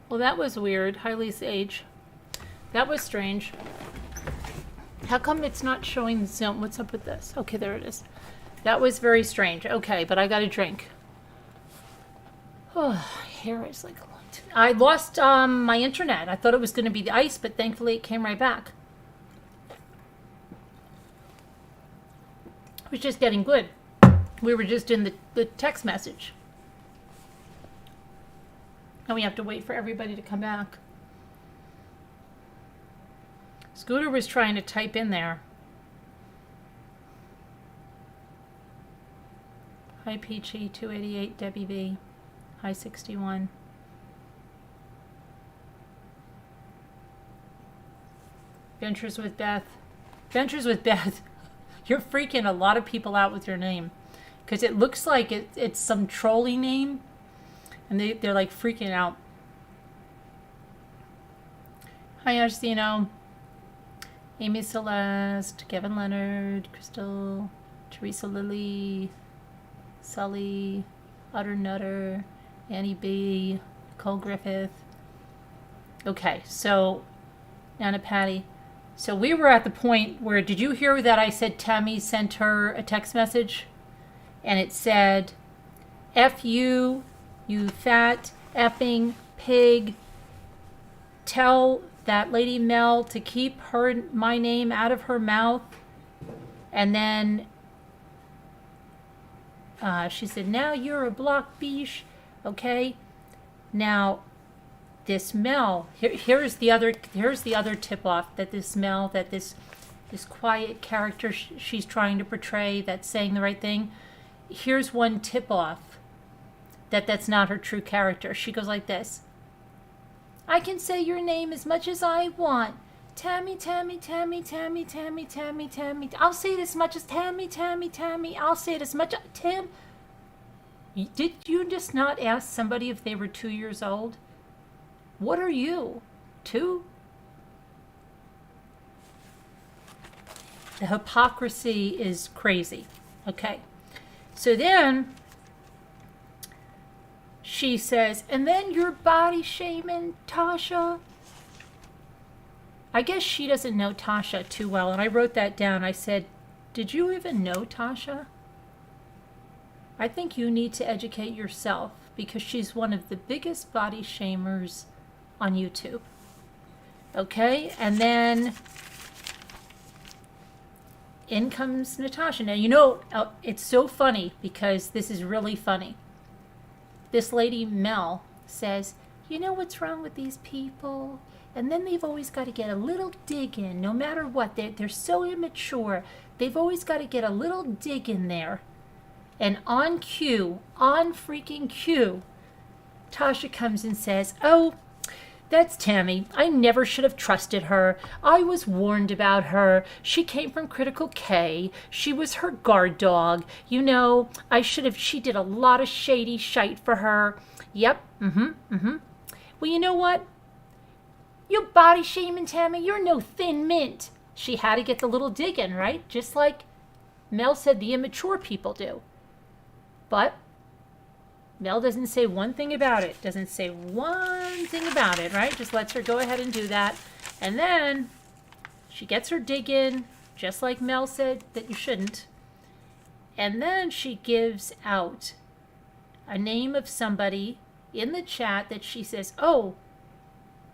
Well, that was weird. Highly sage. That was strange. How come it's not showing the Zoom? What's up with this? Okay, there it is. That was very strange. Okay, but I got a drink. Oh, hair is like a lot. I lost my internet. I thought it was going to be the ice, but thankfully it came right back. It was just getting good. We were just in the text message. And we have to wait for everybody to come back. Scooter was trying to type in there. Hi Peachy, 288, Debbie B. Hi 61. Ventures with Beth. Ventures with Beth. You're freaking a lot of people out with your name. Because it looks like it's some trolley name. And they're like freaking out. Hi Arstino. Amy Celeste, Kevin Leonard, Crystal, Teresa Lilly, Sully, Utter Nutter, Annie B, Nicole Griffith. Okay, so Anna Patty. So we were at the point where, did you hear that I said Tammy sent her a text message? And it said, F you, you fat effing pig, tell that lady Mel to keep my name out of her mouth. And then she said, now you're a block biche. Okay. Now this Mel, here's the other tip off, that this Mel, that this quiet character she's trying to portray, that's saying the right thing. Here's one tip off that's not her true character. She goes like this. I can say your name as much as I want. Tammy, Tammy, Tammy, Tammy, Tammy, Tammy, Tammy. I'll say it as much as Tammy, Tammy, Tammy. I'll say it as much. Tim, did you just not ask somebody if they were 2 years old? What are you? 2? The hypocrisy is crazy. Okay. So then she says, and then you're body shaming Tasha. I guess she doesn't know Tasha too well. And I wrote that down. I said, did you even know Tasha? I think you need to educate yourself, because she's one of the biggest body shamers on YouTube. Okay? And then in comes Natasha. Now, you know, it's so funny because this is really funny. This lady, Mel, says, you know what's wrong with these people? And then they've always got to get a little dig in, no matter what. They're so immature. They've always got to get a little dig in there. And on cue, on freaking cue, Tasha comes and says, oh, that's Tammy. I never should have trusted her. I was warned about her. She came from Critical K. She was her guard dog. You know, she did a lot of shady shite for her. Yep, Well, you know what? You body shaming, Tammy. You're no thin mint. She had to get the little dig in, right? Just like Mel said the immature people do. But Mel doesn't say one thing about it. Doesn't say one thing about it, right? Just lets her go ahead and do that. And then she gets her dig in, just like Mel said that you shouldn't. And then she gives out a name of somebody in the chat that she says, oh,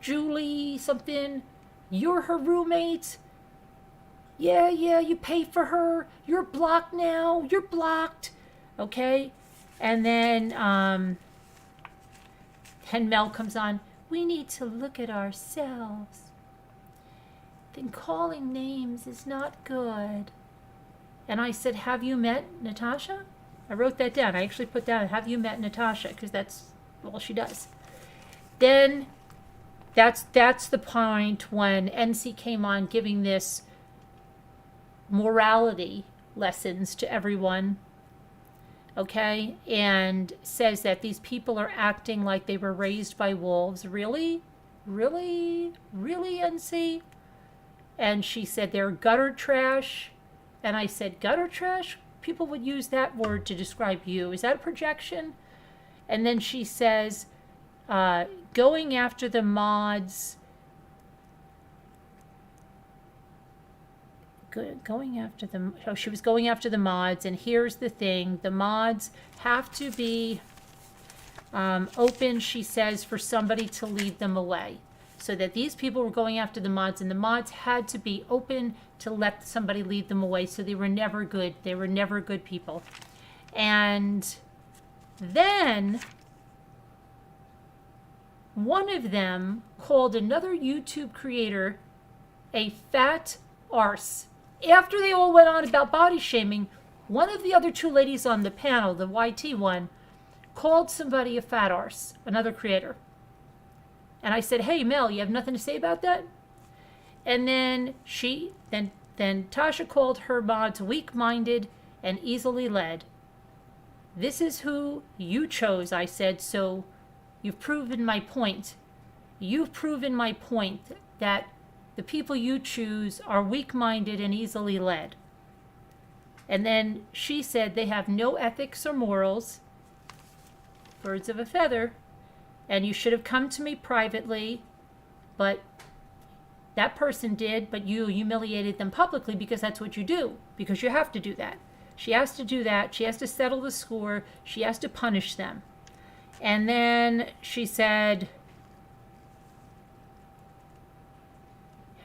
Julie something, you're her roommate. Yeah, you pay for her. You're blocked now. You're blocked. Okay? And then Mel comes on. We need to look at ourselves. Then calling names is not good. And I said, have you met Natasha? I wrote that down. I actually put down, have you met Natasha? Because that's all she does. Then that's the point when NC came on giving this morality lessons to everyone. Okay, and says that these people are acting like they were raised by wolves. Really? Really, NC? And she said they're gutter trash. And I said, gutter trash? People would use that word to describe you. Is that a projection? And then she says, going after the mods. Going after the, oh, she was going after the mods, and here's the thing: the mods have to be open, she says, for somebody to lead them away. So that these people were going after the mods, and the mods had to be open to let somebody lead them away. So they were never good. They were never good people. And then one of them called another YouTube creator a fat arse. After they all went on about body shaming, one of the other two ladies on the panel, the YT one, called somebody a fat arse, another creator. And I said, hey, Mel, you have nothing to say about that? And then then Tasha called her mods weak-minded and easily led. This is who you chose, I said, so you've proven my point. You've proven my point that the people you choose are weak-minded and easily led. And then she said they have no ethics or morals, birds of a feather, and you should have come to me privately, but that person did, but you humiliated them publicly because that's what you do, because you have to do that. She has to do that. She has to settle the score. She has to punish them. And then she said,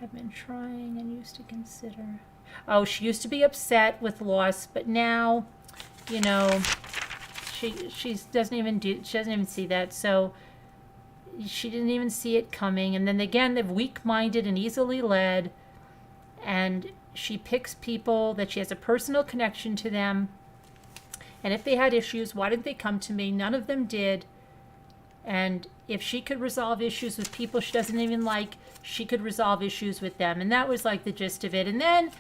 have been trying and used to consider. Oh, she used to be upset with loss, but now, you know, she doesn't even see that. So she didn't even see it coming. And then again, they're weak-minded and easily led. And she picks people that she has a personal connection to them. And if they had issues, why didn't they come to me? None of them did. And if she could resolve issues with people she doesn't even like, she could resolve issues with them. And that was like the gist of it. And then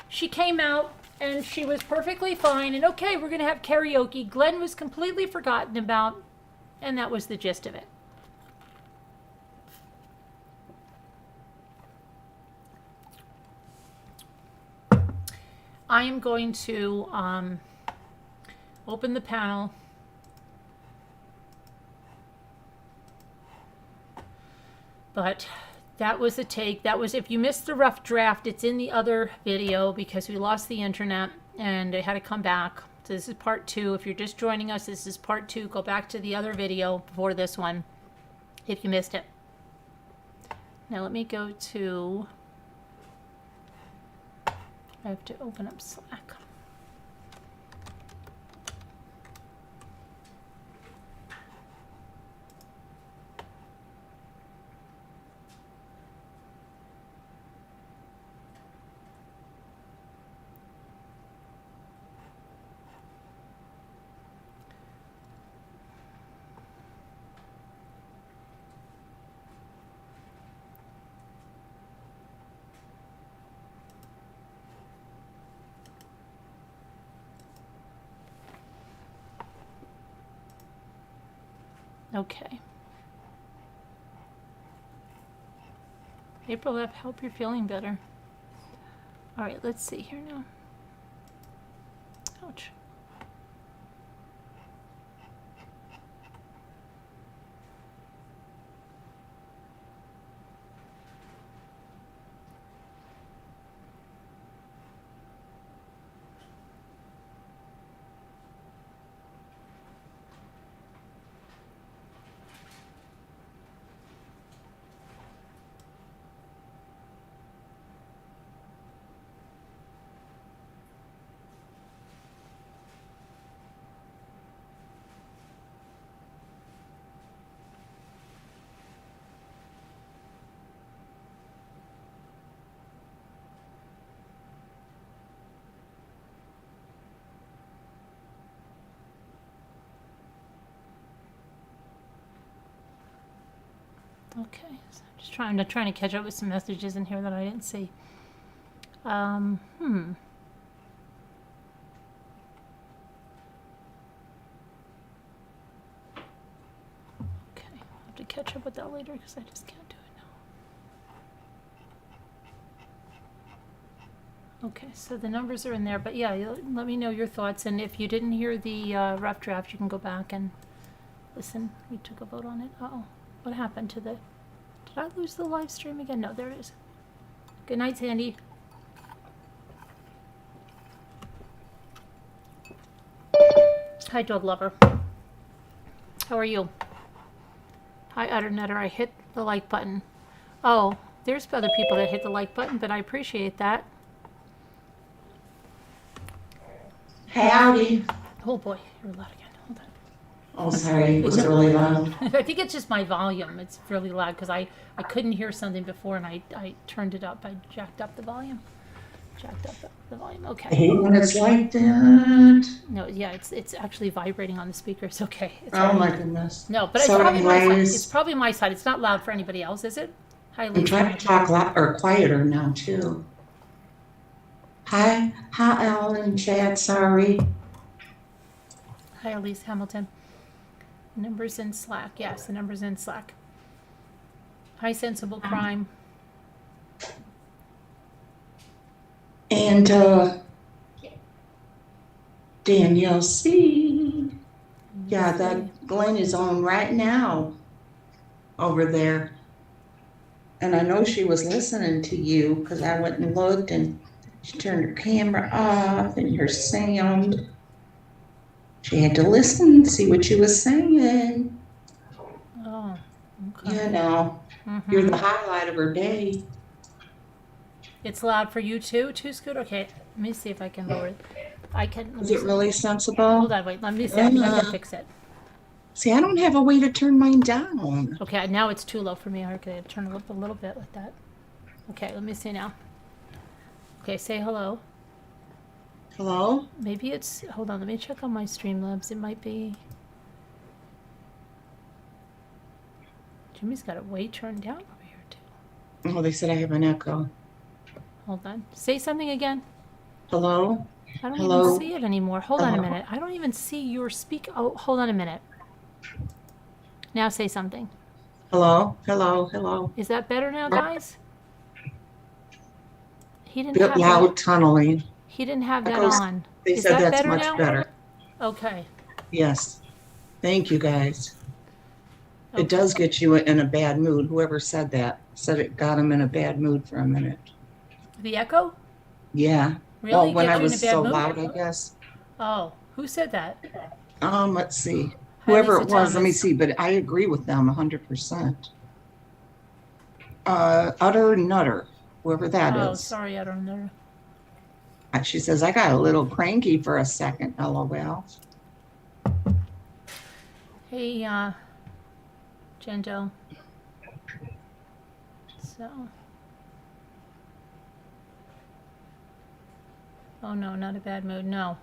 she came out and she was perfectly fine. And okay, we're going to have karaoke. Glenn was completely forgotten about. And that was the gist of it. I am going to open the panel. But that was a take. That was, if you missed the rough draft, it's in the other video because we lost the internet and I had to come back. So this is part 2. If you're just joining us, this is part 2. Go back to the other video before this one if you missed it. Now let me go to, I have to open up Slack. Okay. April F., hope you're feeling better. All right, let's see here now. Ouch. Okay, so I'm just trying to catch up with some messages in here that I didn't see. Okay, I have to catch up with that later because I just can't do it now. Okay, so the numbers are in there, but yeah, let me know your thoughts, and if you didn't hear the rough draft, you can go back and Listen, we took a vote on it. Uh-oh. What happened to the... Did I lose the live stream again? No, there it is. Good night, Sandy. Hi, dog lover. How are you? Hi, Utter Nutter. I hit the like button. Oh, there's other people that hit the like button, but I appreciate that. Howdy. Oh boy, you're loud again. Hold on. Oh, sorry, it was really loud. I think it's just my volume. It's really loud because I couldn't hear something before and I turned it up. I jacked up the volume. Okay. I hate when it's like that. No, yeah, it's actually vibrating on the speakers. Okay. It's Oh my goodness. No, but So it's probably my side. anyways- It's probably my side. It's not loud for anybody else, is it? Hi, I'm Lisa. trying to talk loud or quieter now too. Hi, Alan, Chad, sorry. Hi, Elise Hamilton. Numbers in Slack. Yes, the numbers in Slack. Hi, Sensible Crime. And Danielle C. Yeah, that Glenn is on right now over there. And I know she was listening to you because I went and looked and she turned her camera off and her sound. She had to listen and see what you was saying. Oh, okay. You know, you're the highlight of her day. It's loud for you too, Scoot? Okay, let me see if I can lower it. I can. Is it really sensible? Hold on, wait. Let me see. I can fix it. See, I don't have a way to turn mine down. Okay, now it's too low for me. Okay, turn it up a little bit like that. Okay, let me see now. Okay, say hello. Hello? Maybe it's. Hold on, let me check on my Streamlabs. It might be. Jimmy's got it way turned down over here too. Oh, they said I have an echo. Hold on. Say something again. Hello? I don't Hello? even see it anymore. Hold on a Hello? minute. I don't even see your speak. Oh, hold on a minute. Now say something. Hello? Hello? Hello? Is that better now, guys? He didn't Bit have loud that. tunneling. He didn't have that Echoes. on. They Is said that that's better much now? better. Okay. Yes. Thank you, guys. Okay. It does get you in a bad mood. Whoever said that said it got him in a bad mood for a minute. The echo? Yeah. Really? Well, when Get I you was in a bad so mood? loud, I guess. Oh, who said that? Let's see. Hi, Whoever Lisa it was, let me Thomas. see, but I agree with them 100%. Utter Nutter, whoever that Oh, is. sorry, I don't know. She says, I got a little cranky for a second, LOL. Hey, Jendo. So. Oh, no, not a bad mood. No.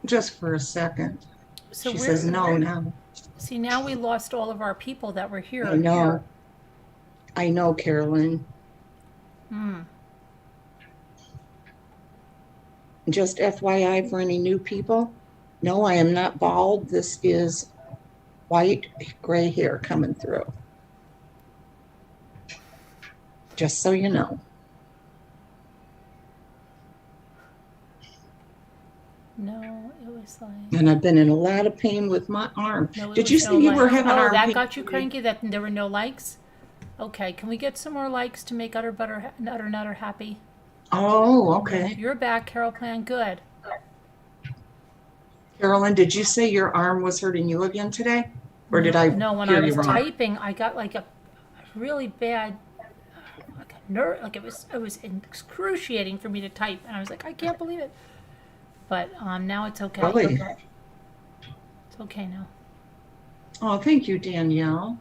Just for a second. So She we're, says, no. see, now we lost all of our people that were here. I know. I know, Carolyn. Just FYI for any new people, no, I am not bald. This is white, gray hair coming through. Just so you know. No, it was like. And I've been in a lot of pain with my arm. No, it Did you was say no you likes. were having Oh, arm that pain? got you cranky that there were no likes? Okay, can we get some more likes to make Utter Nutter happy? Oh, okay. You're back, Carol Plan. Good. Carolyn, did you say your arm was hurting you again today? Or did I No, when hear I was you wrong? typing, I got like a really bad, like a nerve, like it was excruciating for me to type, and I was like, I can't believe it. But now it's okay. Really? It's okay now. Oh, thank you, Danielle.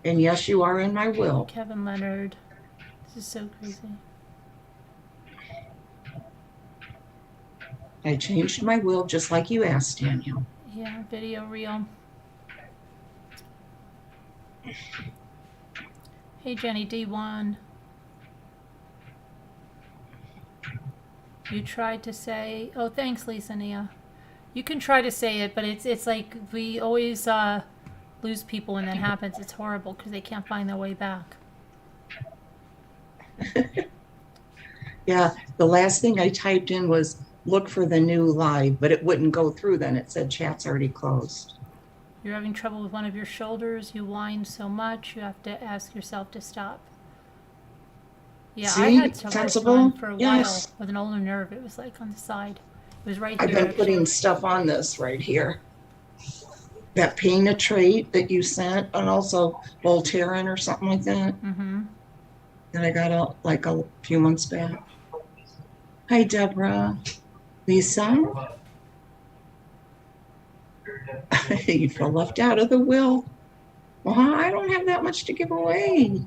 And yes, you are in my will. Kevin Leonard. This is so crazy. I changed my will just like you asked, Danielle. Yeah, video reel. Hey, Jenny D1. You tried to say, oh, thanks, Lisa Nia. You can try to say it, but it's like we always lose people when that happens. It's horrible because they can't find their way back. Yeah, the last thing I typed in was look for the new live, but it wouldn't go through then. It said chat's already closed. You're having trouble with one of your shoulders. You whine so much, you have to ask yourself to stop. Yeah, I See, had trouble with sensible? mine for a while Yes. with an ulnar nerve. It was like on the side. It was right I've here, been actually. putting stuff on this right here. That penetrate that you sent, and also Voltaren or something like that, Mm-hmm. that I got like a few months back. Hi, Deborah. Lisa? You feel left out of the will. Well, I don't have that much to give away.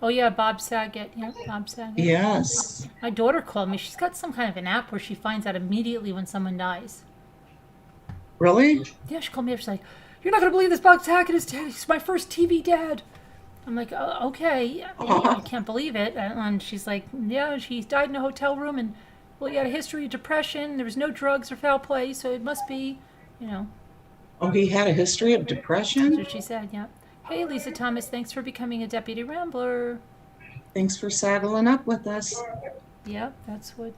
Oh yeah, Bob Saget. Yeah, Bob Saget. Yes. My daughter called me. She's got some kind of an app where she finds out immediately when someone dies. Really? Yeah, she called me up. She's like, "You're not gonna believe this Bob Saget is dead. He's my first TV dad." I'm like, okay, I can't believe it. And she's like, yeah, she died in a hotel room, and well, he had a history of depression. There was no drugs or foul play, so it must be, you know. Oh, he had a history of That's depression? what she said. Yeah. Hey, Lisa Thomas, thanks for becoming a deputy rambler. Thanks for saddling up with us. Yep, that's what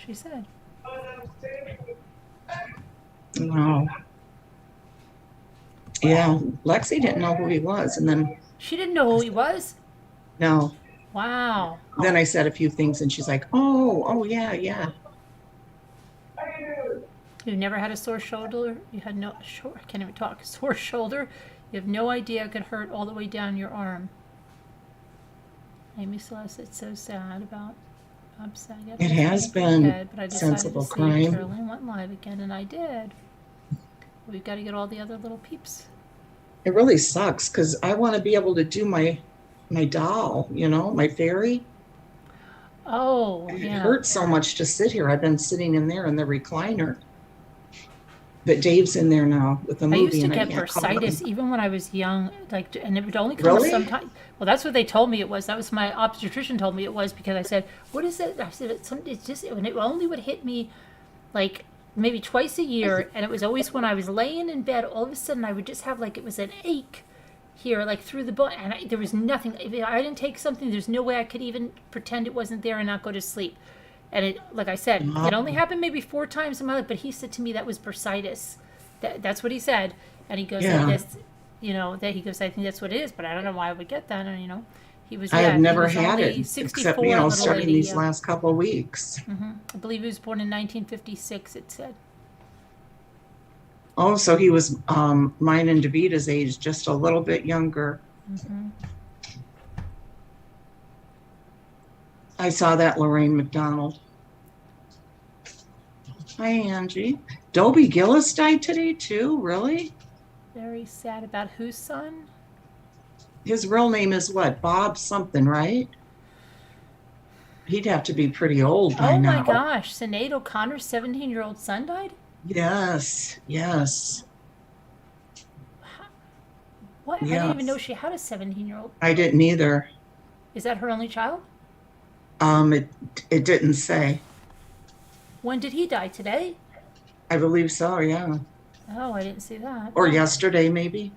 she said. Wow. Yeah, Lexi didn't know who he was. And then, She didn't know who he was. no. Wow. Then I said a few things and she's like, oh, yeah, yeah. You've never had a sore shoulder. You had no. I can't even talk. Sore shoulder. You have no idea it could hurt all the way down your arm. Amy Celeste, it's so sad about Bob Saget. It has been dead, but I decided sensible to see crime. Caroline went live again, and I did. We've got to get all the other little peeps. It really sucks because I want to be able to do my doll, my fairy. Oh, It yeah. hurts so much to sit here. I've been sitting in there in the recliner. But Dave's in there now with the I movie. used to and get I can't call him. bursitis even when I was young, and it would only come Really? sometimes. Well, that's what they told me it was. That was my obstetrician told me it was because I said, "What is it?" I said, "It's just," and it only would hit me like maybe twice a year, and it was always when I was laying in bed. All of a sudden, I would just have like it was an ache here, like through the bone, and there was nothing. If I didn't take something, there's no way I could even pretend it wasn't there and not go to sleep. And it, like I said, it only happened maybe 4 times in my life. But he said to me that was bursitis. That's what he said, and he goes, Yeah. "This, that he goes, I think that's what it is, but I don't know why I would get that." And he was. I Yeah, have never he was had only it 64, except, little starting lady, these yeah. last couple of weeks. I believe he was born in 1956. It said. Oh, so he was mine and Davita's age, just a little bit younger. I saw that, Lorraine McDonald. Hi, Angie. Dobie Gillis died today, too? Really? Very sad about whose son? His real name is what? Bob something, right? He'd have to be pretty old by Oh now. my gosh! Sinead O'Connor's 17-year-old son died. Yes, yes. What? I didn't even know she had a 17-year-old. I didn't either. Is that her only child? It didn't say. When did he die? Today? I believe so, yeah. Oh, I didn't see that. Or yesterday, maybe.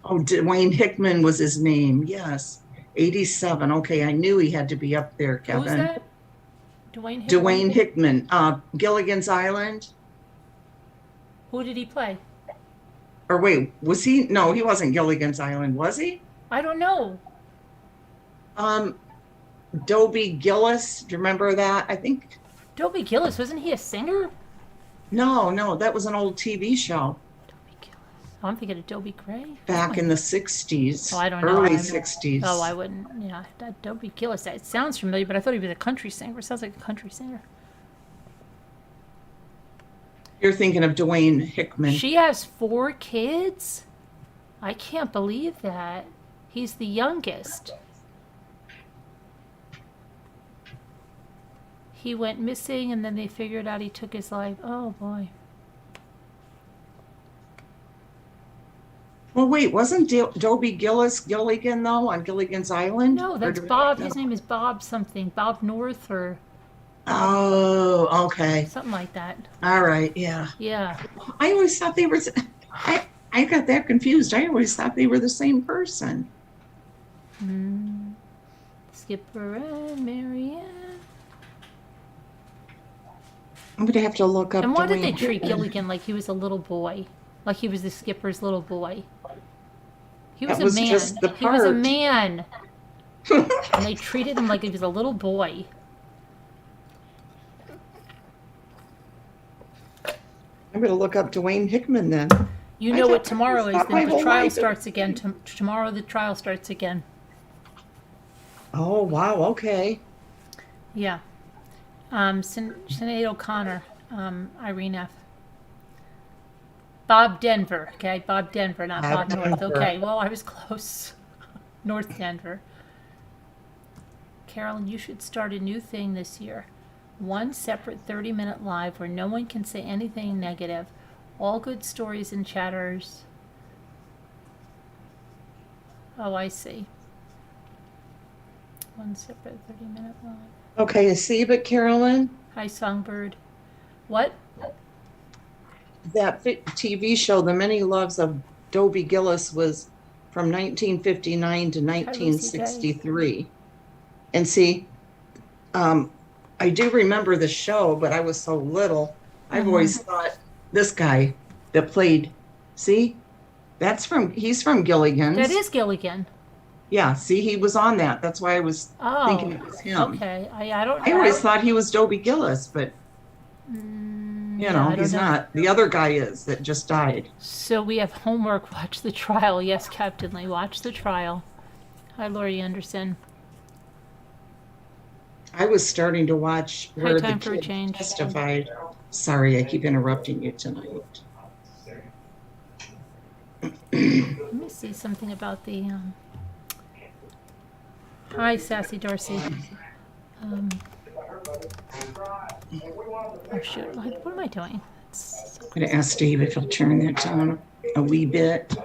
Oh, Dwayne Hickman was his name. Yes. 87. Okay, I knew he had to be up there, Kevin. Who's that? Dwayne Hickman? Dwayne Hickman. Gilligan's Island. Who did he play? Or wait, was he? No, he wasn't Gilligan's Island, was he? I don't know. Dobie Gillis. Do you remember that? I think. Dobie Gillis, wasn't he a singer? No, that was an old TV show Dobie Gillis. Oh, I'm thinking of Dobie Gray. back in the 60s. Oh, I don't know. Early I'm- 60s. Oh, I wouldn't. Yeah, Dobie Gillis. It sounds familiar, but I thought he was a country singer. It sounds like a country singer. You're thinking of Dwayne Hickman. She has 4 kids? I can't believe that. He's the youngest. He went missing and then they figured out he took his life. Oh boy. Well, wait, wasn't Dobie Gillis Gilligan, though, on Gilligan's Island? No, that's Or do- Bob. no. His name is Bob something. Bob North or Oh, okay. something like that. All right, yeah. Yeah. I always thought they were, I got that confused. I always thought they were the same person. Skipper and Marianne. I'm going to have to look up And why did they Dwayne treat Hickman. Gilligan like he was a little boy? Like he was the skipper's little boy? He was That a was man. just the He was a part. man. And they treated him like he was a little boy. I'm going to look up Dwayne Hickman then. You know what I tomorrow is. thought my The whole trial life it starts was again. him. Tomorrow the trial starts again. Oh, wow. Okay. Yeah. Sinead O'Connor, Irene F. Bob Denver. Okay, Bob Denver, not Bob North. Denver. Okay, well, I was close. North Denver. Carolyn, you should start a new thing this year. One separate 30-minute live where no one can say anything negative. All good stories and chatters. Oh, I see. One separate 30-minute live. Okay, see, but Carolyn, Hi, Songbird. What? that TV show, The Many Loves of Dobie Gillis, was from 1959 to Hi, Lucy J. 1963. And see, I do remember the show, but I was so little. I've always thought this guy that played, see, he's from Gilligan's. That is Gilligan. Yeah, see, he was on that. That's why I was thinking it was him. Okay. I don't I know. always thought he was Dobie Gillis, but he's not. The other guy is that just died. So we have homework. Watch the trial. Yes, Captain Lee. Watch the trial. Hi, Lori Anderson. I was starting to watch where the Time for a kid change. testified. Sorry, I keep interrupting you tonight. Let me see something about the. Hi, Sassy Darcy. Oh shoot! What am I doing? I'm going to ask Dave if he'll turn that down a wee bit.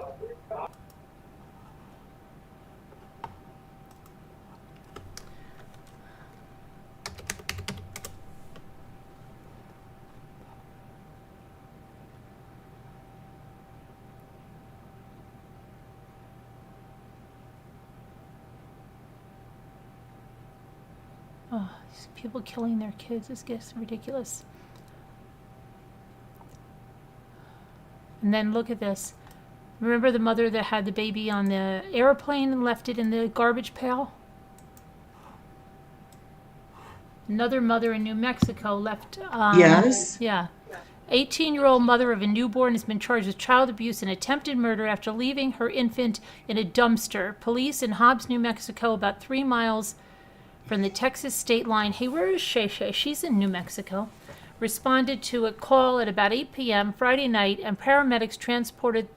Oh, these people killing their kids is getting ridiculous. And then look at this. Remember the mother that had the baby on the airplane and left it in the garbage pail? Another mother in New Mexico left. Yes. Yeah. 18-year-old mother of a newborn has been charged with child abuse and attempted murder after leaving her infant in a dumpster. Police in Hobbs, New Mexico, about 3 miles from the Texas state line. Hey, where is Shay Shay? She's in New Mexico. Responded to a call at about 8 p.m. Friday night, and paramedics transported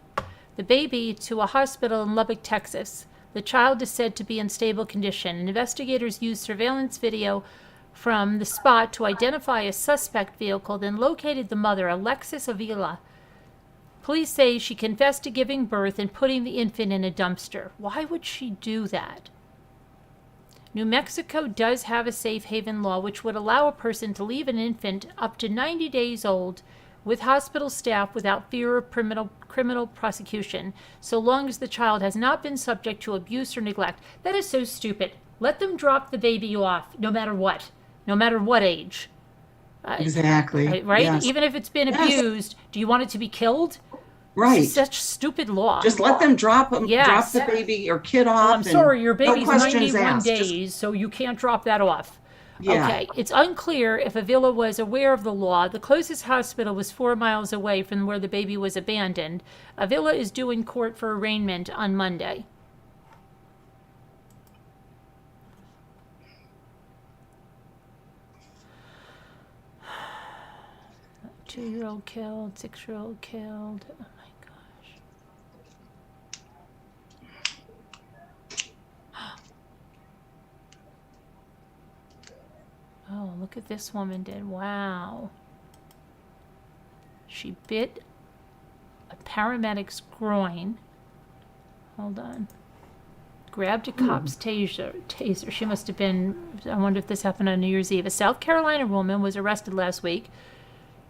the baby to a hospital in Lubbock, Texas. The child is said to be in stable condition. Investigators used surveillance video from the spot to identify a suspect vehicle, then located the mother, Alexis Avila. Police say she confessed to giving birth and putting the infant in a dumpster. Why would she do that? New Mexico does have a safe haven law which would allow a person to leave an infant up to 90 days old with hospital staff without fear of criminal prosecution, so long as the child has not been subject to abuse or neglect. That is so stupid. Let them drop the baby off, no matter what age. Exactly. Right? Yes. Even if it's been abused, do you want it to be killed? Right. This is such stupid law. Just let them drop Yes. the baby or kid off. I'm sorry, your baby's no questions 91 asked. days, so you can't drop that off. Yeah. Okay, it's unclear if Avila was aware of the law. The closest hospital was 4 miles away from where the baby was abandoned. Avila is due in court for arraignment on Monday. Two-year-old killed, 6-year-old killed. Oh my gosh. Oh, look at this woman did. Wow. She bit a paramedic's groin. Hold on. Grabbed a cop's taser. She must have been, I wonder if this happened on New Year's Eve. A South Carolina woman was arrested last week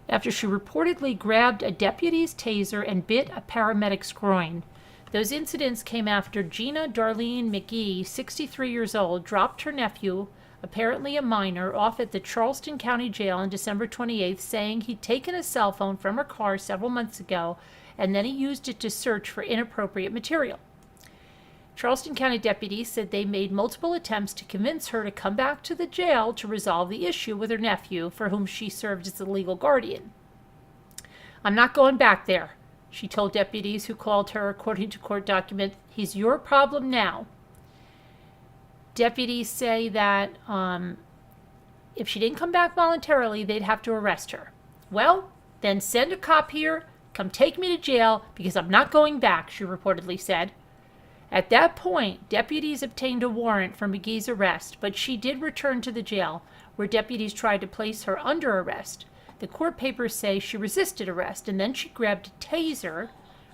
after she reportedly grabbed a deputy's taser and bit a paramedic's groin. Those incidents came after Gina Darlene McGee, 63 years old, dropped her nephew, apparently a minor, off at the Charleston County Jail on December 28th, saying he'd taken a cell phone from her car several months ago, and then he used it to search for inappropriate material. Charleston County deputies said they made multiple attempts to convince her to come back to the jail to resolve the issue with her nephew, for whom she served as the legal guardian. "I'm not going back there," she told deputies who called her, according to court documents. "He's your problem now." Deputies say that if she didn't come back voluntarily, they'd have to arrest her. "Well, then send a cop here, come take me to jail, because I'm not going back," she reportedly said. At that point, deputies obtained a warrant for McGee's arrest, but she did return to the jail, where deputies tried to place her under arrest. The court papers say she resisted arrest, and then she grabbed a taser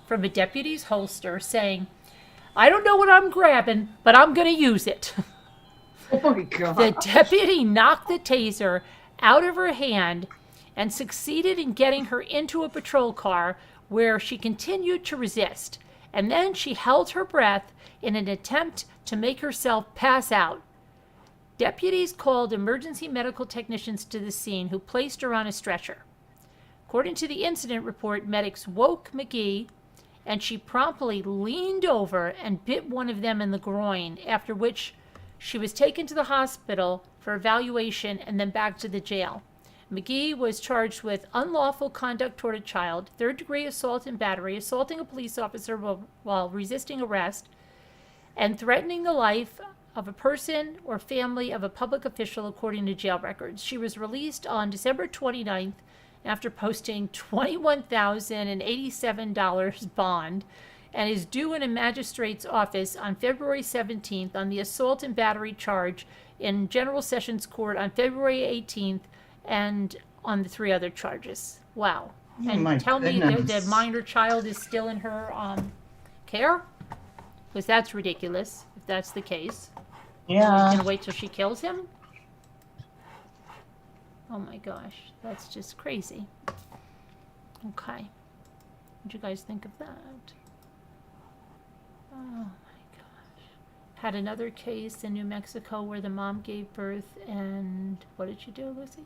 from a deputy's holster, saying, "I don't know what I'm grabbing, but I'm going to use it." Oh my God. The deputy knocked the taser out of her hand and succeeded in getting her into a patrol car, where she continued to resist. And then she held her breath in an attempt to make herself pass out. Deputies called emergency medical technicians to the scene, who placed her on a stretcher. According to the incident report, medics woke McGee, and she promptly leaned over and bit one of them in the groin, after which she was taken to the hospital for evaluation and then back to the jail. McGee was charged with unlawful conduct toward a child, third-degree assault and battery, assaulting a police officer while resisting arrest, and threatening the life of a person or family of a public official, according to jail records. She was released on December 29th after posting $21,087 bond, and is due in a magistrate's office on February 17th on the assault and battery charge in General Sessions Court on February 18th, and on the 3 other charges. Wow. Oh, And my tell me goodness. that the minor child is still in her care? Because that's ridiculous, if that's the case. He's Yeah. going to wait till she kills him? Oh my gosh, that's just crazy. Okay. What'd you guys think of that? Oh my gosh. Had another case in New Mexico where the mom gave birth, and what did you do, Lucy?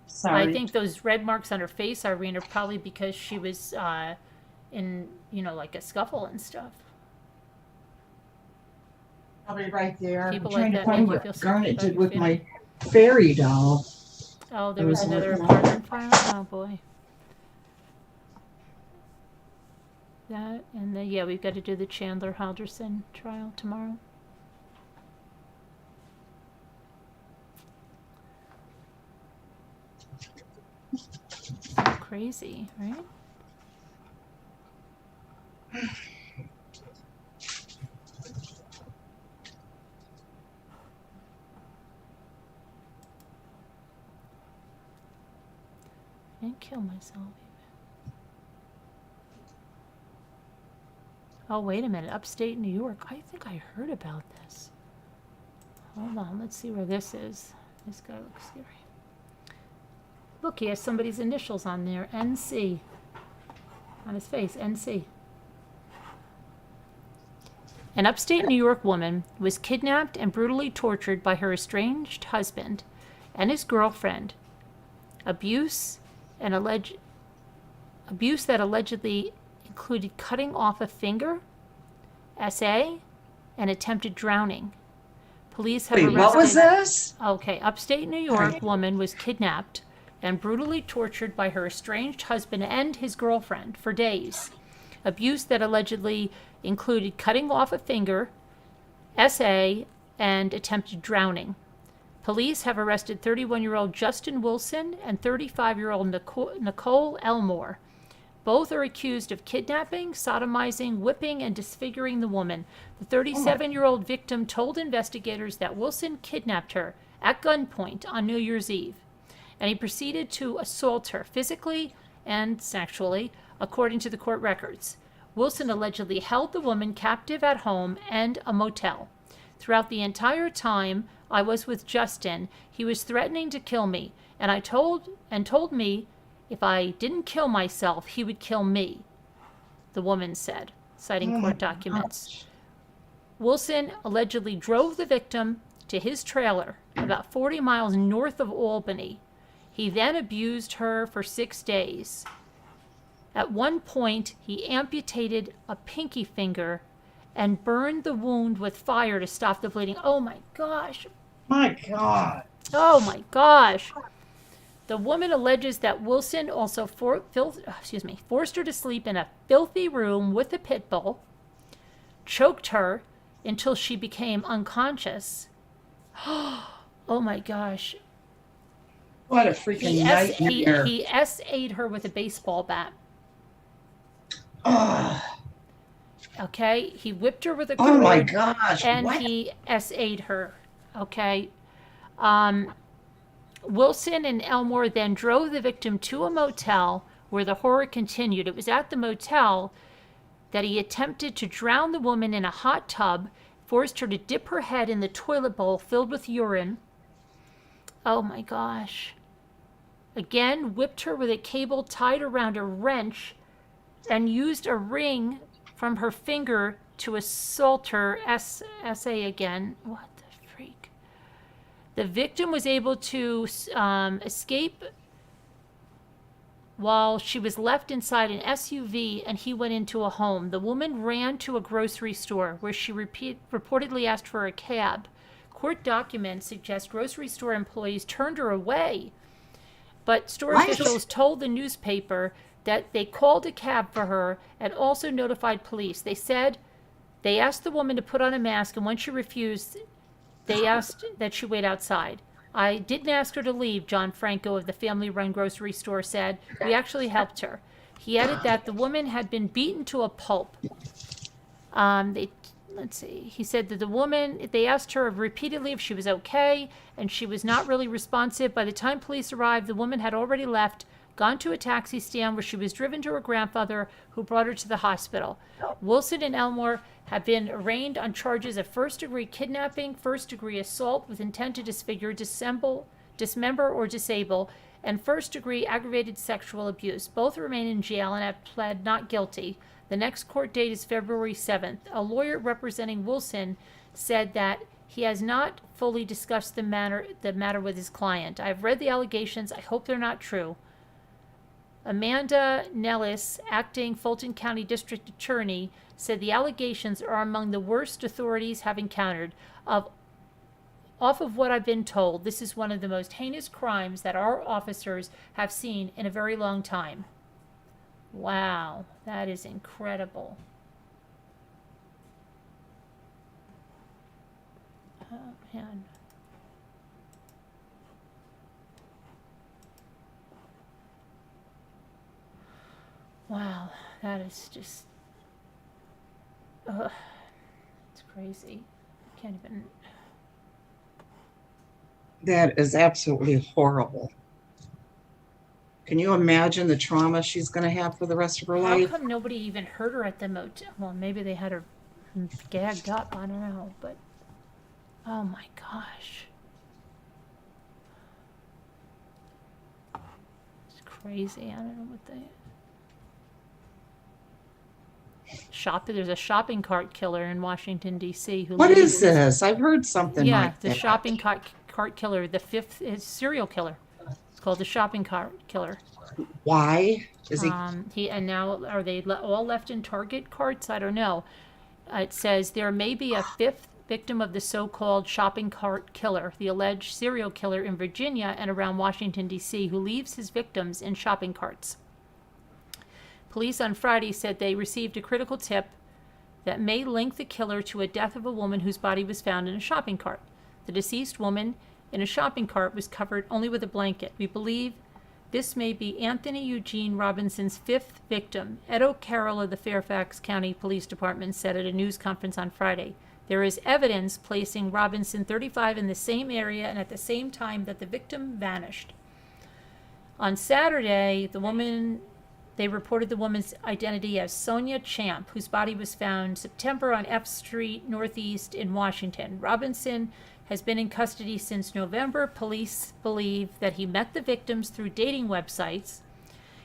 Sorry. I think those red marks on her face, Irene, are probably because she was in, like a scuffle and stuff. Probably right there. People I'm trying like to that find make you what feel sorry Garnet about did your with my family. fairy doll. Oh, there I was was another looking apartment fire? Oh, boy. That, and then, yeah, we've got to do the Chandler Halderson trial tomorrow. So crazy, right? I didn't kill myself even. Oh, wait a minute. Upstate New York. I think I heard about this. Hold on. Let's see where this is. This guy looks scary. Look, he has somebody's initials on there. NC. On his face. NC. An upstate New York woman was kidnapped and brutally tortured by her estranged husband and his girlfriend. Abuse that allegedly included cutting off a finger, SA, and attempted drowning. Police have Wait, arrested. what was this? Okay, upstate New York woman was kidnapped and brutally tortured by her estranged husband and his girlfriend for days. Abuse that allegedly included cutting off a finger, SA, and attempted drowning. Police have arrested 31-year-old Justin Wilson and 35-year-old Nicole Elmore. Both are accused of kidnapping, sodomizing, whipping, and disfiguring the woman. The 37-year-old victim told investigators that Wilson kidnapped her at gunpoint on New Year's Eve, and he proceeded to assault her physically and sexually, according to the court records. Wilson allegedly held the woman captive at home and a motel. Throughout the entire time I was with Justin, he was threatening to kill me, and told me if I didn't kill myself, he would kill me, the woman said. citing court documents. Wilson allegedly drove the victim to his trailer about 40 miles north of Albany. He then abused her for 6 days. At one point, he amputated a pinky finger and burned the wound with fire to stop the bleeding. Oh my gosh. My God. Oh my gosh. The woman alleges that Wilson also forced her to sleep in a filthy room with a pit bull, choked her until she became unconscious. Oh my gosh. What a freaking He nightmare. SA'd her with a baseball bat. Ugh. Okay? He whipped her with a Oh my cord gosh. and What? he SA'd her. Okay? Wilson and Elmore then drove the victim to a motel where the horror continued. It was at the motel that he attempted to drown the woman in a hot tub, forced her to dip her head in the toilet bowl filled with urine. Oh my gosh. Again, whipped her with a cable tied around a wrench and used a ring from her finger to assault her. SA again. What the freak? The victim was able to escape while she was left inside an SUV and he went into a home. The woman ran to a grocery store where she reportedly asked for a cab. Court documents suggest grocery store employees turned her away, but store officials told the newspaper that they called a cab for her and also notified police. They said they asked the woman to put on a mask, and when she refused, they asked that she wait outside. I didn't ask her to leave, John Franco of the family-run grocery store said. We actually helped her. He added that the woman had been beaten to a pulp. He said that the woman, they asked her repeatedly if she was okay, and she was not really responsive. By the time police arrived, the woman had already left, gone to a taxi stand where she was driven to her grandfather, who brought her to the hospital. Wilson and Elmore have been arraigned on charges of first-degree kidnapping, first-degree assault with intent to disfigure, dismember, or disable, and first-degree aggravated sexual abuse. Both remain in jail and have pled not guilty. The next court date is February 7th. A lawyer representing Wilson said that he has not fully discussed the matter with his client. I've read the allegations. I hope they're not true. Amanda Nellis, acting Fulton County District Attorney, said the allegations are among the worst authorities have encountered. Off of what I've been told, this is one of the most heinous crimes that our officers have seen in a very long time. Wow, that is incredible. Oh, man. Wow, that is just... Ugh, it's crazy. I can't even... That is absolutely horrible. Can you imagine the trauma she's going to have for the rest of her How life? come nobody even heard her at the motel? Well, maybe they had her gagged up. I don't know, but oh my gosh, it's crazy. I don't know what they There's a shopping cart killer in Washington D.C. who What lives- is this? I've heard something like the that. shopping cart killer. The fifth is serial killer. It's called the shopping cart killer. Why? Is he? And now are they all left in Target carts? I don't know. It says there may be a fifth victim of the so-called shopping cart killer, the alleged serial killer in Virginia and around Washington, D.C., who leaves his victims in shopping carts. Police on Friday said they received a critical tip that may link the killer to a death of a woman whose body was found in a shopping cart. The deceased woman in a shopping cart was covered only with a blanket. We believe this may be Anthony Eugene Robinson's fifth victim. Ed O'Carroll of the Fairfax County Police Department said at a news conference on Friday. There is evidence placing Robinson, 35, in the same area and at the same time that the victim vanished. On Saturday, they reported the woman's identity as Sonia Champ, whose body was found September on F Street Northeast in Washington. Robinson has been in custody since November. Police believe that he met the victims through dating websites.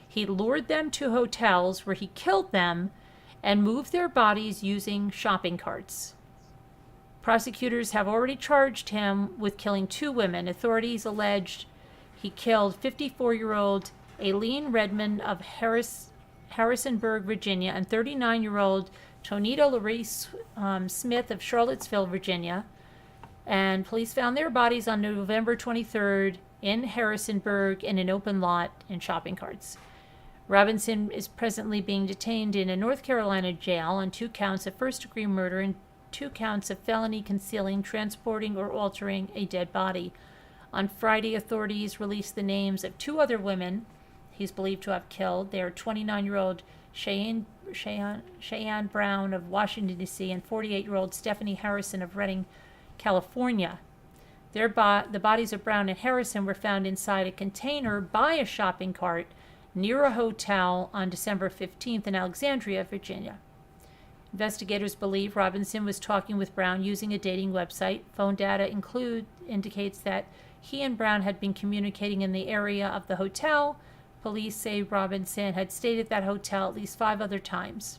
He lured them to hotels where he killed them and moved their bodies using shopping carts. Prosecutors have already charged him with killing 2 women. Authorities alleged he killed 54-year-old Aileen Redmond of Harrisonburg, Virginia, and 39-year-old Tonita Larice Smith of Charlottesville, Virginia. And police found their bodies on November 23rd in Harrisonburg in an open lot in shopping carts. Robinson is presently being detained in a North Carolina jail on 2 counts of first-degree murder and 2 counts of felony concealing, transporting, or altering a dead body. On Friday, authorities released the names of 2 other women he's believed to have killed. They are 29-year-old Cheyenne Brown of Washington, D.C., and 48-year-old Stephanie Harrison of Redding, California. The bodies of Brown and Harrison were found inside a container by a shopping cart near a hotel on December 15th in Alexandria, Virginia. Investigators believe Robinson was talking with Brown using a dating website. Phone data indicates that he and Brown had been communicating in the area of the hotel. Police say Robinson had stayed at that hotel at least 5 other times.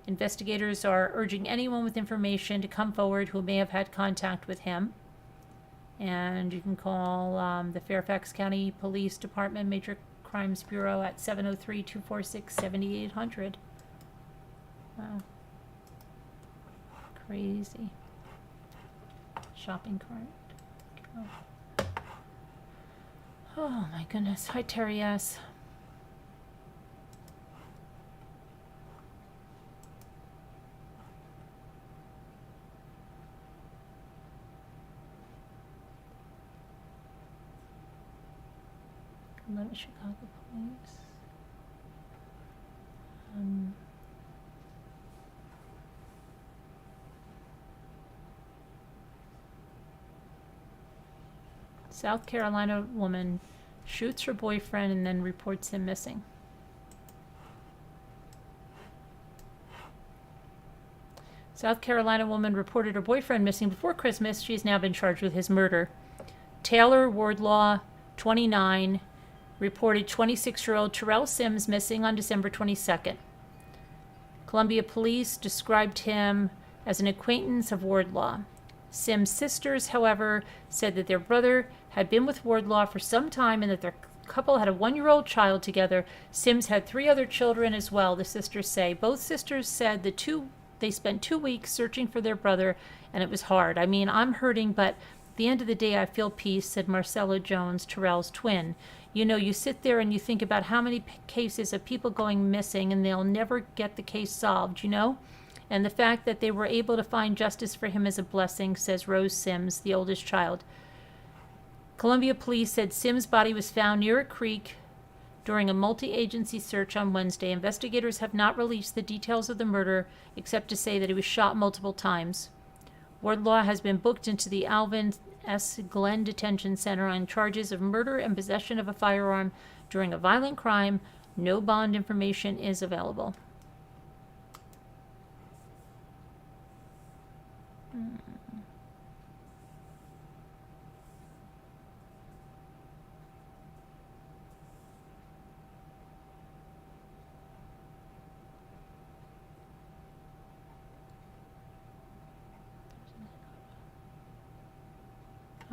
Investigators are urging anyone with information to come forward who may have had contact with him. And you can call the Fairfax County Police Department Major Crimes Bureau at 703-246-7800. Wow. Crazy. Shopping cart. Oh my goodness. Hi, Terry S. Atlanta, Chicago Police. South Carolina woman shoots her boyfriend and then reports him missing. South Carolina woman reported her boyfriend missing before Christmas. She has now been charged with his murder. Taylor Wardlaw, 29, reported 26-year-old Terrell Sims missing on December 22nd. Columbia police described him as an acquaintance of Wardlaw. Sims' sisters, however, said that their brother had been with Wardlaw for some time and that their couple had a 1-year-old child together. Sims had 3 other children as well, the sisters say. Both sisters said they spent 2 weeks searching for their brother, and it was hard. I mean, I'm hurting, but at the end of the day, I feel peace, said Marcella Jones, Terrell's twin. You know, you sit there and you think about how many cases of people going missing and they'll never get the case solved, you know? And the fact that they were able to find justice for him is a blessing, says Rose Sims, the oldest child. Columbia police said Sims' body was found near a creek during a multi-agency search on Wednesday. Investigators have not released the details of the murder, except to say that he was shot multiple times. Wardlaw has been booked into the Alvin S. Glenn Detention Center on charges of murder and possession of a firearm during a violent crime. No bond information is available.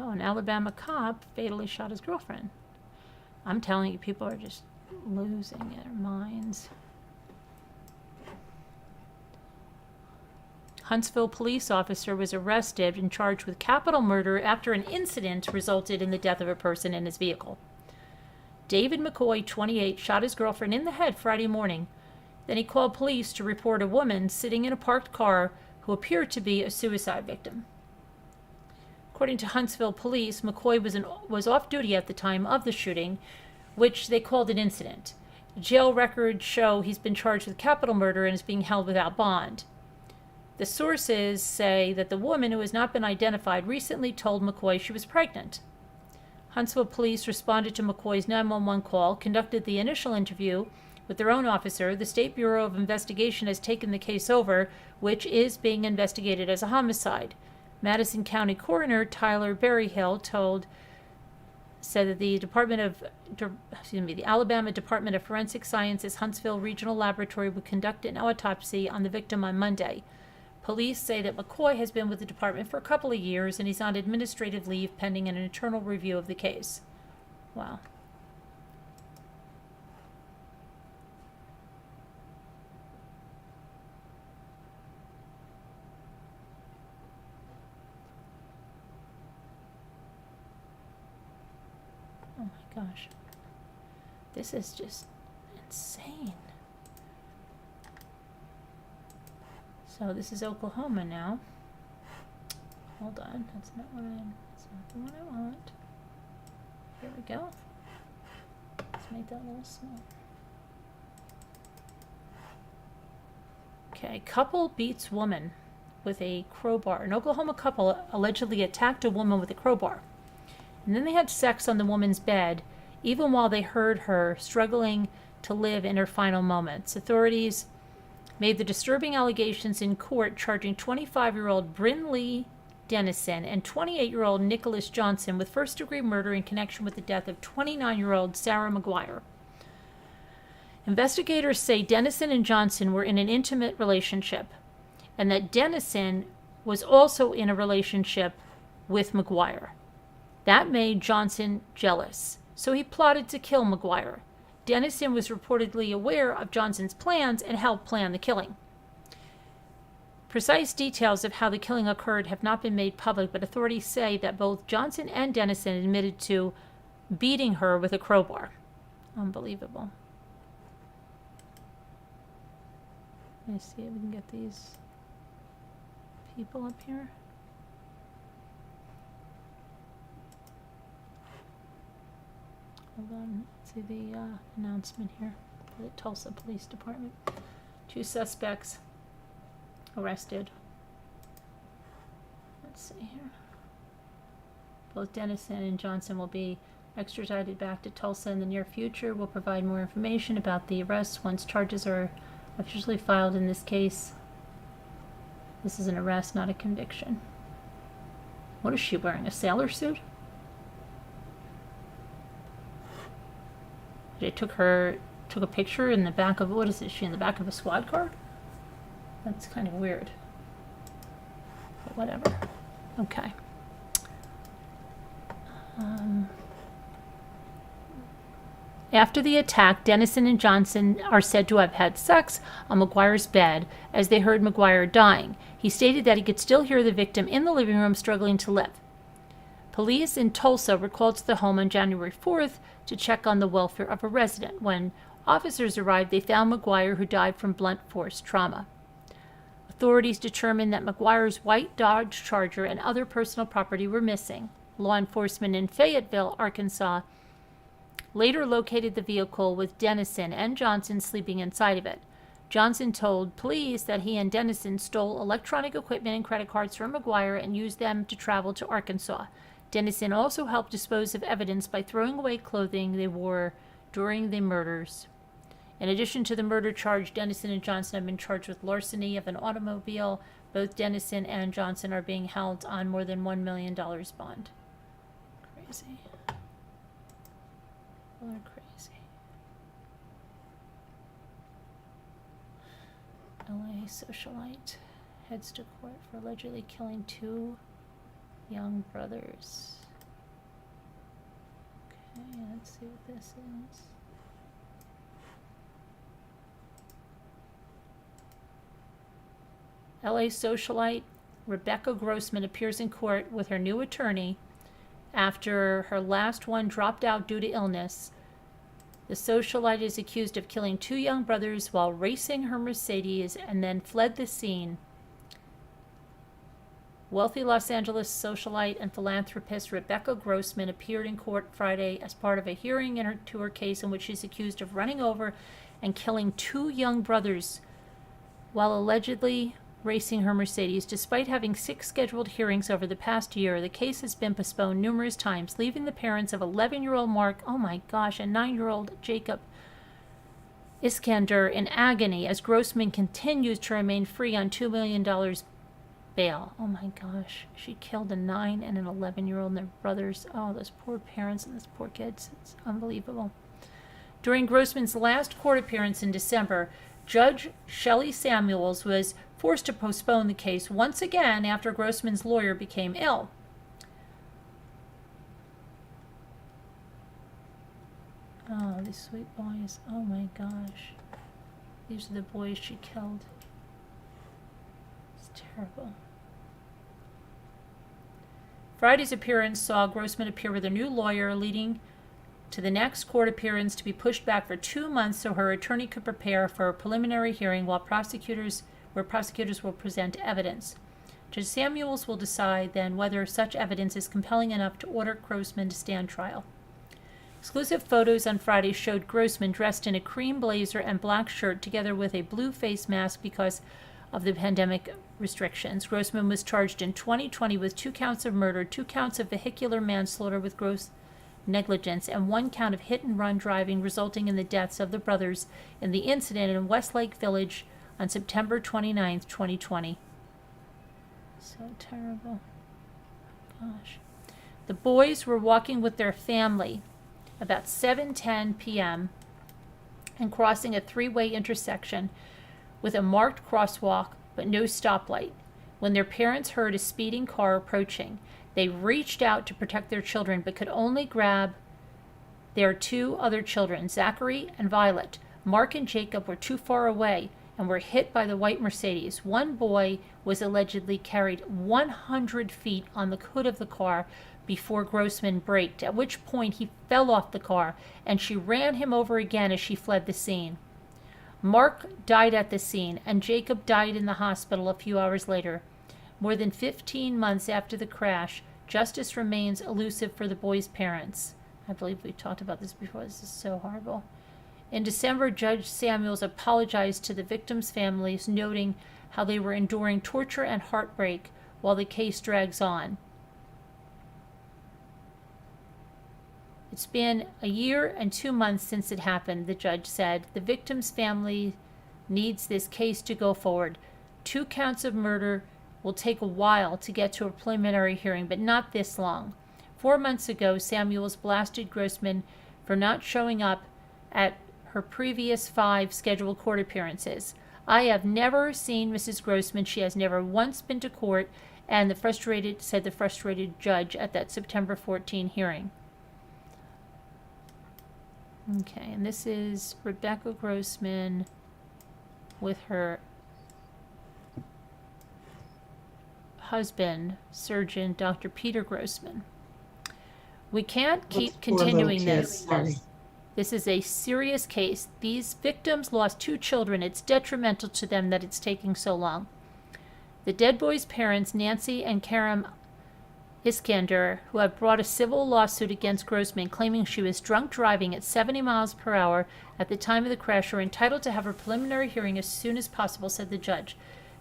Oh, an Alabama cop fatally shot his girlfriend. I'm telling you, people are just losing their minds. Huntsville police officer was arrested and charged with capital murder after an incident resulted in the death of a person in his vehicle. David McCoy, 28, shot his girlfriend in the head Friday morning. Then he called police to report a woman sitting in a parked car who appeared to be a suicide victim. According to Huntsville police, McCoy was off duty at the time of the shooting, which they called an incident. Jail records show he's been charged with capital murder and is being held without bond. The sources say that the woman, who has not been identified, recently told McCoy she was pregnant. Huntsville police responded to McCoy's 911 call, conducted the initial interview with their own officer. The State Bureau of Investigation has taken the case over, which is being investigated as a homicide. Madison County Coroner Tyler Berryhill told said that the the Alabama Department of Forensic Sciences Huntsville Regional Laboratory would conduct an autopsy on the victim on Monday. Police say that McCoy has been with the department for a couple of years and he's on administrative leave pending an internal review of the case. Wow. Oh my gosh. This is just insane. So this is Oklahoma now. Hold on, that's not the one I want. Here we go. Let's make that a little small. Okay, couple beats woman with a crowbar. An Oklahoma couple allegedly attacked a woman with a crowbar. And then they had sex on the woman's bed, even while they heard her struggling to live in her final moments. Authorities made the disturbing allegations in court, charging 25-year-old Bryn Lee Dennison and 28-year-old Nicholas Johnson with first-degree murder in connection with the death of 29-year-old Sarah McGuire. Investigators say Dennison and Johnson were in an intimate relationship, and that Dennison was also in a relationship with McGuire. That made Johnson jealous, so he plotted to kill McGuire. Dennison was reportedly aware of Johnson's plans and helped plan the killing. Precise details of how the killing occurred have not been made public, but authorities say that both Johnson and Dennison admitted to beating her with a crowbar. Unbelievable. Let me see if we can get these people up here. Hold on, let's see the announcement here for the Tulsa Police Department. 2 suspects arrested. Let's see here. Both Dennison and Johnson will be extradited back to Tulsa in the near future. We'll provide more information about the arrests once charges are officially filed in this case. This is an arrest, not a conviction. What is she wearing? A sailor suit? They took a picture in the back of, what is it? Is she in the back of a squad car? That's kind of weird. But whatever. Okay. After the attack, Dennison and Johnson are said to have had sex on McGuire's bed as they heard McGuire dying. He stated that he could still hear the victim in the living room struggling to live. Police in Tulsa were called to the home on January 4th to check on the welfare of a resident. When officers arrived, they found McGuire, who died from blunt force trauma. Authorities determined that McGuire's white Dodge Charger and other personal property were missing. Law enforcement in Fayetteville, Arkansas, later located the vehicle with Dennison and Johnson sleeping inside of it. Johnson told police that he and Dennison stole electronic equipment and credit cards from McGuire and used them to travel to Arkansas. Dennison also helped dispose of evidence by throwing away clothing they wore during the murders. In addition to the murder charge, Dennison and Johnson have been charged with larceny of an automobile. Both Dennison and Johnson are being held on more than $1 million bond. Crazy. They're crazy. LA socialite heads to court for allegedly killing 2 young brothers. Okay, let's see what this is. LA socialite Rebecca Grossman appears in court with her new attorney after her last one dropped out due to illness. The socialite is accused of killing 2 young brothers while racing her Mercedes and then fled the scene. Wealthy Los Angeles socialite and philanthropist Rebecca Grossman appeared in court Friday as part of a hearing into her case in which she's accused of running over and killing 2 young brothers while allegedly racing her Mercedes. Despite having 6 scheduled hearings over the past year, the case has been postponed numerous times, leaving the parents of 11-year-old Mark, and 9-year-old Jacob Iskander in agony as Grossman continues to remain free on $2 million bail. Oh my gosh. She killed a 9 and an 11-year-old and their brothers. Oh, those poor parents and those poor kids. It's unbelievable. During Grossman's last court appearance in December, Judge Shelley Samuels was forced to postpone the case once again after Grossman's lawyer became ill. Oh, these sweet boys. Oh my gosh. These are the boys she killed. It's terrible. Friday's appearance saw Grossman appear with a new lawyer, leading to the next court appearance to be pushed back for 2 months so her attorney could prepare for a preliminary hearing where prosecutors will present evidence. Judge Samuels will decide then whether such evidence is compelling enough to order Grossman to stand trial. Exclusive photos on Friday showed Grossman dressed in a cream blazer and black shirt together with a blue face mask because of the pandemic restrictions. Grossman was charged in 2020 with 2 counts of murder, 2 counts of vehicular manslaughter with gross negligence, and 1 count of hit-and-run driving resulting in the deaths of the brothers in the incident in Westlake Village on September 29, 2020. So terrible. Gosh. The boys were walking with their family about 7:10 p.m. and crossing a 3-way intersection with a marked crosswalk but no stoplight when their parents heard a speeding car approaching. They reached out to protect their children but could only grab their 2 other children, Zachary and Violet. Mark and Jacob were too far away and were hit by the white Mercedes. One boy was allegedly carried 100 feet on the hood of the car before Grossman braked, at which point he fell off the car and she ran him over again as she fled the scene. Mark died at the scene and Jacob died in the hospital a few hours later. More than 15 months after the crash, justice remains elusive for the boys' parents. I believe we talked about this before. This is so horrible. In December, Judge Samuels apologized to the victims' families, noting how they were enduring torture and heartbreak while the case drags on. It's been a year and 2 months since it happened, the judge said. The victim's family needs this case to go forward. 2 counts of murder will take a while to get to a preliminary hearing, but not this long. 4 months ago, Samuels blasted Grossman for not showing up at her previous 5 scheduled court appearances. I have never seen Mrs. Grossman. She has never once been to court, and the frustrated judge at that September 14 hearing. Okay, and this is Rebecca Grossman with her husband, surgeon Dr. Peter Grossman. We can't keep continuing this. This is a serious case. These victims lost 2 children. It's detrimental to them that it's taking so long. The dead boys' parents, Nancy and Karam Iskander, who have brought a civil lawsuit against Grossman claiming she was drunk driving at 70 miles per hour at the time of the crash, are entitled to have a preliminary hearing as soon as possible, said the judge.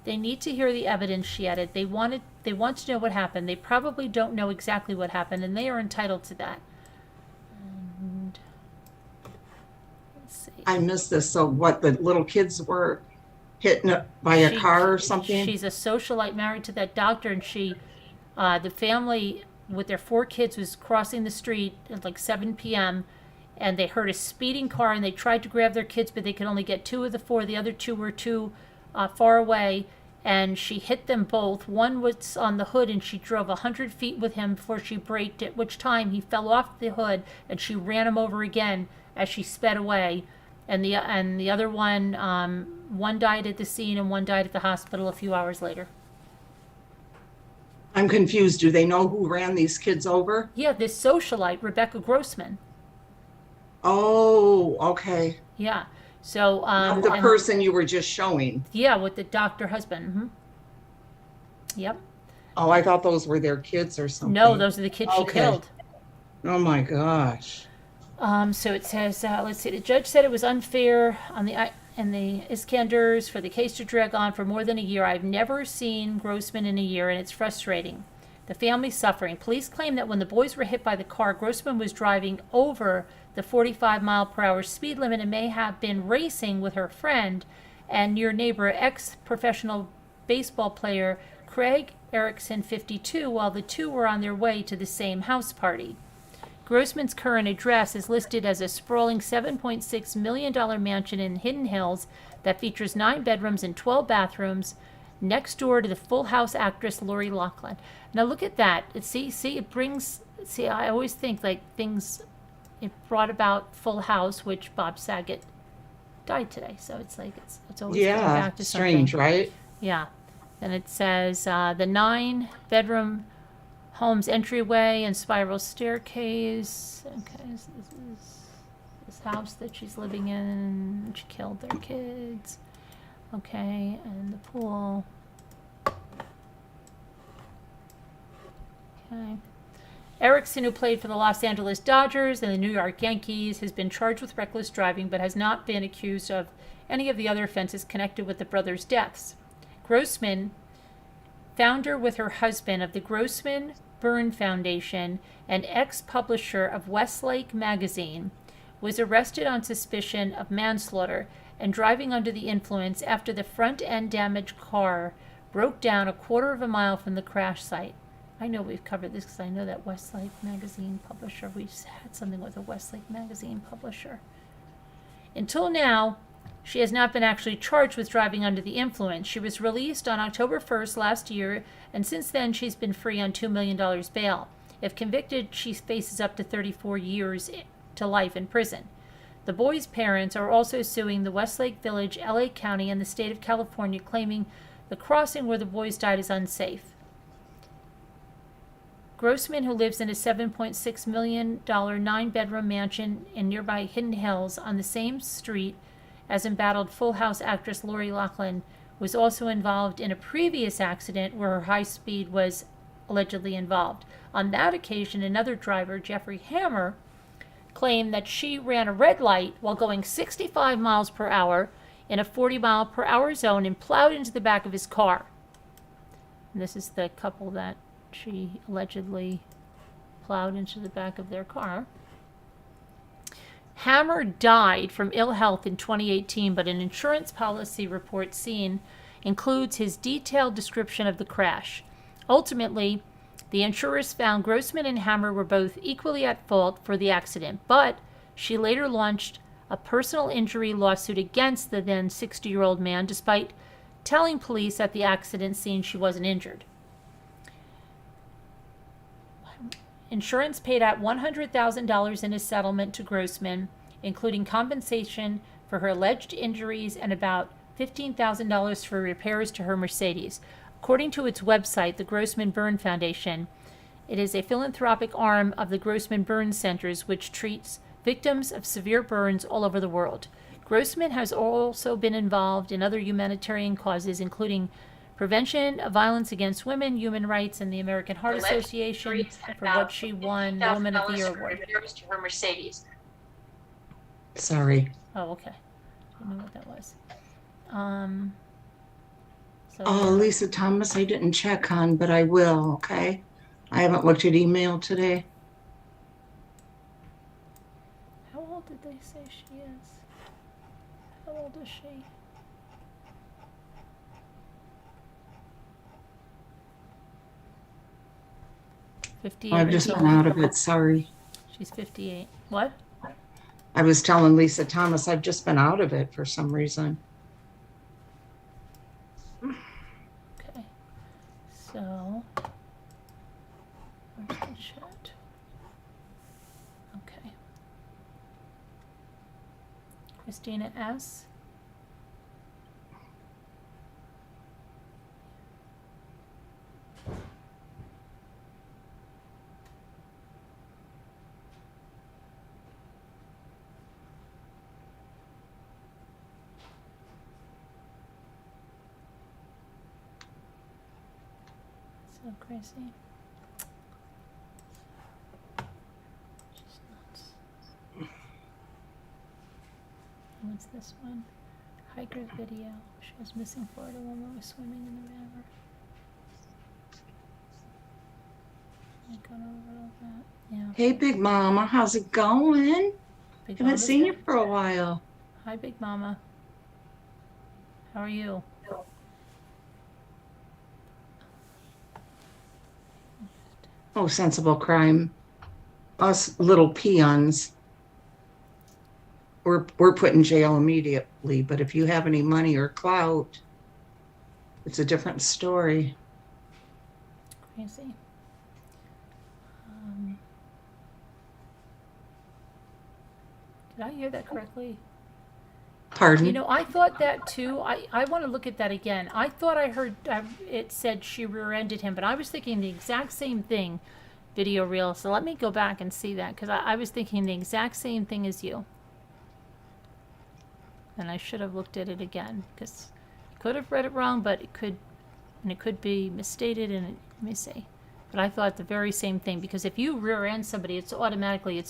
They need to hear the evidence, she added. They want to know what happened. They probably don't know exactly what happened, and they are entitled to that. And let's see. I missed this. So what, the little kids were hit by a car or something? She's a socialite married to that doctor, and the family with their 4 kids was crossing the street at like 7 p.m. and they heard a speeding car and they tried to grab their kids, but they could only get 2 of the 4. The other 2 were too far away, and she hit them both. One was on the hood and she drove 100 feet with him before she braked, at which time he fell off the hood and she ran him over again as she sped away. And the other one, one died at the scene and one died at the hospital a few hours later. I'm confused. Do they know who ran these kids over? Yeah, this socialite, Rebecca Grossman. Oh, okay. Yeah. So Not the person you were just showing. Yeah, with the doctor husband. Mm-hmm. Yep. Oh, I thought those were their kids or something. No, those are the kids she Okay. killed. Oh my gosh. So it says, let's see, the judge said it was unfair on the Iskanders for the case to drag on for more than a year. I've never seen Grossman in a year, and it's frustrating. The family's suffering. Police claim that when the boys were hit by the car, Grossman was driving over the 45-mile-per-hour speed limit and may have been racing with her friend and near neighbor, ex-professional baseball player Craig Erickson, 52, while the two were on their way to the same house party. Grossman's current address is listed as a sprawling $7.6 million mansion in Hidden Hills that features 9 bedrooms and 12 bathrooms next door to the Full House actress Lori Loughlin. Now look at that. It brings, I always think like things, it brought about Full House, which Bob Saget died today. So it's like, it's always going back to strange, something. right? Yeah. Then it says the 9-bedroom home's entryway and spiral staircase. Okay, this is this house that she's living in. She killed their kids. Okay, and the pool. Okay. Erickson, who played for the Los Angeles Dodgers and the New York Yankees, has been charged with reckless driving but has not been accused of any of the other offenses connected with the brothers' deaths. Grossman, founder with her husband of the Grossman Byrne Foundation and ex-publisher of Westlake magazine, was arrested on suspicion of manslaughter and driving under the influence after the front-end damaged car broke down a quarter of a mile from the crash site. I know we've covered this because I know that Westlake magazine publisher. We've had something with a Westlake magazine publisher. Until now, she has not been actually charged with driving under the influence. She was released on October 1st last year, and since then she's been free on $2 million bail. If convicted, she faces up to 34 years to life in prison. The boys' parents are also suing the Westlake Village, LA County, and the state of California, claiming the crossing where the boys died is unsafe. Grossman, who lives in a $7.6 million 9-bedroom mansion in nearby Hidden Hills on the same street as embattled Full House actress Lori Loughlin, was also involved in a previous accident where her high speed was allegedly involved. On that occasion, another driver, Jeffrey Hammer, claimed that she ran a red light while going 65 miles per hour in a 40-mile-per-hour zone and plowed into the back of his car. And this is the couple that she allegedly plowed into the back of their car. Hammer died from ill health in 2018, but an insurance policy report seen includes his detailed description of the crash. Ultimately, the insurers found Grossman and Hammer were both equally at fault for the accident, but she later launched a personal injury lawsuit against the then 60-year-old man, despite telling police at the accident scene she wasn't injured. Insurance paid out $100,000 in a settlement to Grossman, including compensation for her alleged injuries and about $15,000 for repairs to her Mercedes. According to its website, the Grossman Byrne Foundation, it is a philanthropic arm of the Grossman Burn Centers, which treats victims of severe burns all over the world. Grossman has also been involved in other humanitarian causes, including prevention of violence against women, human rights, and the American Heart Association, for what she won Woman of the Year award. To her Mercedes. Sorry. Oh, okay. I didn't know what that was. So Oh, Lisa Thomas, I didn't check on, but I will, okay? I haven't looked at email today. how old did they say she is? How old is she? I've just been out of it, sorry. She's 58. What? I was telling Lisa Thomas I've just been out of it for some reason. Okay. So, where's the chat? Okay. Christina S. So crazy. She's nuts. What's this one? Hiker video. Shows missing Florida woman was swimming in the river. I've gone over all that. Yeah. Hey, Big Mama, how's it going? Big Haven't Mama's seen you there. for a while. Hi, Big Mama. How are you? Oh, sensible crime. Us little peons, we're put in jail immediately. But if you have any money or clout, it's a different story. Crazy. Did I hear that correctly? Pardon? You know, I thought that too. I want to look at that again. I thought I heard it said she rear-ended him, but I was thinking the exact same thing, video reel. So let me go back and see that, because I was thinking the exact same thing as you. And I should have looked at it again, because I could have read it wrong, but it could be misstated, and let me see. But I thought the very same thing, because if you rear-end somebody, it's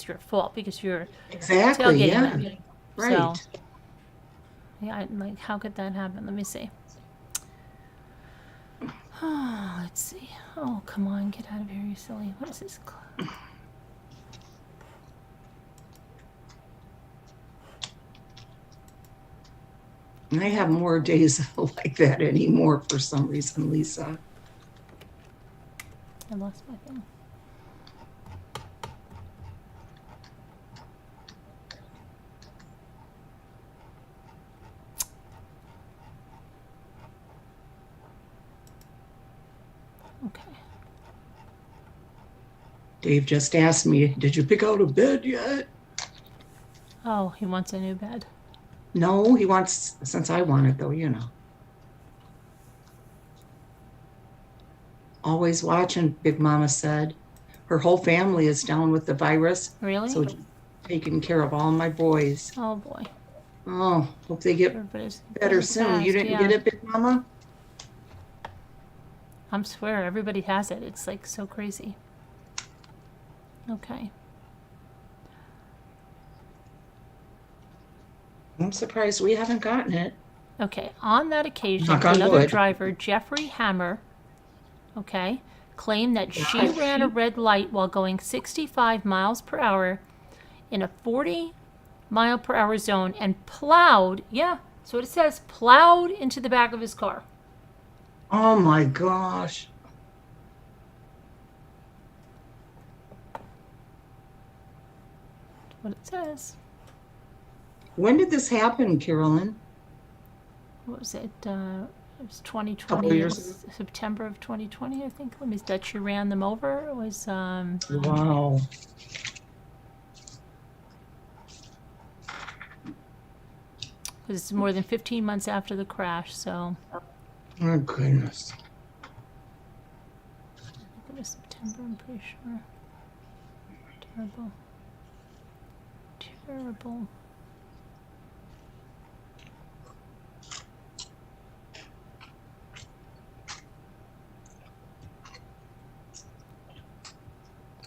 your fault, because you're Exactly, tailgating yeah. them. Right. So, yeah, like, how could that happen? Let me see. Oh, let's see. Oh, come on, get out of here, you silly. What is this? And I have more days like that anymore for some reason, Lisa. I lost my thing. Okay. Dave just asked me, did you pick out a bed yet? Oh, he wants a new bed. No, he wants, since I want it though, you know. Always watching, Big Mama said. Her whole family is down with the virus. Really? So taking care of all my boys. Oh boy. Oh, hope they get Everybody's better soon. You didn't get it, Big Mama? I swear, everybody has it. It's like so crazy. Okay. I'm surprised we haven't gotten it. Okay. On that occasion, Knock on another wood. driver, Jeffrey Hammer, okay, claimed that she Gosh. ran a red light while going 65 miles per hour in a 40-mile-per-hour zone and plowed, yeah, so it says, plowed into the back of his car. Oh my gosh. That's what it says. When did this happen, Carolyn? What was it? It was 2020. Couple years It was September of 2020, I think. Let me. That she ran them over. It was. Wow. Because it's more than 15 months after the crash, so. Oh goodness. I think it was September. I'm pretty sure. Terrible. Terrible.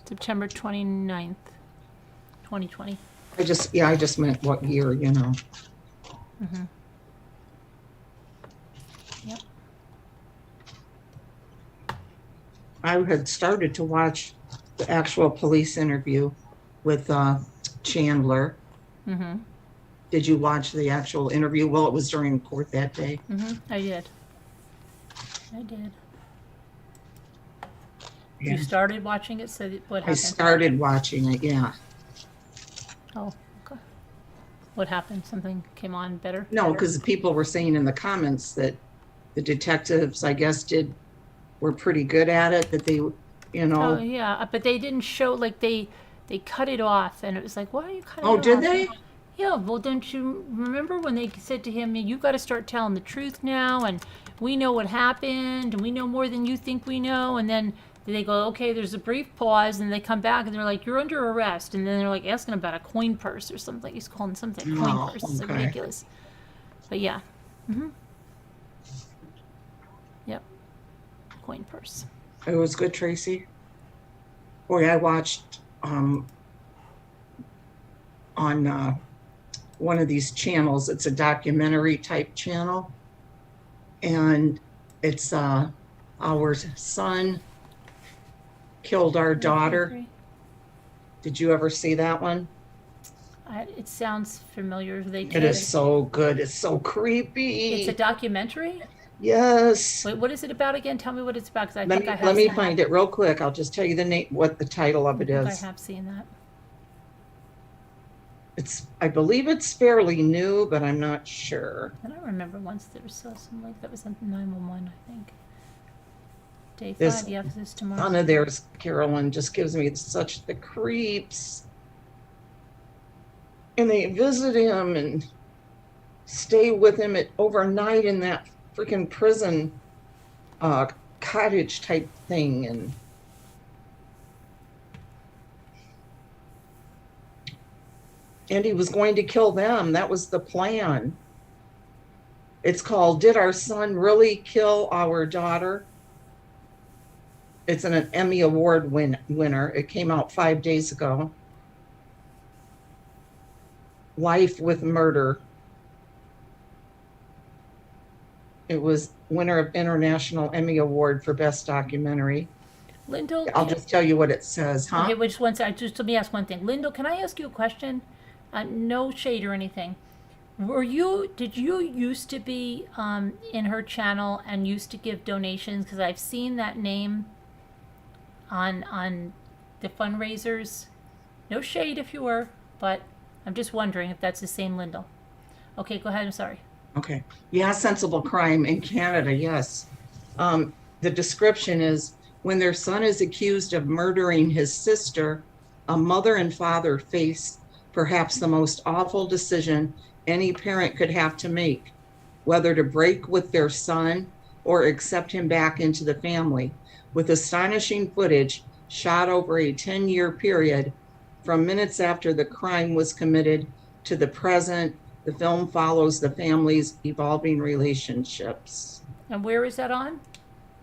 September 29th, 2020. I just meant what year, you know. Mm-hmm. Yep. I had started to watch the actual police interview with Chandler. Mm-hmm. Did you watch the actual interview? Well, it was during court that day. Mm-hmm. I did. Yeah. You started watching it, so what I happened? started watching it, yeah. Oh, okay. What happened? Something came on better? No, because people were saying in the comments that the detectives, I guess, were pretty good at it, that they, you Oh, know. yeah, but they didn't show, like, they cut it off, and it was like, why are you cutting Oh, it off? did they? Yeah, well, don't you remember when they said to him, you got to start telling the truth now, and we know what happened, and we know more than you think we know, and then they go, okay, there's a brief pause, and they come back, and they're like, you're under arrest, and then they're like asking about a coin purse or something. He's calling something a coin Oh, purse. It's like okay. ridiculous. But yeah. Mm-hmm. Yep. Coin purse. It was good, Tracy. Boy, I watched on one of these channels. It's a documentary type channel, and it's our son killed our daughter. Did you ever see that one? It sounds familiar. It is so good. It's so creepy. It's a documentary? Yes. Wait, what is it about again? Tell me what it's about, because I Let think I me have let me seen find it real quick. I'll just tell you the name, what the title of that. it I think I is. have seen that. I believe it's fairly new, but I'm not sure. I don't remember once there was some like that was on 911, I think. Day 5, This yeah, this is tomorrow. son of theirs, Carolyn, just gives me such the creeps. And they visit him and stay with him overnight in that freaking prison cottage type thing. And he was going to kill them. That was the plan. It's called Did Our Son Really Kill Our Daughter? It's an Emmy Award winner. It came out 5 days ago. Life with Murder. It was winner of International Emmy Award for Best Documentary. Lyndall, I'll just tell you what it says, huh? okay, which one? Just let me ask one thing. Lyndall, can I ask you a question? No shade or anything. Did you used to be in her channel and used to give donations? Because I've seen that name on the fundraisers. No shade if you were, but I'm just wondering if that's the same Lyndall. Okay, go ahead. I'm sorry. Okay. Yeah, Sensible Crime in Canada, yes. The description is when their son is accused of murdering his sister, a mother and father face perhaps the most awful decision any parent could have to make, whether to break with their son or accept him back into the family. With astonishing footage shot over a 10-year period from minutes after the crime was committed to the present, the film follows the family's evolving relationships. And where is that on?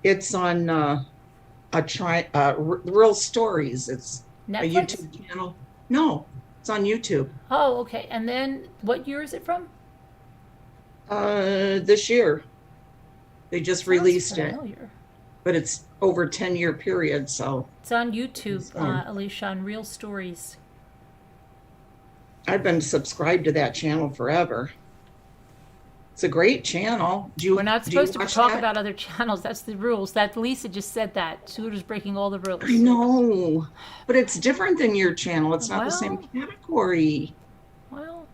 It's on Real Stories. It's Netflix? a YouTube channel. No, it's on YouTube. Oh, okay. And then what year is it from? This year. They just Sounds released it, familiar. but it's over a 10-year period, so It's on YouTube, It's on. Alicia, on Real Stories. I've been subscribed to that channel forever. It's a great channel. We're not supposed to watch talk that? about other channels. That's the rules. That Lisa just said that. Suter's breaking all the rules. I know, but it's different than your channel. It's not the same Well- category. Well,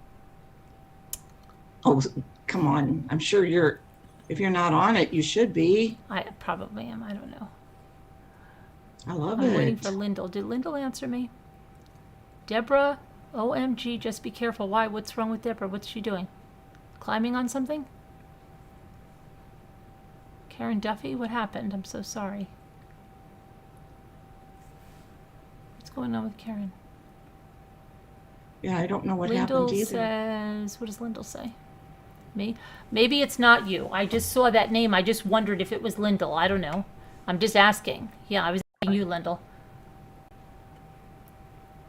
Oh, come on. I'm sure if you're not on it, you should be. I probably am. I don't know. I love I'm waiting it. for Lyndall. Did Lyndall answer me? Deborah, OMG, just be careful. Why? What's wrong with Deborah? What's she doing? Climbing on something? Karen Duffy, what happened? I'm so sorry. What's going on with Karen? Yeah, I don't know what Lyndall happened either. says, what does Lyndall say? Me? Maybe it's not you. I just saw that name. I just wondered if it was Lyndall. I don't know. I'm just asking. Yeah, I was asking you, Lyndall.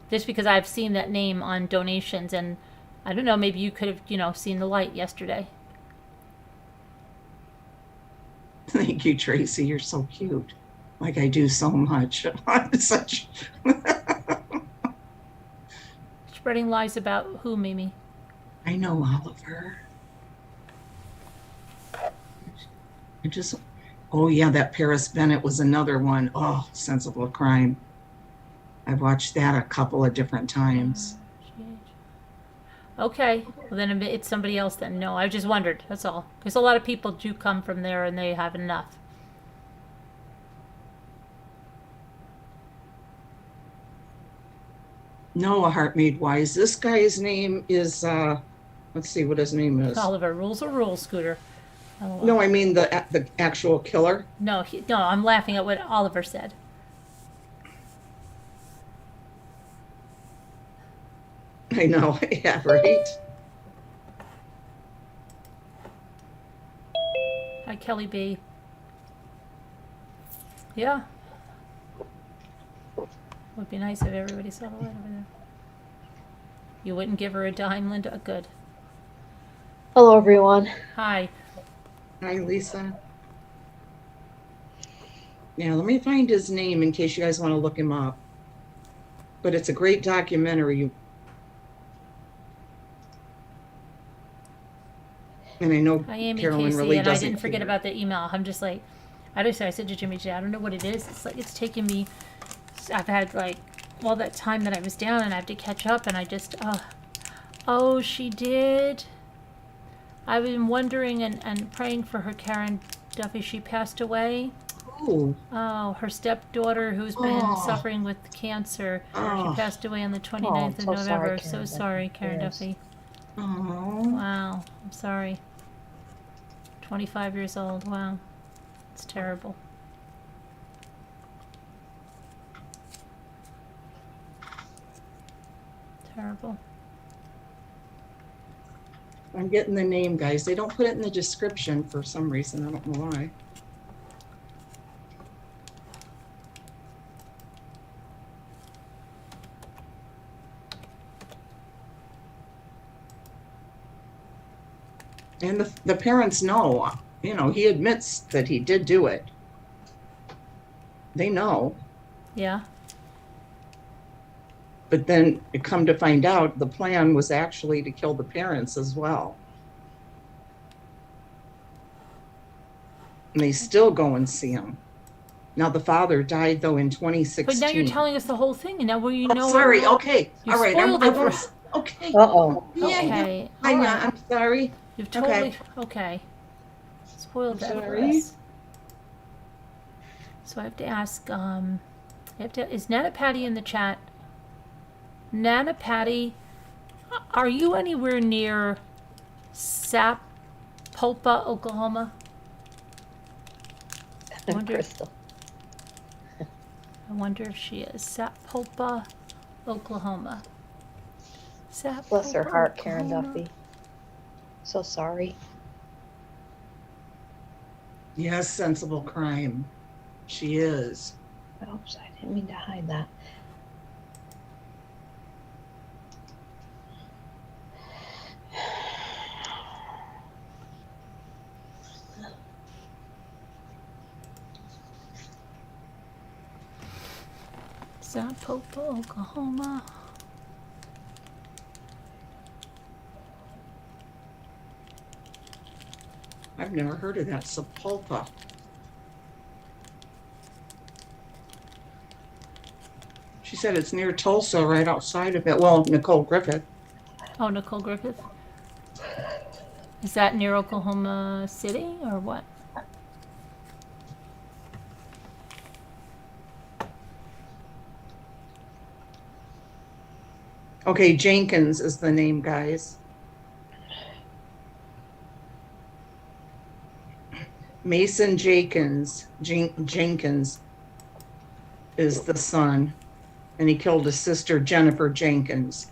Just because I've seen that name on donations, and I don't know, maybe you could have, seen the light yesterday. Thank you, Tracy. You're so cute. Like I do so much. I'm such. Spreading lies about who, Mimi? I know, Oliver. Oh yeah, that Paris Bennett was another one. Oh, Sensible Crime. I've watched that a couple of different times. Okay, well then it's somebody else then. No, I just wondered, that's all. Because a lot of people do come from there and they have enough. Noah Heart Made Wise. This guy's name is, let's see what his name is. Oliver, rules are rules, Scooter. LOL. No, I mean the actual killer. No, no, I'm laughing at what Oliver said. I know, yeah, right? Hi, Kelly B. Yeah. Would be nice if everybody saw the light over there. You wouldn't give her a dime, Linda? Good. Hello, everyone. Hi. Hi, Lisa. Yeah, let me find his name in case you guys want to look him up. But it's a great documentary. And I know Hi, Amy Carolyn Casey, really and I doesn't didn't forget care. about the email. I'm just like, I said to Jimmy J, I don't know what it is. It's like it's taking me. I've had like all that time that I was down, and I have to catch up, and I just, oh, she did. I've been wondering and praying for her, Karen Duffy. She passed away. Oh, Oh, her stepdaughter who's been oh, suffering with cancer. She oh, passed away on the Oh, 29th I'm of so sorry, November. Karen So Duffy. sorry, Karen Yes. Duffy. oh. Wow, I'm sorry. 25 years old. Wow. It's terrible. Terrible. I'm getting the name, guys. They don't put it in the description for some reason. I don't know why. And the parents know, you know, he admits that he did do it. They know. Yeah. But then it come to find out the plan was actually to kill the parents as well. And they still go and see him. Now the father died though in 2016. But now you're telling us the whole thing, and now we know. Sorry. Okay. You All right. spoiled I it for won't. us. Okay. Uh-oh. Yeah. Okay. I All know. right. I'm sorry. You've totally. Okay. Okay. Spoiled I'm that for sorry. us. So I have to ask. Is Nana Patty in the chat? Nana Patty, are you anywhere near Sapulpa, Oklahoma? I wonder- Crystal. I wonder if she is. Sapulpa, Oklahoma. Sapulpa, Bless her heart, Karen Oklahoma. Duffy. So sorry. Yes, sensible crime. She is. Oops, I didn't mean to hide that. Sapulpa, Oklahoma. I've never heard of that. Sapulpa. She said it's near Tulsa, right outside of it. Well, Nicole Griffith. Oh, Nicole Griffith. Is that near Oklahoma City or what? Okay, Jenkins is the name, guys. Mason Jenkins. Jenkins is the son, and he killed his sister Jennifer Jenkins.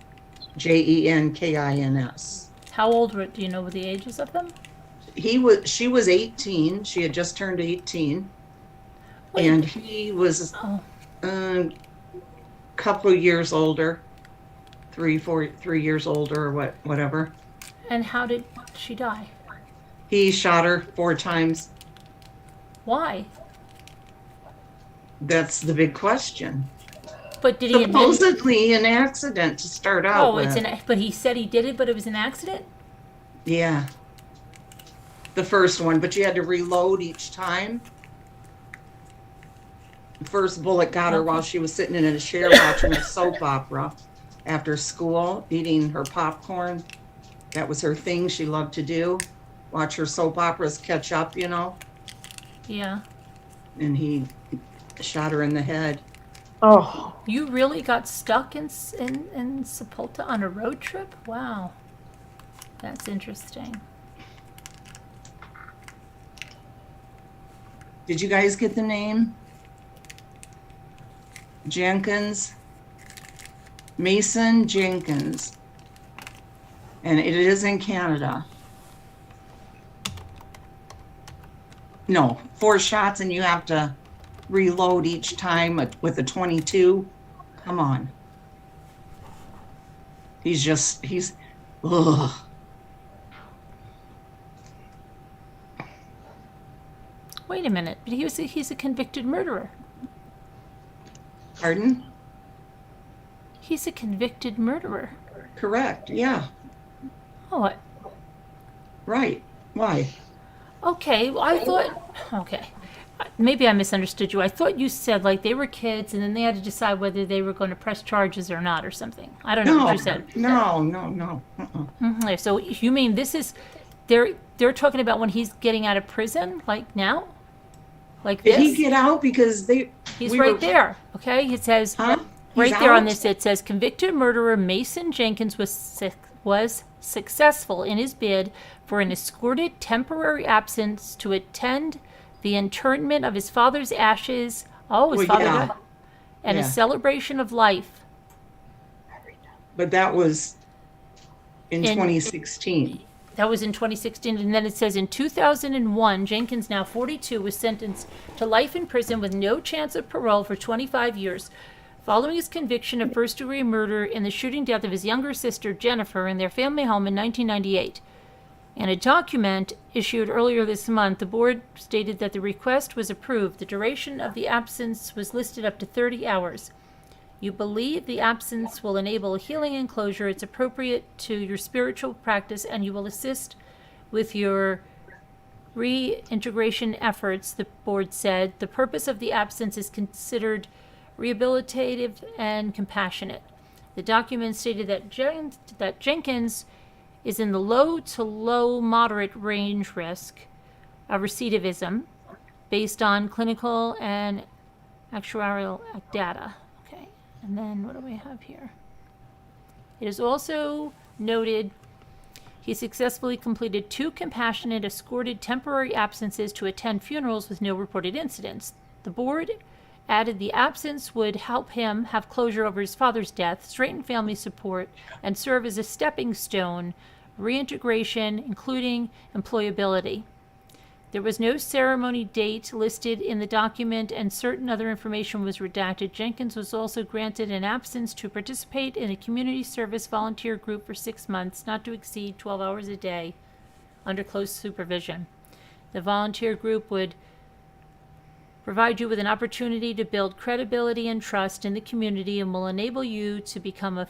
Jenkins. How old were? Do you know the ages of them? She was 18. She had just turned 18. Wait. And he was Oh, a couple of years older, 3 years older, or whatever. and how did she die? He shot her 4 times. Why? That's the big question. But did he admit? Supposedly an accident to start out Oh, with. but he said he did it, but it was an accident? Yeah. The first one, but you had to reload each time. The first bullet got her Okay. while she was sitting in a chair watching a soap opera after school, eating her popcorn. That was her thing she loved to do. Watch her soap operas catch up, you know. Yeah. And he shot her in the head. Oh, You really got stuck in Sepulta on a road trip? Wow. That's interesting. Did you guys get the name? Jenkins. Mason Jenkins. And it is in Canada. No, 4 shots and you have to reload each time with a 22. Come on. He's, ugh. Wait a minute. But he's a convicted murderer. Pardon? He's a convicted murderer. Correct, yeah, Oh, right. Why? Okay, well, I thought, okay, maybe I misunderstood you. I thought you said like they were kids and then they had to decide whether they were going to press charges or not or something. I don't know what No, you said. no. Okay, so you mean this is, they're talking about when he's getting out of prison, like now? Like Did he this? get out because He's we right were- there, okay? It says, Huh? right He's there on out? this, it says convicted murderer Mason Jenkins was successful in his bid for an escorted temporary absence to attend the interment of his father's ashes. Oh, his Well, father yeah. died. And a Yeah. celebration of life. But that was in In- 2016. That was in 2016. And then it says in 2001, Jenkins, now 42, was sentenced to life in prison with no chance of parole for 25 years. Following his conviction of first-degree murder in the shooting death of his younger sister, Jennifer, in their family home in 1998. In a document issued earlier this month, the board stated that the request was approved. The duration of the absence was listed up to 30 hours. You believe the absence will enable healing and closure. It's appropriate to your spiritual practice, and you will assist with your reintegration efforts, the board said. The purpose of the absence is considered rehabilitative and compassionate. The document stated that Jenkins is in the low to low moderate range risk of recidivism based on clinical and actuarial data. Okay, and then what do we have here? It is also noted he successfully completed 2 compassionate escorted temporary absences to attend funerals with no reported incidents. The board added the absence would help him have closure over his father's death, straighten family support, and serve as a stepping stone reintegration, including employability. There was no ceremony date listed in the document, and certain other information was redacted. Jenkins was also granted an absence to participate in a community service volunteer group for 6 months, not to exceed 12 hours a day, under close supervision. The volunteer group would provide you with an opportunity to build credibility and trust in the community and will enable you to become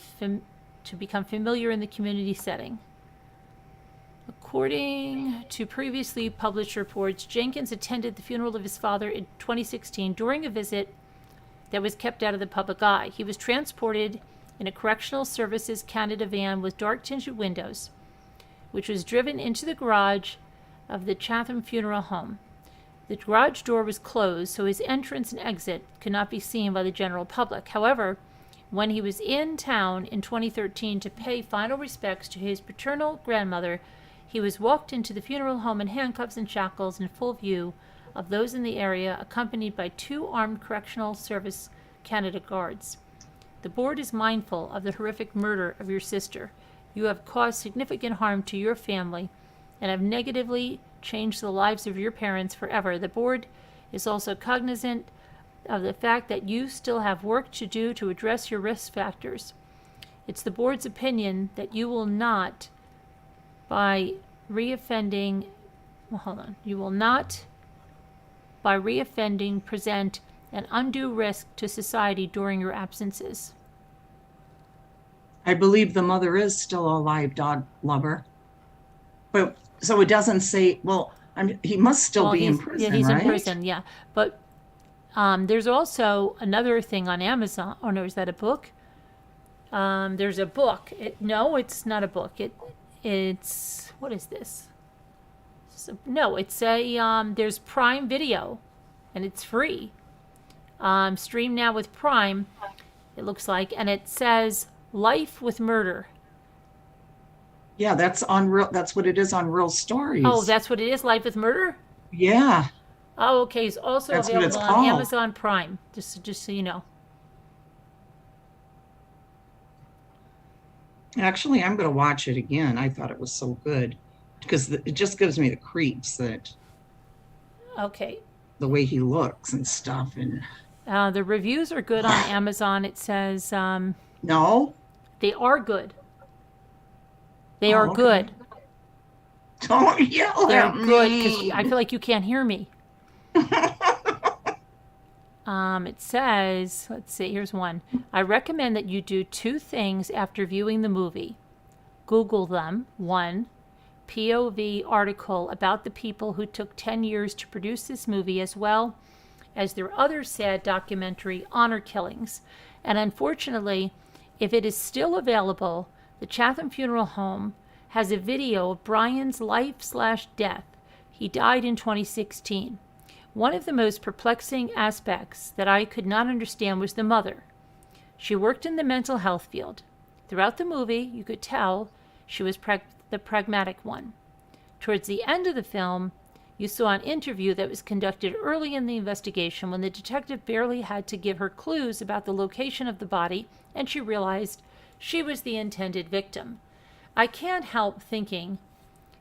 familiar in the community setting. According to previously published reports, Jenkins attended the funeral of his father in 2016 during a visit that was kept out of the public eye. He was transported in a Correctional Services Canada van with dark-tinted windows, which was driven into the garage of the Chatham Funeral Home. The garage door was closed, so his entrance and exit could not be seen by the general public. However, when he was in town in 2013 to pay final respects to his paternal grandmother, he was walked into the funeral home in handcuffs and shackles in full view of those in the area, accompanied by 2 armed Correctional Service Canada guards. The board is mindful of the horrific murder of your sister. You have caused significant harm to your family and have negatively changed the lives of your parents forever. The board is also cognizant of the fact that you still have work to do to address your risk factors. It's the board's opinion that you will not, by reoffending, present an undue risk to society during your absences. I believe the mother is still alive, dog lover. But so it doesn't say, well, he must still be in prison, Yeah, he's right? in prison, yeah. But there's also another thing on Amazon. Oh, no, is that a book? There's a book. No, it's not a book. It's, what is this? No, it's there's Prime Video, and it's free. Stream now with Prime, it looks like, and it says Life with Murder. Yeah, that's on real. That's what it is on Real Stories. Oh, that's what it is, Life with Murder? Yeah. Oh, okay. It's also That's what it's available on called. Amazon Prime, just so you know. Actually, I'm going to watch it again. I thought it was so good because it just gives me the creeps that Okay. the way he looks and stuff. And The reviews are good on Amazon. It says no, they are good. They Oh, are okay. good. don't yell They're at good me. because I feel like you can't hear me. It says, let's see, here's one. I recommend that you do 2 things after viewing the movie. Google them. 1, POV article about the people who took 10 years to produce this movie, as well as their other sad documentary, Honor Killings. And unfortunately, if it is still available, the Chatham Funeral Home has a video of Brian's life/death. He died in 2016. One of the most perplexing aspects that I could not understand was the mother. She worked in the mental health field. Throughout the movie, you could tell she was the pragmatic one. Towards the end of the film, you saw an interview that was conducted early in the investigation when the detective barely had to give her clues about the location of the body, and she realized she was the intended victim. I can't help thinking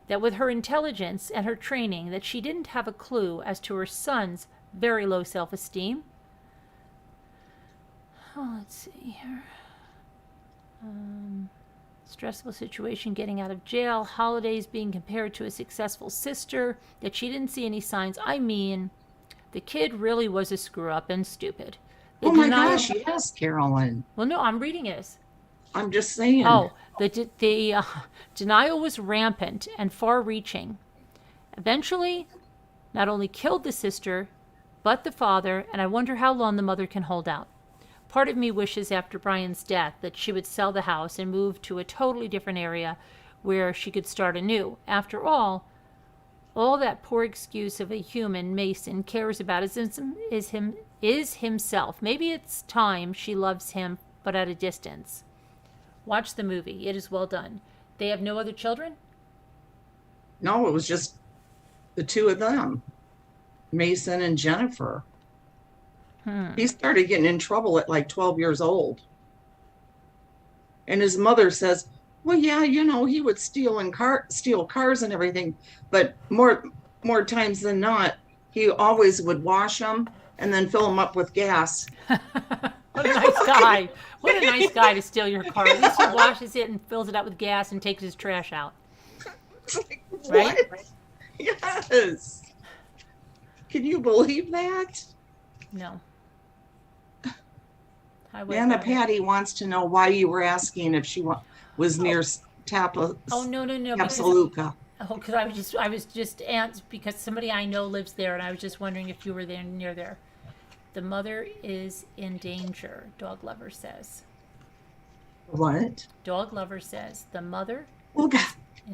that with her intelligence and her training, that she didn't have a clue as to her son's very low self-esteem. Oh, let's see here. Stressful situation getting out of jail, holidays being compared to a successful sister, that she didn't see any signs. I mean, the kid really was a screw-up and stupid. Oh my gosh, yes, Carolyn. Well, no, I'm reading this. I'm just saying. Oh, the denial was rampant and far-reaching. Eventually, not only killed the sister, but the father, and I wonder how long the mother can hold out. Part of me wishes after Brian's death that she would sell the house and move to a totally different area where she could start anew. After all that poor excuse of a human Mason cares about is himself. Maybe it's time she loves him, but at a distance. Watch the movie. It is well done. They have no other children? No, it was just the two of them, Mason and Jennifer. He started getting in trouble at like 12 years old. And his mother says, well, yeah, he would steal cars and everything. But more times than not, he always would wash them and then fill them up with gas. What a nice guy. What a nice guy to steal your car. At least he washes it and fills it up with gas and takes his trash out. It's like, right? What? Yes. Can you believe that? No. Anna Patty wants to know why you were asking if she was near Tapalooka. Oh, no. Tapalooka. Because I was just because somebody I know lives there, and I was just wondering if you were there near there. The mother is in danger, Dog Lover says. What? Dog Lover says the mother. Well, God,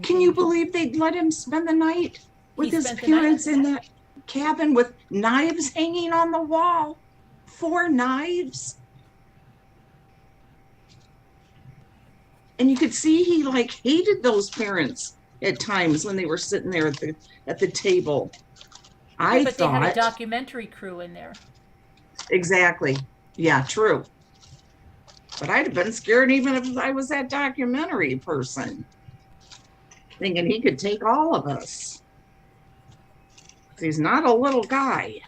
can you believe they'd let him spend the night with his parents in that cabin with knives hanging on the wall? 4 knives. And you could see he hated those parents at times when they were sitting there at the table. But they had a documentary crew in there. Exactly. Yeah, true. But I'd have been scared even if I was that documentary person, thinking he could take all of us. He's not a little guy.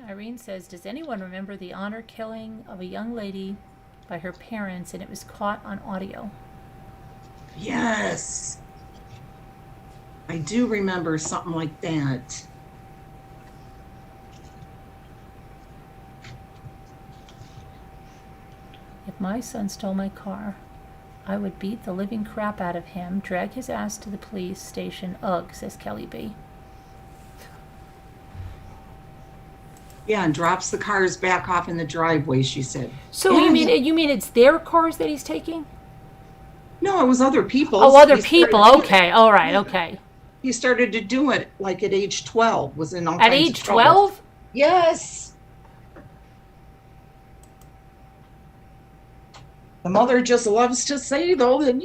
Irene says, does anyone remember the honor killing of a young lady by her parents, and it was caught on audio? Yes. I do remember something like that. If my son stole my car, I would beat the living crap out of him, drag his ass to the police station. Ugh, says Kelly B. Yeah, and drops the cars back off in the driveway, she said. So yeah, you mean it's their cars that he's taking? No, it was other people's. Oh, other people. Okay, all right, okay. He started to do it at age 12. Was in all at kinds age of trouble. 12? Yes. The mother just loves to say, though, that,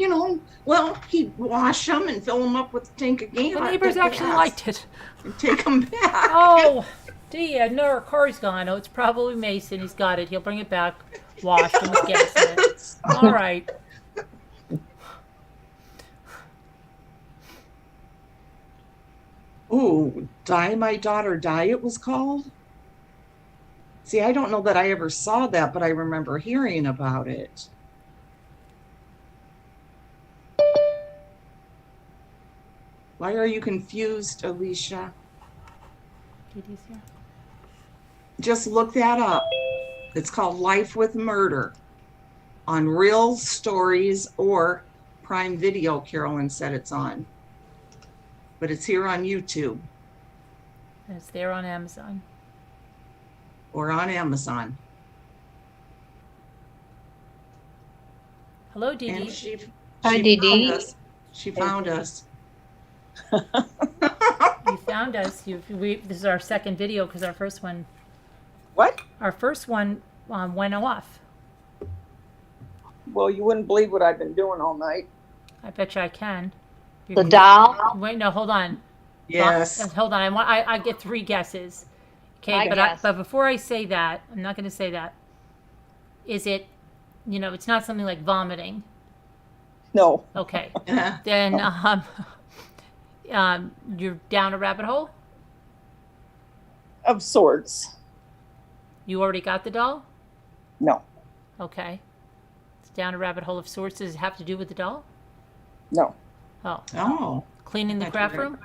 he'd wash them and fill them up with a tank of gas. The neighbors actually liked it. And take them back. Oh, dear, no, our car's gone. Oh, it's probably Mason. He's got it. He'll bring it back, washed and with gas in it. All right. Ooh, Die My Daughter Die, it was called. See, I don't know that I ever saw that, but I remember hearing about it. Why are you confused, Alicia? Just look that up. It's called Life with Murder. on Real Stories or Prime Video, Carolyn said it's on. But it's here on YouTube And it's there on Amazon. or on Amazon. Hello, Dee And Dee. Hi, she Dee found Dee. us. She found us. You found us. This is our second video because our first one What? went off. Well, you wouldn't believe what I've been doing all night. I bet you I can. The doll. Wait, no, hold on. Yes. Hold on. I get 3 guesses. Okay, I guess. but before I say that, I'm not going to say that. Is it, it's not something like vomiting. No, Okay. Yeah. Then you're down a rabbit hole? of sorts. You already got the doll? No, Okay. It's down a rabbit hole of sorts. Does it have to do with the doll? no, Oh. Oh. Cleaning the That's craft right. room?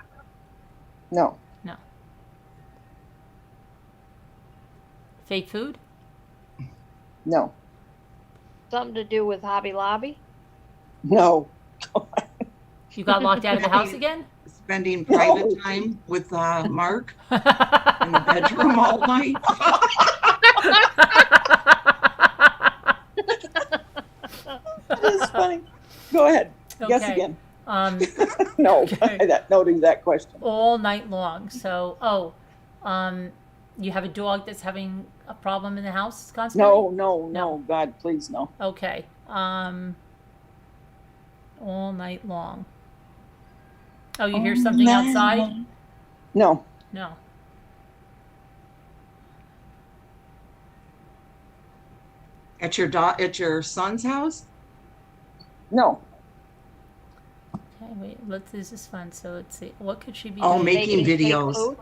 no, No. Fake food? no, Something to do with Hobby Lobby? no. You got locked out of the house again? Spending private time with Mark in the bedroom all night. It's funny. Go ahead. Guess Okay. again. Um, No, Okay. no to that question. all night long. So, you have a dog that's having a problem in the house constantly? No, no, No. no. God, please, no. Okay. All night long. Oh, you hear something outside? No, No. At your son's house? no, Okay, wait. This is fun. So let's see. What could she be Oh, doing? making fake videos. food?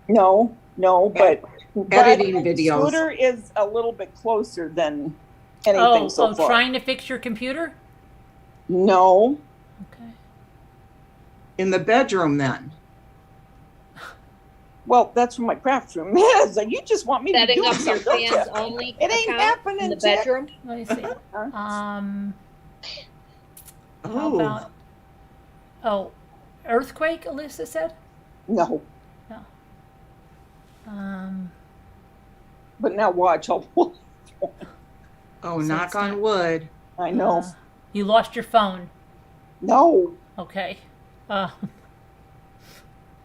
no, no. But Editing videos. Scooter is a little bit closer than anything so far. Trying to fix your computer? No, Okay. In the bedroom then? well, that's what my craft room is. You just want me to Setting do up your something, don't you? fans only It ain't account happening, in the Chick. bedroom? Let me see. Huh? How Oh. about? Oh, earthquake. Alyssa said. No, Um. but now watch. Oh, So knock it's on not- wood. I know. You lost your phone. No, Okay.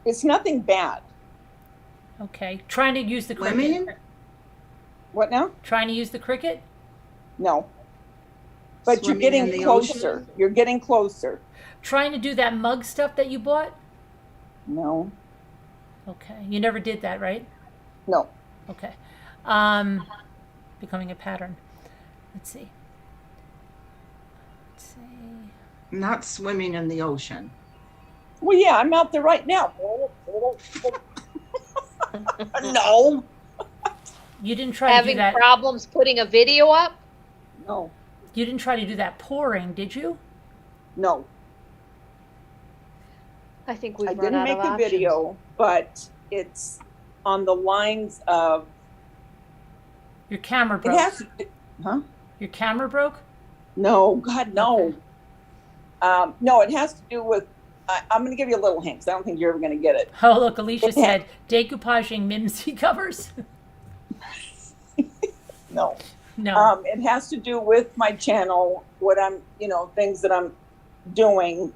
it's nothing bad. Okay. Trying to use the cricket. Women? What now? Trying to use the cricket. No. But you're Swimming getting in the closer. ocean? You're getting closer. Trying to do that mug stuff that you bought. No, Okay. You never did that, right? no, Okay. Becoming a pattern. Let's see. Let's see. Not swimming in the ocean. well, yeah, I'm out there right now. No, You didn't try to do Having that. problems putting a video up? no, You didn't try to do that pouring, did you? no. I think we've I run didn't out make of a options. video, but it's on the lines of Your camera it broke. has. Huh? Your camera broke. No, God, no. Okay. No, it has to do with. I'm going to give you a little hint 'cause I don't think you're ever going to get it. Oh, look, Alicia Yeah. said decoupaging mimsy covers. No. No. It has to do with my channel, what I'm, things that I'm doing.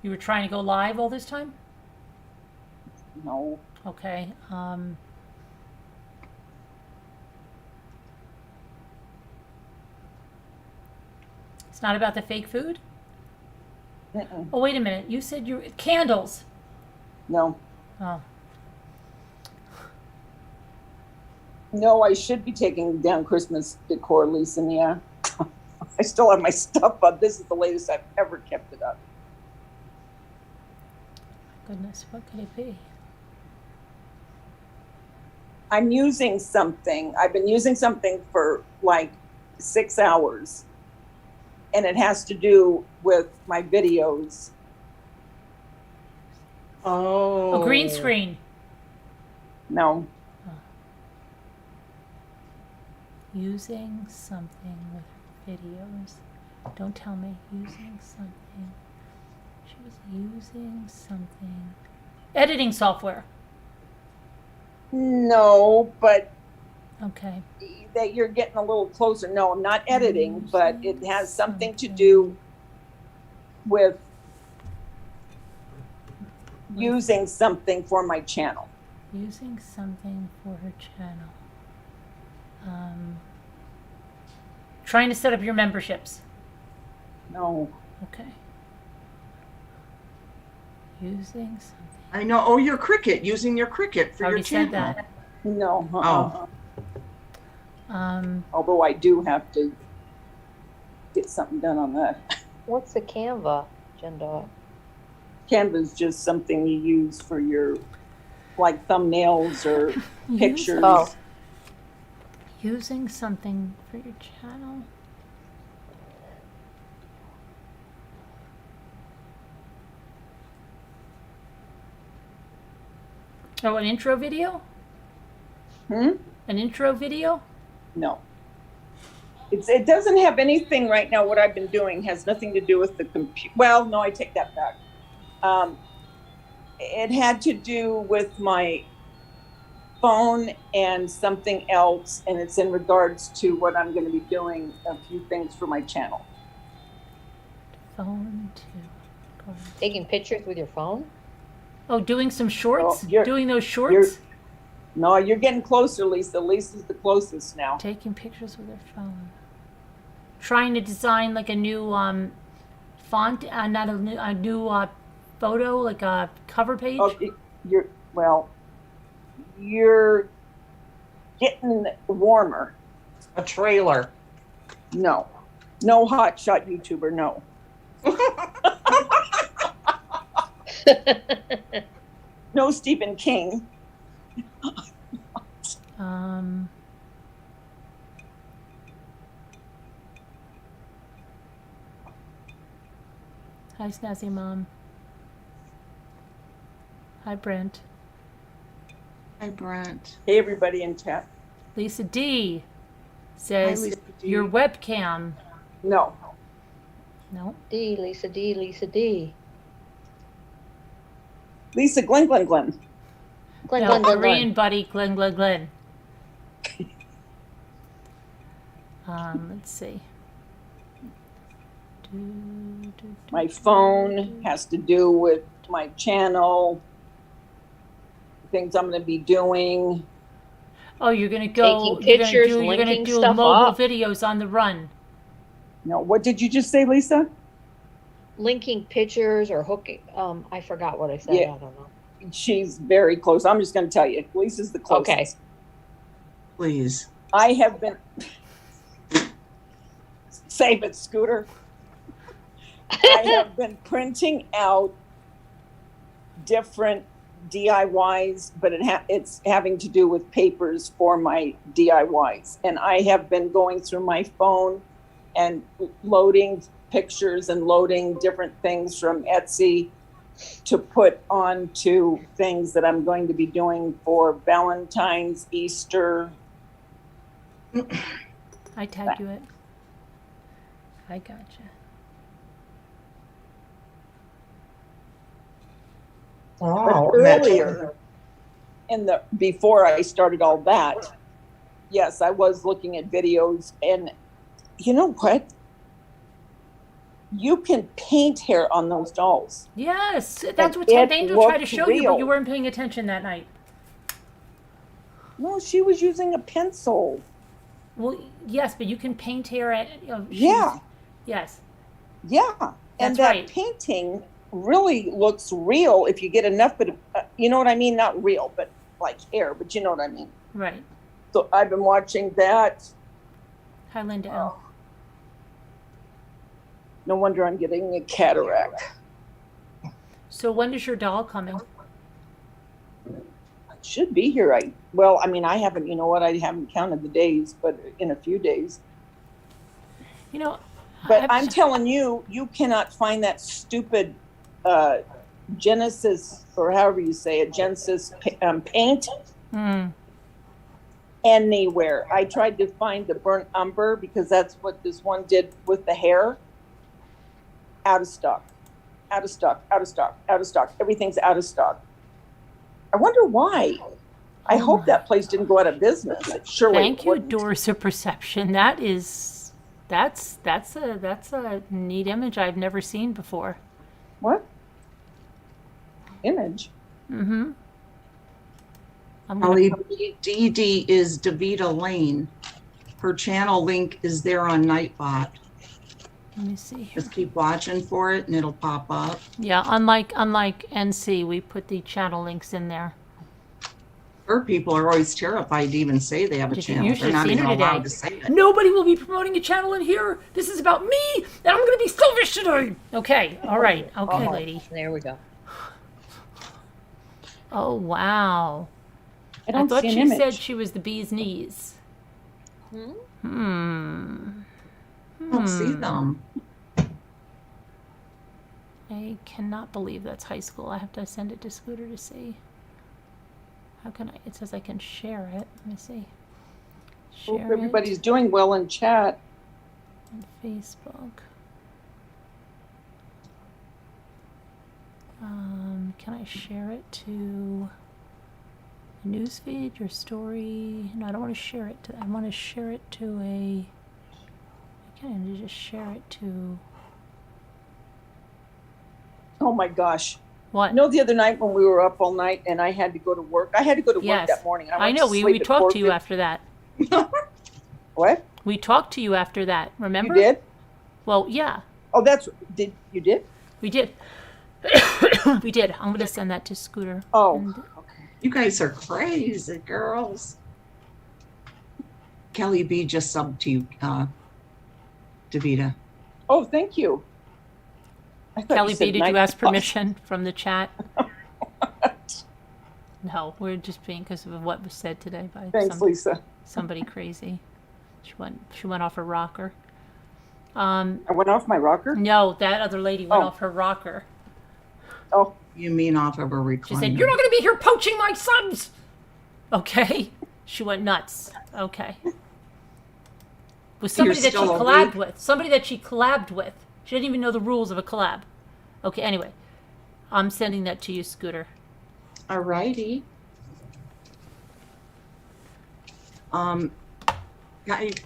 You were trying to go live all this time? No, Okay. It's not about the fake food? mm-mm, Oh, wait a minute. You said you candles. no, Oh. no. I should be taking down Christmas decor, Lisa. Yeah, I still have my stuff up. This is the latest I've ever kept it up. Goodness, what could it be? I'm using something. I've been using something for like 6 hours, and it has to do with my videos. Oh. A green screen. No, Using something with her videos. Don't tell me. Using something. She was using something. Editing software. No, but Okay. that you're getting a little closer. No, I'm not editing, but it has something to Something. do with using something for my channel. Using something for her channel. Trying to set up your memberships. No. Okay. Using something. I know. Oh, your Cricut, using your Cricut for your Already said channel. that. No. Oh. Although I do have to get something done on that. What's the Canva, Jen? Canva is just something you use for your, like, thumbnails or pictures. Oh. Using something for your channel. Oh, an intro video? An intro video? No. It doesn't have anything right now. What I've been doing has nothing to do with the computer. Well, no, I take that back. It had to do with my phone and something else, and it's in regards to what I'm going to be doing, a few things for my channel. Phone to. Taking pictures with your phone? Oh, doing some shorts? Oh, you're- Doing those shorts? No, you're getting closer, Lisa. Lisa's the closest now. Taking pictures with her phone. Trying to design like a new font, not a new photo, like a cover page. Okay, you're getting warmer. A trailer. No hot shot YouTuber, no. No Stephen King. Hi, Snazzy Mom. Hi, Brent. Hi, Brent. Hey, everybody in chat. Lisa D Hi, says Lisa D. your webcam. No. No. D, Lisa D, Lisa D. Lisa Glenn. Glenn, No, Glenn, Glenn, Korean Glenn. buddy, Glenn. Let's see. My phone has to do with my channel, things I'm going to be doing. Oh, you're gonna go. Taking pictures, you're gonna linking do stuff mobile up. videos on the run. No, what did you just say, Lisa? Linking pictures or hooking. I forgot what I said. Yeah. I don't know. She's very close. I'm just going to tell you. Lisa's the closest. Okay. Please. I have been. Save it, Scooter. I have been printing out different DIYs, but it's having to do with papers for my DIYs. And I have been going through my phone and loading pictures and loading different things from Etsy to put onto things that I'm going to be doing for Valentine's, Easter. I tagged you it. I gotcha. Oh, Earlier, before I started all that, yes, I was looking at videos, and you know what? You can paint hair on those dolls. Yes, that's And what Ted it Angel tried to looked show you, but real. you weren't paying attention that night. No, she was using a pencil. Well, yes, but you can paint hair at. Yeah, Yes. yeah. And That's that right. painting really looks real if you get enough, but you know what I mean? Not real, but like hair, but you know what I mean? Right. So I've been watching that. Hi, Linda L. No wonder I'm getting a cataract. So when is your doll coming? It should be here. I haven't, you know what? I haven't counted the days, but in a few days. You know, But I'm telling you, you cannot find that stupid Genesis, or however you say it, Genesis paint. anywhere. I tried to find the burnt umber because that's what this one did with the hair. Out of stock. Out of stock. Out of stock. Out of stock. Everything's out of stock. I wonder why. I hope that place didn't go out of business. Surely. Thank you, Doors of Perception. That's a neat image I've never seen before. What? Image? Mm-hmm. Kelly DD is Davita Lane. Her channel link is there on Nightbot. Let me see. Just keep watching for it and it'll pop up. Yeah, unlike NC, we put the channel links in there. Her people are always terrified to even say they have a channel. You should They're have not seen even her allowed today. to say it. Nobody will be promoting a channel in here. This is about me, and I'm going to be selfish today. Okay, all right. Okay, lady. There we go. Oh, wow. I don't thought see an she image. said she was the bee's knees. I don't see them. I cannot believe that's high school. I have to send it to Scooter to see. How can I? It says I can share it. Let me see. Hope Share everybody's it doing well in chat. on Facebook. Can I share it to a newsfeed, your story? No, I don't want to share it to. I want to share it to a. I can't just share it to. Oh my gosh. What? You know, the other night when we were up all night and I had to go to work, I had to go to work Yes. that morning. I went know. to We sleep at talked to you 4:50. after that. What? We talked to you after that. Remember? You did? Well, yeah, Oh, you did? we did. We did. I'm going to send that to Scooter. Oh, And okay. You guys are crazy, girls. Kelly B just subbed to you, Davita. Oh, thank you. I thought Kelly you said B, did night you ask bus. permission from the chat? No, we're just being because of what was said today by Thanks, Lisa. somebody crazy. She went off her rocker. I went off my rocker? No, that other lady went Oh. off her rocker. Oh, You mean off of a recliner? She said, "You're not going to be here poaching my sons." Okay, she went nuts. Okay, with somebody that she still collabed awake? with. Somebody that she collabed with. She didn't even know the rules of a collab. Okay, anyway, I'm sending that to you, Scooter. Alrighty.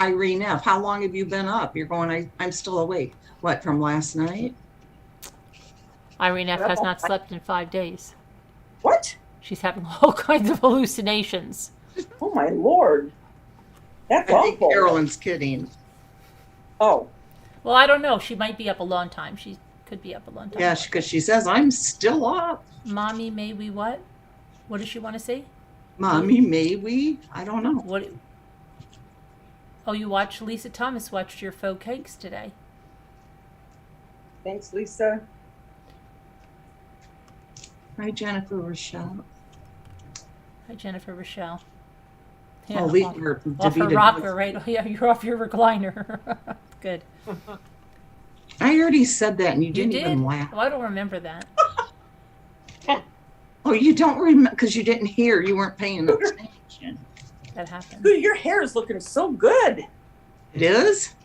Irene F., how long have you been up? You're going, I'm still awake. What, from last night? Irene F. has not slept in 5 days. what? She's having all kinds of hallucinations. Oh, my Lord. That's I think awful. Carolyn's kidding. Oh, Well, I don't know. She might be up a long time. She could be up a long time. Yeah, because she says, I'm still up. Mommy, may we what? What does she want to say? Mommy, may we? I don't know. What? Oh, you watched Lisa Thomas watched your faux cakes today. thanks, Lisa. Hi, Jennifer Rochelle. Hi, Jennifer Rochelle. Oh, Lee, off, or off her Davita. rocker, right? Oh, yeah, you're off your recliner. Good. I already said that and you You didn't did? even laugh. Oh, I don't remember that. Oh, you don't remember because you didn't hear. You weren't paying attention. That happened. Good, your hair is looking so good. It is?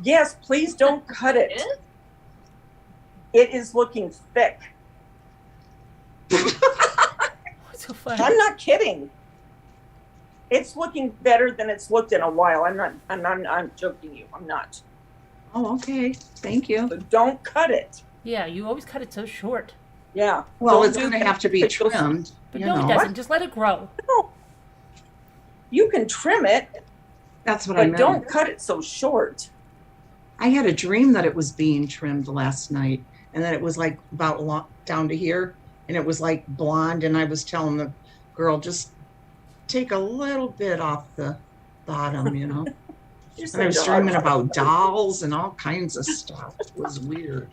Yes, please don't cut it. It is looking thick. What's so funny? I'm not kidding. It's looking better than it's looked in a while. I'm joking you. I'm not. Oh, okay. Thank you. So don't cut it. Yeah, you always cut it so short. Yeah. Well, Don't it's do going to that. have to be It goes- trimmed. But you no, know. it doesn't. Just let it grow. No. You can trim it, That's what I but meant. don't cut it so short. I had a dream that it was being trimmed last night and that it was like about down to here and it was like blonde. And I was telling the girl, just take a little bit off the bottom, you know. You're And I was such a dreaming hard- about dolls and all kinds of stuff. It was weird.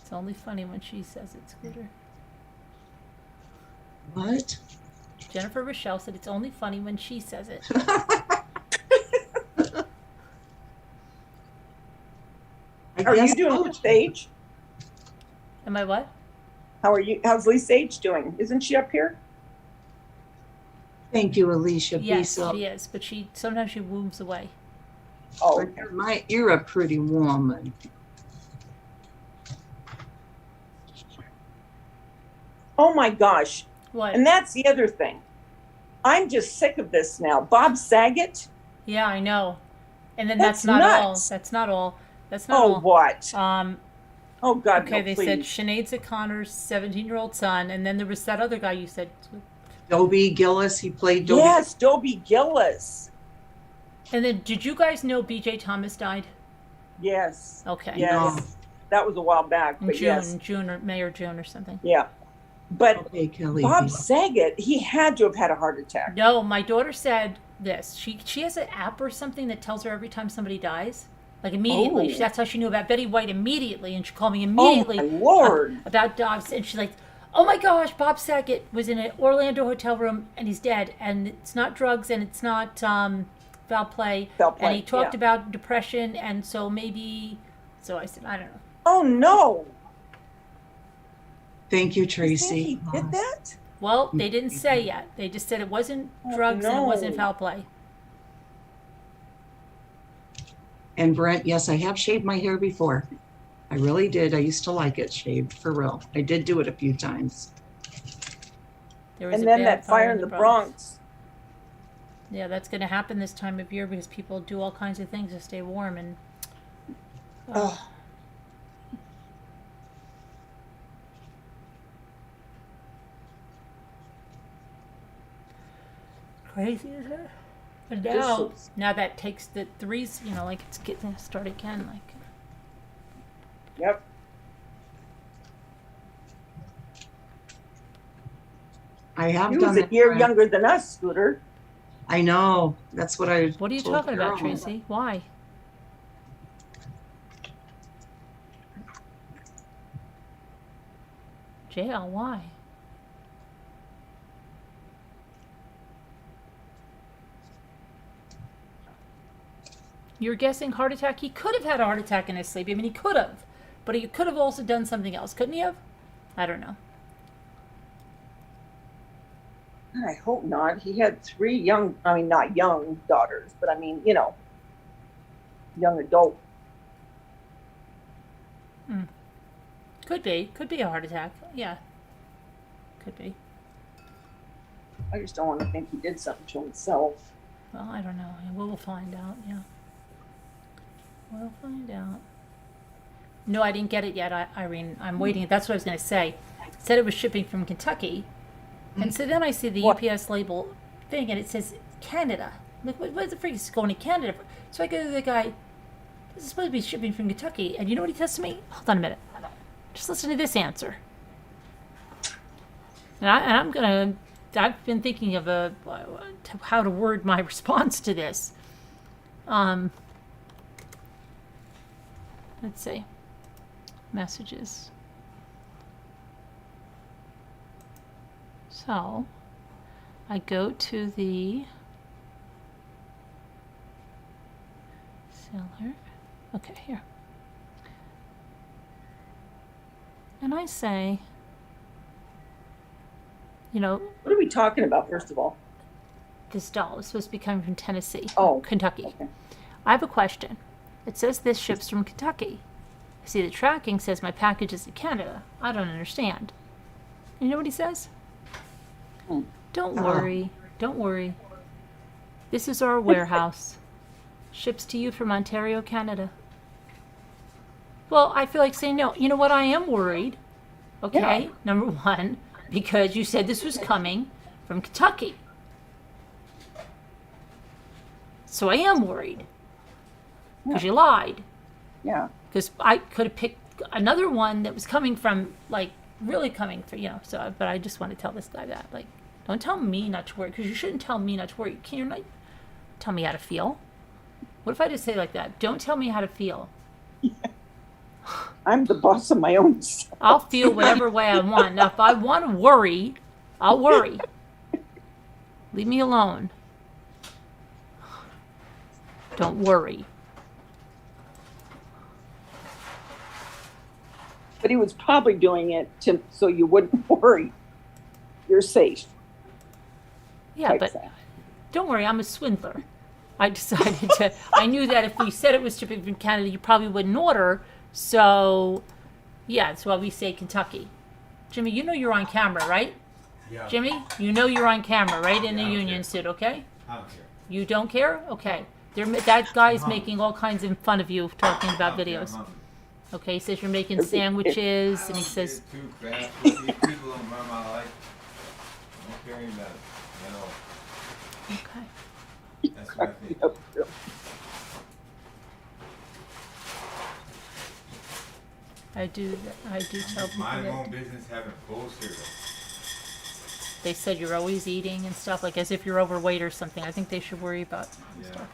It's only funny when she says it, Scooter. What? Jennifer Rochelle said it's only funny when she says it. I Are guess you doing so. the stage? Am I what? How are you? How's Lisa H doing? Isn't she up here? Thank you, Alicia. Yes, Be so. she is, but sometimes she moves away. Oh, You're a pretty woman. oh my gosh. What? And that's the other thing. I'm just sick of this now. Bob Saget. Yeah, I know. And then That's that's not nuts. all. That's not all. That's not Oh, all. what? Oh God, okay, no, they please. said Sinead O'Connor's 17-year-old son, and then there was that other guy you said. Dobie Gillis, he played Dobie. Yes, Dobie Gillis. And then did you guys know B.J. Thomas died? Yes. Okay. Yes. No. That was a while back, In but June, yes. June or May or June or something. Yeah. But Okay, Kelly. Bob Saget, he had to have had a heart attack. No, my daughter said this. She has an app or something that tells her every time somebody dies, like immediately. Oh. That's how she knew about Betty White immediately, and she called me Oh immediately my Lord. about dogs. And she's like, "Oh my gosh, Bob Saget was in an Orlando hotel room and he's dead, and it's not drugs and it's not foul play." Foul play, And he talked yeah. about depression, and so maybe. So I said, I don't know. Oh no. Thank you, You think Tracy. he did that? Well, they didn't say yet. They just said it wasn't Oh, drugs and it wasn't no. foul play. And Brent, yes, I have shaved my hair before. I really did. I used to like it shaved, for real. I did do it a few times. There was And a then bad that fire in the Bronx. Yeah, that's going to happen this time of year because people do all kinds of things to stay warm and. Oh. Crazy, isn't it? And Just now, so- now that takes the threes, like it's getting to start again. Like, Yep. I have He done was a that, year Brent. younger than us, Scooter. I know. That's what I what are you told talking about, Carol. Tracy? Why? JL, why? You're guessing heart attack? He could have had a heart attack in his sleep. I mean, he could have. But he could have also done something else. Couldn't he have? I don't know. I hope not. He had 3 young, I mean, not young daughters, but I mean, young adult. Could be. Could be a heart attack. Yeah. Could be. I just don't want to think he did something to himself. Well, I don't know. We'll find out. Yeah. We'll find out. No, I didn't get it yet, Irene. I'm waiting. That's what I was going to say. It said it was shipping from Kentucky. And so then I see the What? UPS label thing, and it says Canada. Like, what the freak is going to Canada for? So I go to the guy, this is supposed to be shipping from Kentucky. And you know what he says to me? Hold on a minute. Just listen to this answer. And I'm going to, I've been thinking of how to word my response to this. Let's see. Messages. So, I go to the seller. Okay, here. And I say, What are we talking about, first of all? this doll is supposed to be coming from Tennessee, Oh, Kentucky. okay. I have a question. It says this ships from Kentucky. I see the tracking says my package is in Canada. I don't understand. You know what he says? Don't worry. Don't worry. This is our warehouse. Ships to you from Ontario, Canada. Well, I feel like saying no. You know what? I am worried. Okay, Yeah. number one, because you said this was coming from Kentucky. So I am worried. Because you lied. Yeah. Because I could have picked another one that was coming from, like, really coming from, so, but I just want to tell this guy that, like, don't tell me not to worry, because you shouldn't tell me not to worry. You're not tell me how to feel. What if I just say like that? Don't tell me how to feel. I'm the boss of my own self. I'll feel whatever way I want. Now, if I want to worry, I'll worry. Leave me alone. Don't worry. But he was probably doing it so you wouldn't worry. You're safe. Yeah, type but thing. don't worry, I'm a swindler. I decided to. I knew that if we said it was shipping from Canada, you probably wouldn't order. So, yeah, that's why we say Kentucky. Jimmy, you know you're on camera, right? Yeah. Jimmy, you know you're on camera, right? In the Yeah, I don't union care. suit, okay? I don't care. You don't care? Okay. That guy's making all kinds of fun of you talking about videos. Okay, he says you're making sandwiches, and he says, Too fast. These people don't run my life. I don't care any about it at all. okay. That's what I think. Yep. I do tell people Mind my that own business, having full cereal. they said you're always eating and stuff, like as if you're overweight or something. I think they should worry about Yeah. stuff.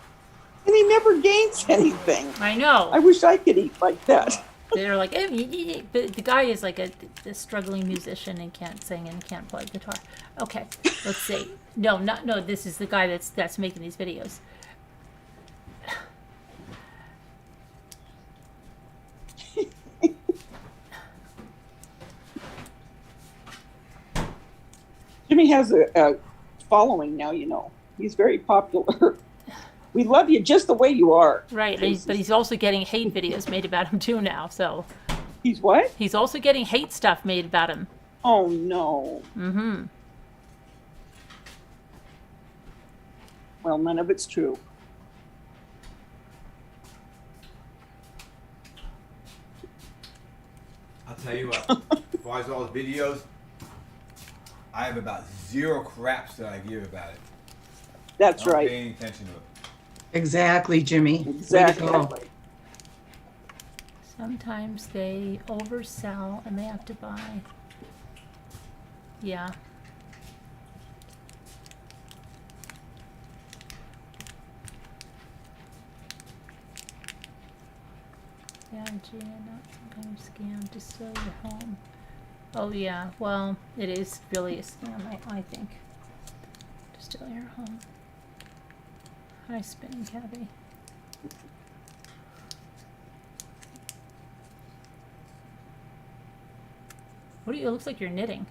And he never gains anything. I know. I wish I could eat like that. They're like, but the guy is like a struggling musician and can't sing and can't play guitar. Okay, let's see. No, this is the guy that's making these videos. Jimmy has a following now, you know. He's very popular. We love you just the way you are. Right, but he's also getting hate videos made about him too now. So He's what? he's also getting hate stuff made about him. Oh, no. Mm-hmm. Well, none of it's true. I'll tell you what. As far as all the videos, I have about 0 craps that I give about it. That's I don't right. pay any attention to it. Exactly, Jimmy. Way to Exactly. go. Sometimes they oversell and they have to buy. Yeah. Yeah, gee, not sometimes scam to sell your home. Oh yeah, well, it is really a scam, I think. To steal your home. Hi, spinning Cabby. What do you? It looks like you're knitting.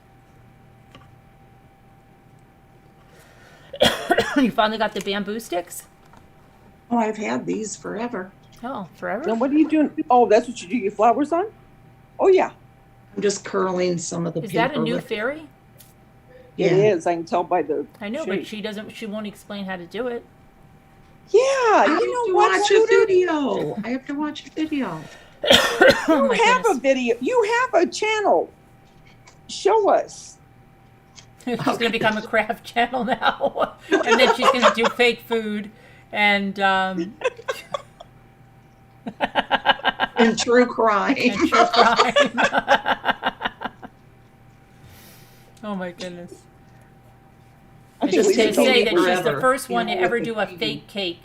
You finally got the bamboo sticks? Oh, I've had these forever. Oh, forever? Then what are you doing? Oh, that's what you do your flowers on? Oh, yeah. I'm just curling some of the Is paper. that a new with- fairy? Yeah. It is. I can tell by the I know, shape. but she won't explain how to do it. Yeah, I have you know to what, watch Scooter? a video. I have to watch a video. Oh You my have goodness. a video. You have a channel. Show us. She's going to become a craft channel now. And then she's going to do fake food and And true crime. and true crime. Oh my goodness. I And think just she's we going to should taking say it that she's the forever, first one you to know, ever with do the a TV. fake cake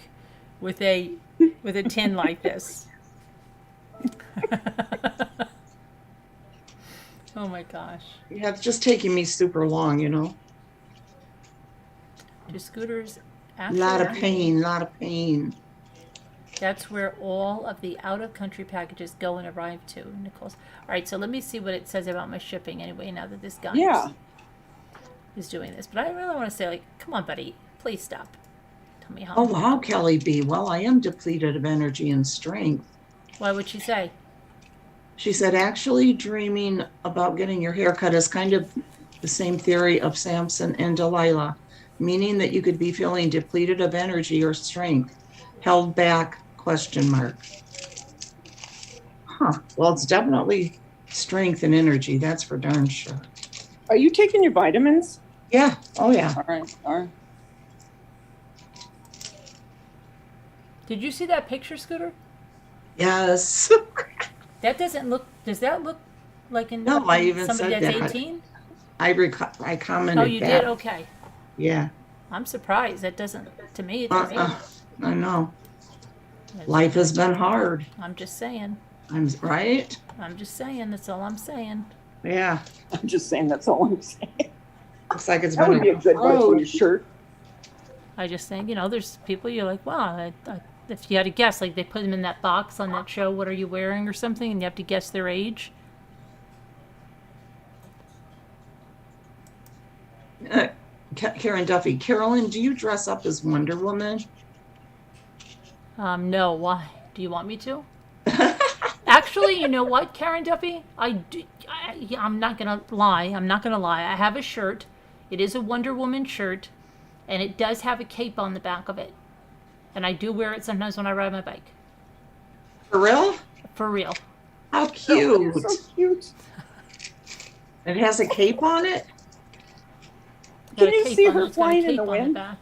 with a tin like this. Oh my gosh. Yeah, it's just taking me super long, you know. Do scooters A actually? lot of pain, lot of pain. That's where all of the out-of-country packages go and arrive to, Nichols. All right, so let me see what it says about my shipping anyway, now that this guy Yeah. is doing this. But I really want to say, like, come on, buddy, please stop. Tell me how. Oh, wow, Kelly B. Well, I am depleted of energy and strength. Why would she say? She said, actually dreaming about getting your hair cut is kind of the same theory of Samson and Delilah, meaning that you could be feeling depleted of energy or strength, held back, question mark. Huh. Well, it's definitely strength and energy. That's for darn sure. Are you taking your vitamins? Yeah. Oh, yeah. All right. All right. Did you see that picture, Scooter? Yes. That doesn't look. Does that look like in No, I even somebody said that's that. 18? I commented Oh, you that. did. Okay. Yeah. I'm surprised. That doesn't. To me, it doesn't. I know. Life has been hard. I'm just saying. I'm right. I'm just saying. That's all I'm saying. Yeah. I'm just saying that's all I'm saying. Looks like it's That been would be a good one for your shirt. I just think, there's people you're like, wow, if you had to guess, like they put them in that box on that show, What Are You Wearing or something, and you have to guess their age. Karen Duffy, Carolyn, do you dress up as Wonder Woman? No, why? Do you want me to? Actually, you know what, Karen Duffy? I'm not gonna lie. I have a shirt. It is a Wonder Woman shirt, and it does have a cape on the back of it. And I do wear it sometimes when I ride my bike. For real? For real. How Oh, cute. you're so cute. It has a cape on it? Got Can a you cape see on- her it's got a flying in cape the on wind? back.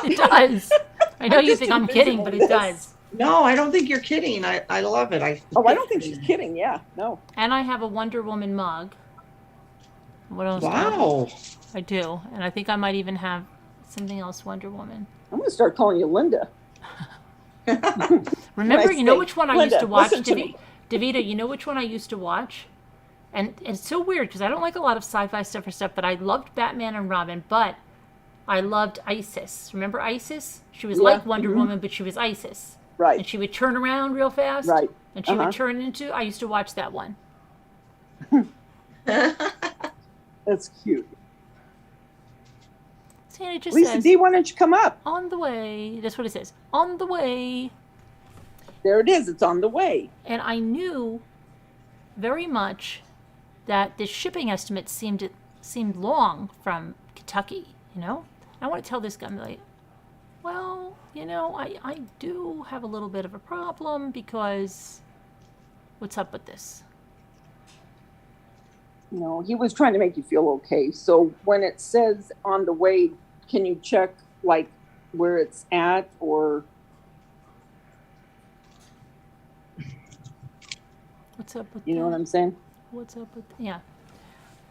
It does. I know I'm you just think I'm kidding, but it envisioning does. No, I don't think you're kidding. I love it. Oh, I don't think she's kidding. Yeah, no. And I have a Wonder Woman mug. What else do I have? Wow. I do. And I think I might even have something else Wonder Woman. I'm gonna start calling you Linda. Remember, Nice you know thing. which one I Linda, used to watch, listen to me. Davita, you know which one I used to watch? And it's so weird because I don't like a lot of sci-fi stuff or stuff, but I loved Batman and Robin, but I loved Isis. Remember Isis? She was Yeah. like Wonder Mhm. Woman, but she was Isis. Right. And she would turn around real fast. Right. And she Uh-huh. would turn into, I used to watch that one. That's cute. See, and it just Lisa says, D, why don't you come up? on the way. That's what it says. On the way. There it is. It's on the way. And I knew very much that the shipping estimate seemed long from Kentucky, you know? I want to tell this guy, I'm like, well, you know, I do have a little bit of a problem because what's up with this? You know, he was trying to make you feel okay. So when it says on the way, can you check like where it's at or What's up with you know that? what I'm saying? What's up with yeah.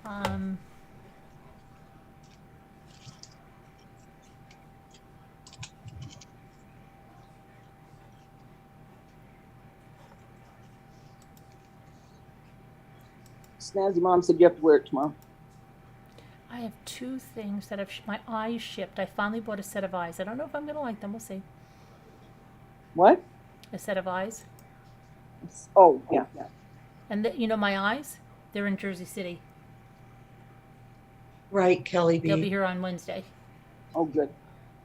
Um Snazzy Mom said you have to wear it tomorrow. I have two things that my eyes shipped. I finally bought a set of eyes. I don't know if I'm gonna like them. We'll see. What? A set of eyes, Oh, yeah. and you know my eyes. They're in Jersey City. Right, Kelly They'll be B. here on Wednesday. Oh, good.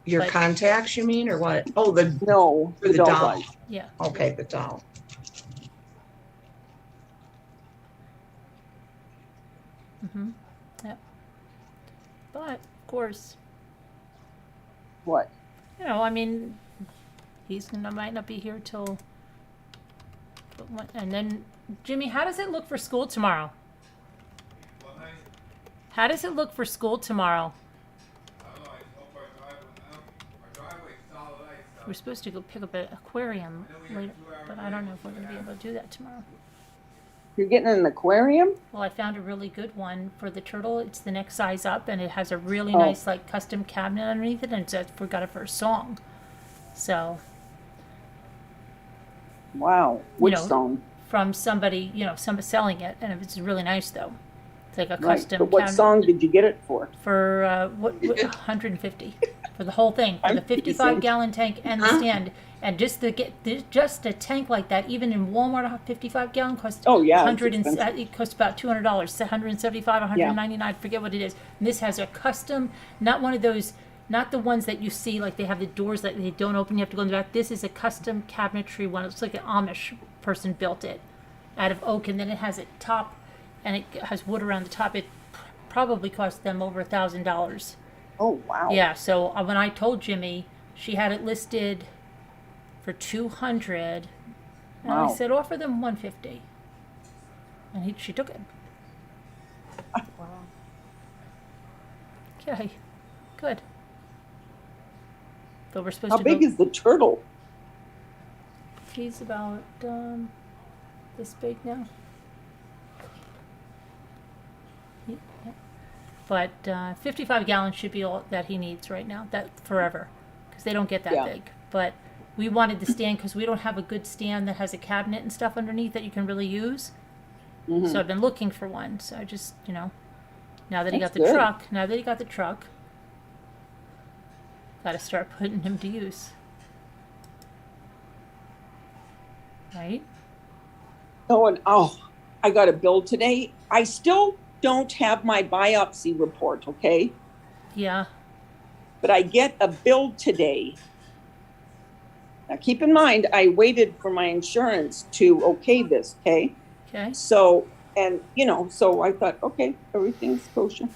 Your but- contacts, you mean, or what? Oh, the No, for the doll doll. eyes. Yeah. Okay, the doll. Mm-hmm. Yep. But of course, What? you know, I mean, might not be here till. And then, Jimmy, how does it look for school tomorrow? How does it look for school tomorrow? We're supposed to go pick up an aquarium later, but I don't know if we're going to be able to do that tomorrow. You're getting an aquarium? Well, I found a really good one for the turtle. It's the next size up, and it has a really Oh. nice, like, custom cabinet underneath it, and we got it for a song. So, Wow. Which know, song? from somebody, you know, somebody selling it, and it's really nice, though. It's like a Right. custom But what cabinet. song did you get it for? For, what 150 for the whole thing, for the I'm 55-gallon tank and the Huh? stand. And just just a tank like that, even in Walmart, a 55-gallon costs Oh, yeah, it's 100 and expensive. it costs about $200, 175, 199, forget what it is. And this has a custom, not one of those, not the ones that you see like they have the doors that they don't open. You have to go in the back. This is a custom cabinetry one. It's like an Amish person built it out of oak, and then it has a top, and it has wood around the top. It probably cost them over $1,000. Oh, wow. Yeah, so when I told Jimmy, she had it listed for 200, and I Wow. said offer them 150, and she took it. Wow. Okay, good. So we're supposed How to big go. is the turtle? He's about this big now. Yeah. But 55 gallons should be all that he needs right now. That forever, because they don't get that Yeah. big. But we wanted the stand because we don't have a good stand that has a cabinet and stuff underneath that you can really use. Mhm. So I've been looking for one. So I just, you know, now that he got That's the good. truck, got to start putting him to use. Right? Oh, and I got a bill today. I still don't have my biopsy report, okay? Yeah. But I get a bill today. Now, keep in mind, I waited for my insurance to okay this, okay? Okay. So, and so I thought, okay, everything's kosher.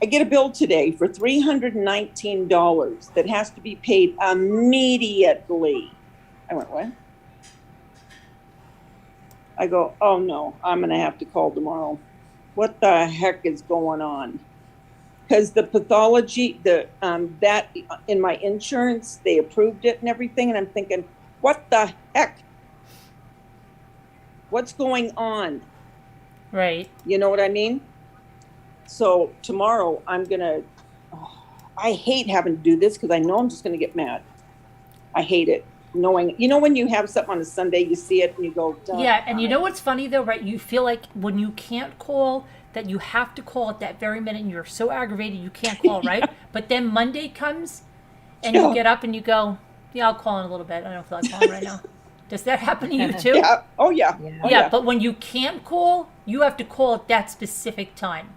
I get a bill today for $319 that has to be paid immediately. I went, what? I go, oh no, I'm gonna have to call tomorrow. What the heck is going on? Because the pathology, that in my insurance, they approved it and everything, and I'm thinking, what the heck? What's going on? Right. You know what I mean? So tomorrow I'm gonna, I hate having to do this because I know I'm just gonna get mad. I hate it. Knowing, when you have something on a Sunday, you see it and you go, Yeah, and you know what's funny though, right? You feel like when you can't call, that you have to call at that very minute, and you're so aggravated you can't call, right? But then Monday comes, and you Yeah. get up and you go, "Yeah, I'll call in a little bit. I don't feel like calling right now." Does that happen to you too? Yeah. Oh yeah. Yeah. Oh, Yeah, but when you can't call, you have to call at that specific time.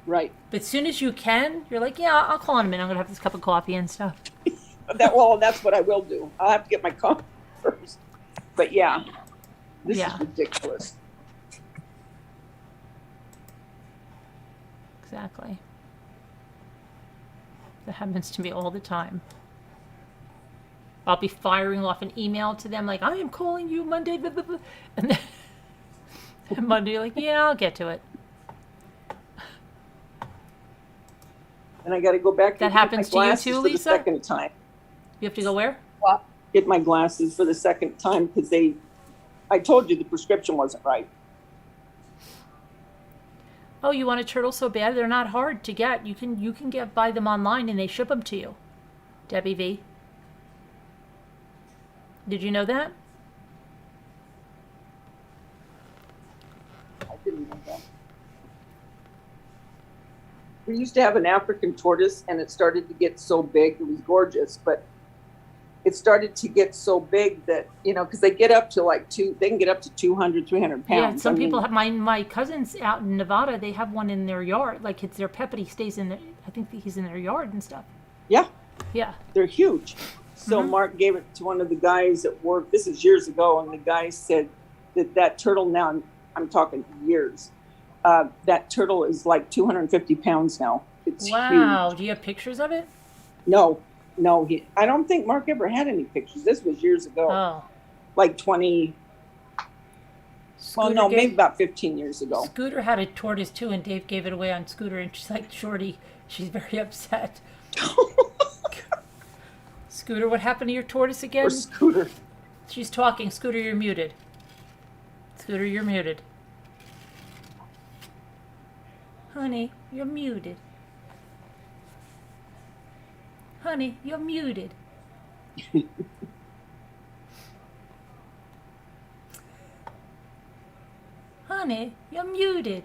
Right. But as soon as you can, you're like, "Yeah, I'll call in a minute. I'm gonna have this cup of coffee and stuff." That's what I will do. I'll have to get my coffee first. But yeah, this Yeah. is ridiculous. Exactly. That happens to me all the time. I'll be firing off an email to them like, "I am calling you Monday," blah, blah, blah. And then and Monday, like, "Yeah, I'll get to it." And I got to go back. That and get happens my to you glasses too, for Lisa? The second time. You have to go where? Get my glasses for the second time because I told you the prescription wasn't right. Oh, you want a turtle so bad? They're not hard to get. You can buy them online and they ship them to you. Debbie V. Did you know that? I didn't know that. We used to have an African tortoise, and it started to get so big. It was gorgeous, but it started to get so big that, because they get up to they can get up to 200, 300 pounds. Yeah, some people have, my cousins out in Nevada, they have one in their yard. Like, it's their pet, but he stays in I think he's in their yard and stuff. Yeah, Yeah. they're huge. So Mark gave it to one of the guys at work. This is years ago, and the guy said that turtle now, I'm talking years, that turtle is like 250 pounds now. It's Wow. huge. Do you have pictures of it? No, I don't think Mark ever had any pictures. This was years ago, Oh. like 20, Scooter no, gave- maybe about 15 years ago. Scooter had a tortoise too, and Dave gave it away on Scooter, and she's like, "Shorty, she's very upset." Scooter, what happened to your tortoise again? Or Scooter. She's talking. Scooter, you're muted. Scooter, you're muted. Honey, you're muted. Honey, you're muted. Honey, you're muted.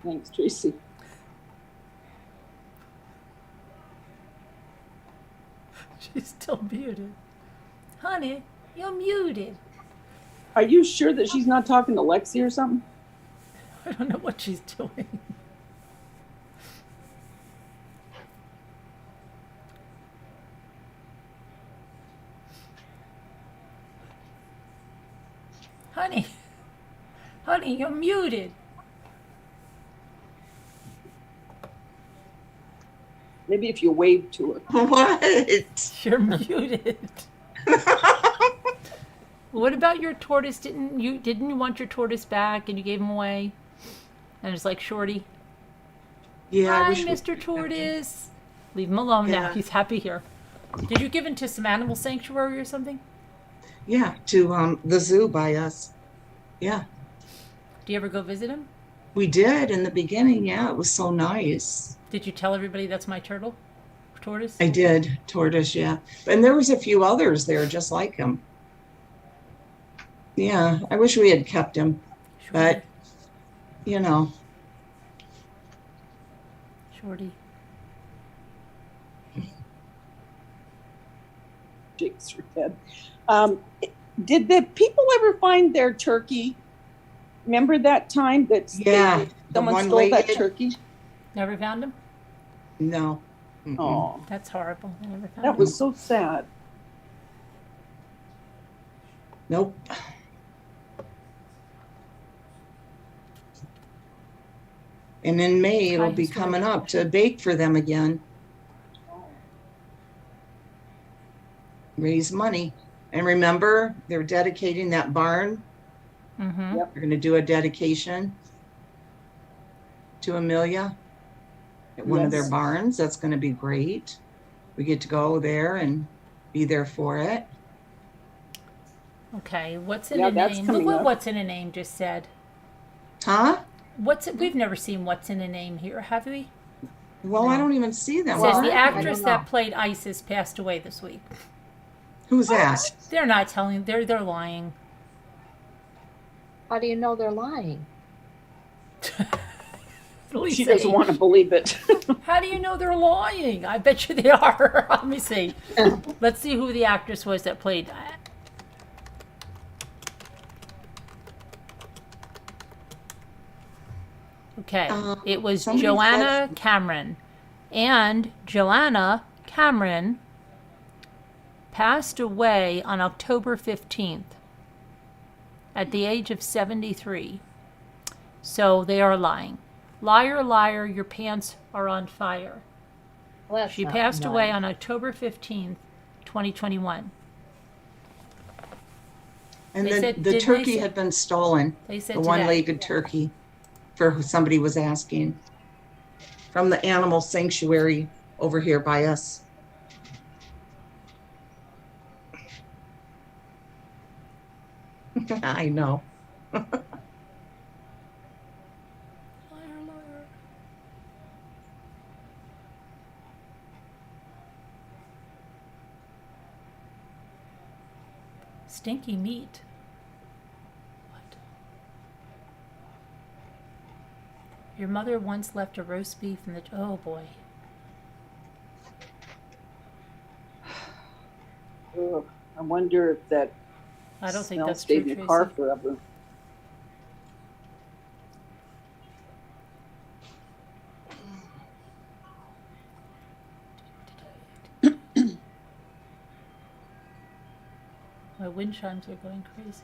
Thanks, Tracy. She's still muted. Honey, you're muted. Are you sure that she's not talking to Lexi or something? I don't know what she's doing. Honey, you're muted. Maybe if you wave to her. What? You're muted. What about your tortoise? Didn't you want your tortoise back and you gave him away? And it's like, Shorty, Yeah, I hi, wish we- Mr. Tortoise. Leave him alone now. Yeah. He's happy here. Did you give him to some animal sanctuary or something? Yeah, to the zoo by us. Yeah, Do you ever go visit him? we did in the beginning. Yeah, it was so nice. Did you tell everybody that's my tortoise? I did, tortoise, yeah. And there was a few others there just like him. Yeah, I wish we had kept him, but you know, Shorty. Shakes her head. Did the people ever find their turkey? Remember that time that Yeah, the someone stole that one-legged? turkey? Never found him? No. Mm-mm. Oh, That's horrible. I never found that him. was so sad. Nope. And in May, it'll High be historic coming up to collection. bake for them again. Raise money. And remember, they're dedicating that barn. Mm-hmm. Yep. They're going to do a dedication to Amelia at one of their Yes. barns. That's going to be great. We get to go there and be there for it. Okay, what's in Yeah, a that's name? Look coming what up. what's in a name just said. Huh? We've never seen what's in a name here, have we? Well, I don't even see them. It says Are the they? actress don't that know. played Isis passed away this week. Who's that? They're not telling. They're lying. How do you know they're lying? She doesn't want to believe it. How do you know they're lying? I bet you they are. Let me see. Let's see who the actress was that played. Okay, it was somebody Joanna Cameron. And Joanna Cameron passed away on October 15th at the age of 73. So they are lying. Liar, liar, your pants are on fire. Well, that's She not passed away nice. on October 15th, 2021. And They the, said- the didn't they turkey say- had been stolen. They said The today. one-legged turkey, for who somebody was asking, from the animal sanctuary over here by us. I know. Liar, liar. Stinky meat. What? Your mother once left a roast beef in the. Oh boy. Ugh, I wonder if that I don't think smell that's stayed true, in the car Tracy. forever. My wind chimes are going crazy.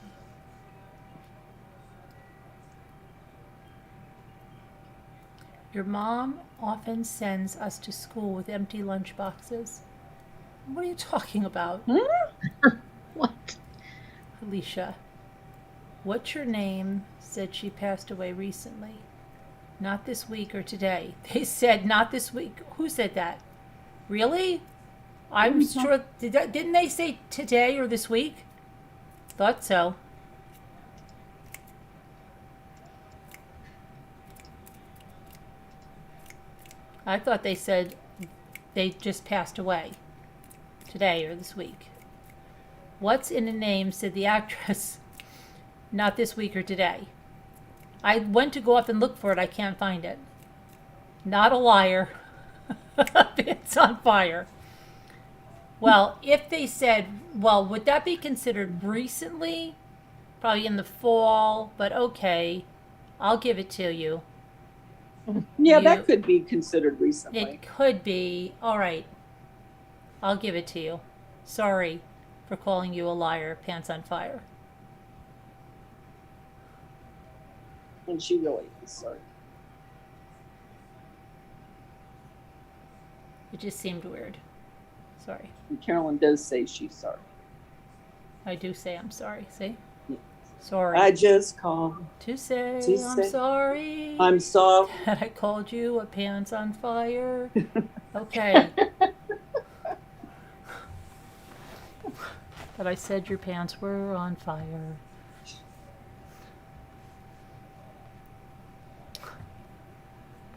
Your mom often sends us to school with empty lunch boxes. What are you talking about, What? Alicia? What's your name? Said she passed away recently. Not this week or today. They said not this week. Who said that? Really? I'm sure. Didn't they say today or this week? Thought so. I thought they said they just passed away today or this week. What's in a name? Said the actress. Not this week or today. I went to go up and look for it. I can't find it. Not a liar. It's on fire. Well, if they said, well, would that be considered recently? Probably in the fall, but okay. I'll give it to you. Yeah, You- that could be considered recently. It could be. All right. I'll give it to you. Sorry for calling you a liar, pants on fire. And she really is sorry. It just seemed weird. Sorry. And Carolyn does say she's sorry. I do say I'm sorry. See? Yeah. Sorry. I just called. to say to I'm say sorry. I'm sorry. that I called you a pants on fire. Okay. That I said your pants were on fire.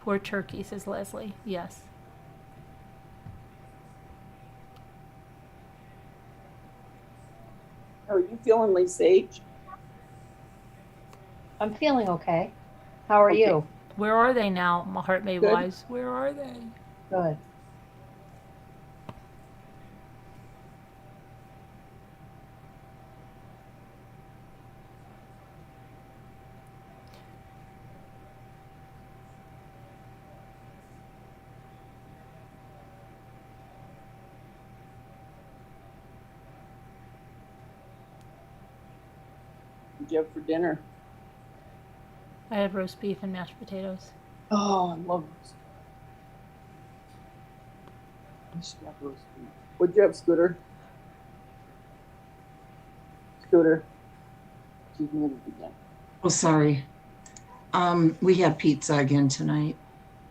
Poor turkey, says Leslie. Yes. How are you feeling, Lisa H? I'm feeling okay. How are Okay. you? Where are they now, my heart made Good. wise? Where are they? Good. What'd you have for dinner? I had roast beef and mashed potatoes. Oh, I love roast. I should have roast beef. What'd you have, Scooter? Scooter. She's muted again. Oh, sorry. We had pizza again tonight.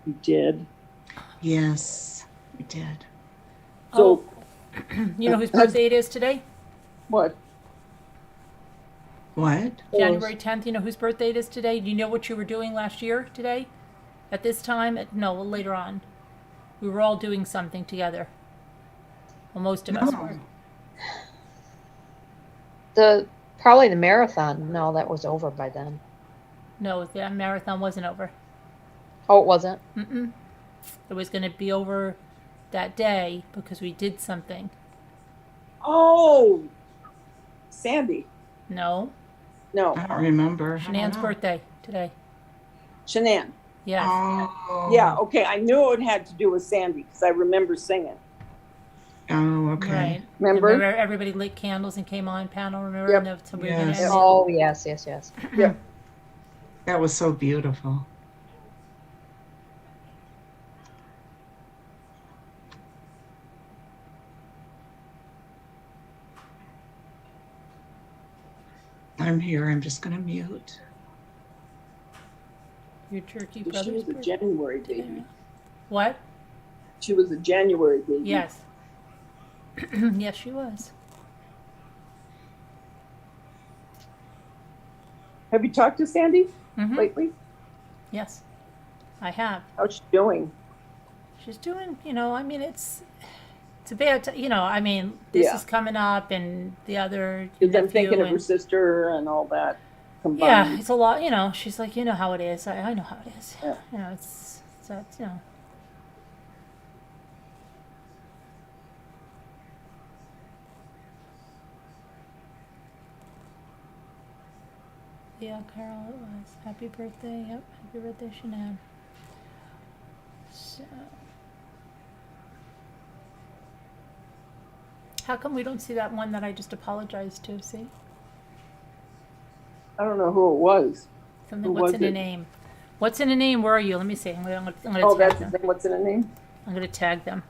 You did. Yes, we did. So, You know whose birthday it is today? what? What? January 10th. You know whose birthday it is today? Do you know what you were doing last year today? At this time? No, later on. We were all doing something together. Well, most of us were. Probably the marathon. No, that was over by then. No, the marathon wasn't over. Oh, it wasn't? Mm-mm. It was going to be over that day because we did something. Oh, Sandy. No. No, I don't remember. Shanann's birthday today. Shanann. Yes. Oh. Yeah, okay. I knew it had to do with Sandy because I remember singing. Oh, okay. Right. Remember? Everybody lit candles and came on panel, remember? Yep. And so we were gonna Yes. end it. Oh, yes, yes, yes. Yeah. That was so beautiful. I'm here. I'm just going to mute. Your turkey She brother's was a birthday. January baby. What? She was a January baby. Yes. Yes, she was. Have you talked to Sandy Mm-hmm. lately? Yes, I have. How's she doing? She's doing, I mean, it's a bad, I mean, this Yeah. is coming up and the other Because I'm nephew thinking of her and- sister and all that combined. Yeah, it's a lot, she's like, you know how it is. I know how it is. Yeah. It's Yeah, Carol, it was. Happy birthday. Yep, happy birthday, Shanann. So, how come we don't see that one that I just apologized to? See? I don't know who it was. Something, Who what's was in a it? name? What's in a name? Where are you? Let me see. I'm gonna Oh, tag that's them. the thing. What's in her name? I'm gonna tag them.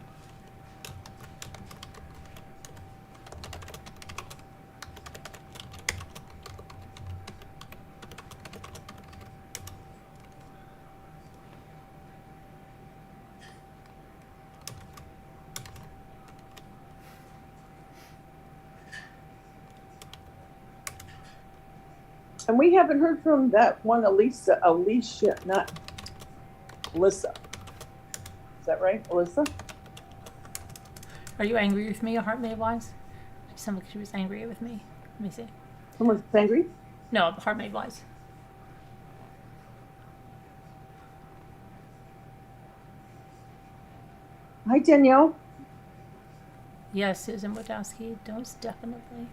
And we haven't heard from that one Alicia, not Alyssa. Is that right, Alyssa? Are you angry with me, Heart Made Wise? She sounded like she was angry with me. Let me see. Someone's angry? No, Heart Made Wise. Hi, Danielle. Yes, Susan Wodowski. Most definitely.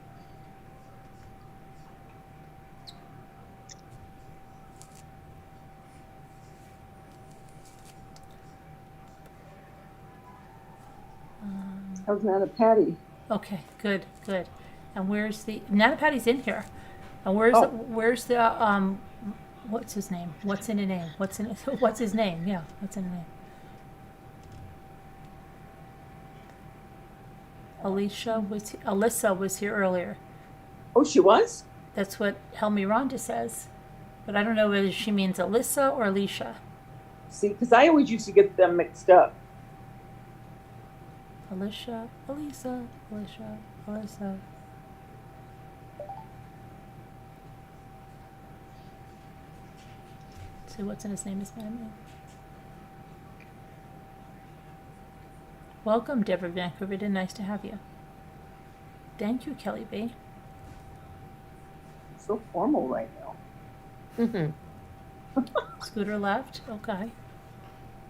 How's Nana Patty? Okay, good. And where's the Nana Patty's in here? And where's Oh. where's the what's his name? What's in a name? What's his name? Yeah, what's in a name? Alyssa was here earlier. Oh, she was? That's what Helmy Rhonda says. But I don't know whether she means Alyssa or Alicia. See, because I always used to get them mixed up. Alicia, Alyssa. See what's in his name is Madam. Welcome, Deborah Vancouver. Nice to have you. Thank you, Kelly B. It's so formal right now. Mm-hmm. Scooter left. Okay.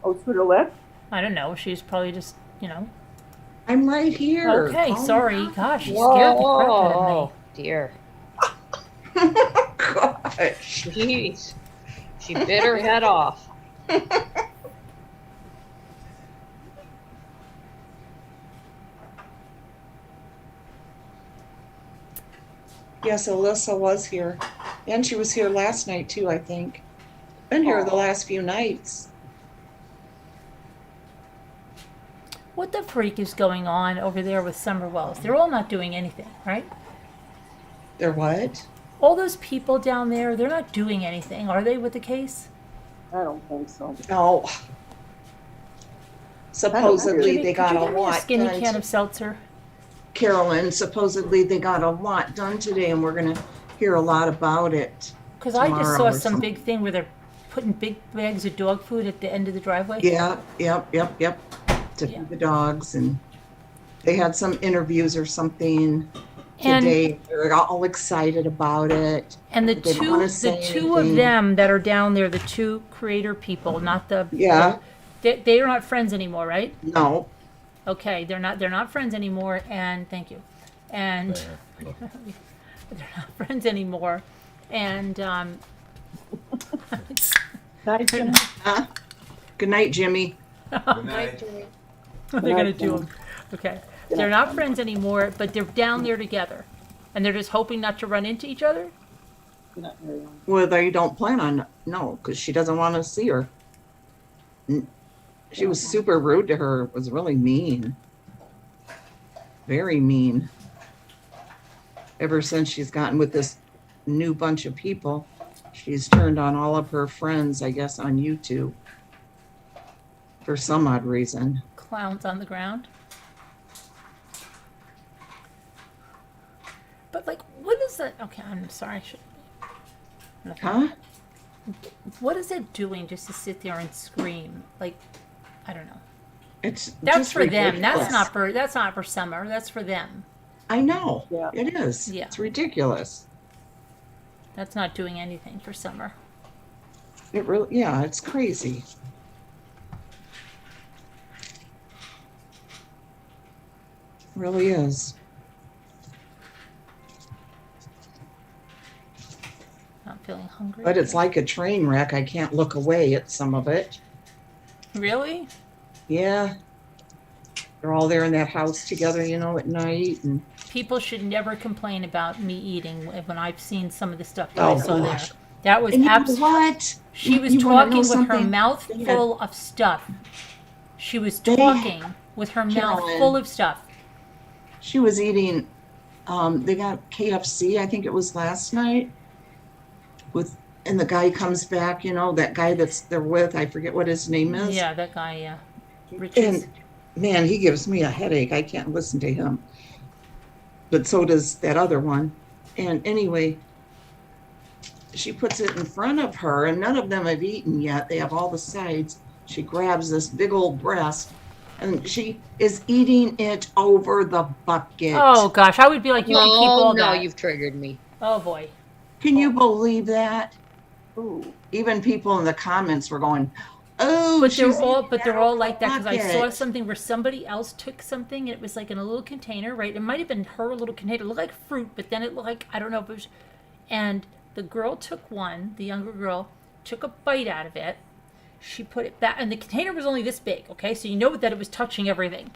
Oh, Scooter left? I don't know. She's probably just, I'm right here. Okay, Calm sorry. down. Gosh, you scared the crap out of Oh, me. dear. Gosh. Jeez. She bit her head off. Yes, Alyssa was here. And she was here last night too, I think. Been here the last few nights. What the freak is going on over there with Summer Wells? They're all not doing anything, right? They're what? All those people down there, they're not doing anything, are they, with the case? I don't think so. No. Supposedly Jimmy, they got could a you give me a lot skinny done. can of seltzer? Carolyn, supposedly they got a lot done today, and we're gonna hear a lot about it. Because I just Tomorrow saw or some something. big thing where they're putting big bags of dog food at the end of the driveway. Yep. To Yeah. feed the dogs, and they had some interviews or something And- today. They're all excited about it. And the They don't two, wanna the say two of anything. them that are down there, the two creator people, not the Yeah. they are not friends anymore, right? No. Okay, they're not friends anymore, and thank you, and they're not friends anymore, and Night, Jimmy. Huh? Good night, Jimmy. Good night. what they're gonna do. Okay, they're not friends anymore, but they're down there together, and they're just hoping not to run into each other. Not very long. Well, they don't plan on no, because she doesn't want to see her. She was super rude to her. Was really mean. Very mean. Ever since she's gotten with this new bunch of people, she's turned on all of her friends, I guess, on YouTube. For some odd reason. Clowns on the ground. But like, what is that? Okay, I'm sorry. I should. Huh? What is it doing just to sit there and scream? Like, I don't know. It's That's just for them. ridiculous. That's not for Summer. That's for them. I know. Yeah. It is. Yeah. It's ridiculous. That's not doing anything for Summer. It really, yeah, it's crazy. Really is. Not feeling hungry. But it's like a train wreck. I can't look away at some of it. Really? Yeah. They're all there in that house together, at night. And People should never complain about me eating when I've seen some of the stuff that I Oh, saw gosh. there. That was and you know absolutely. what? She was You wanna know talking with her something? mouth They had- full of stuff. She was They- talking with her mouth Carolyn. full of stuff. She was eating, they got KFC, I think it was last night. And the guy comes back, that guy that's they're with, I forget what his name is. Yeah, that guy, yeah. Richards. And man, he gives me a headache. I can't listen to him. But so does that other one. And anyway, she puts it in front of her, and none of them have eaten yet. They have all the sides. She grabs this big old breast, and she is eating it over the bucket. Oh gosh, I would be like, you can keep all Oh, no, that. you've triggered me. Oh boy. Can you believe that? Ooh. Even people in the comments were going, "Oh, But she's they're all, eating but they're out all of like the that because I saw bucket." something where somebody else took something and it was like in a little container, right? It might have been her little container. It looked like fruit, but then it looked like, I don't know if it was, and the girl took one, the younger girl, took a bite out of it. She put it back, and the container was only this big, okay? So you know that it was touching everything.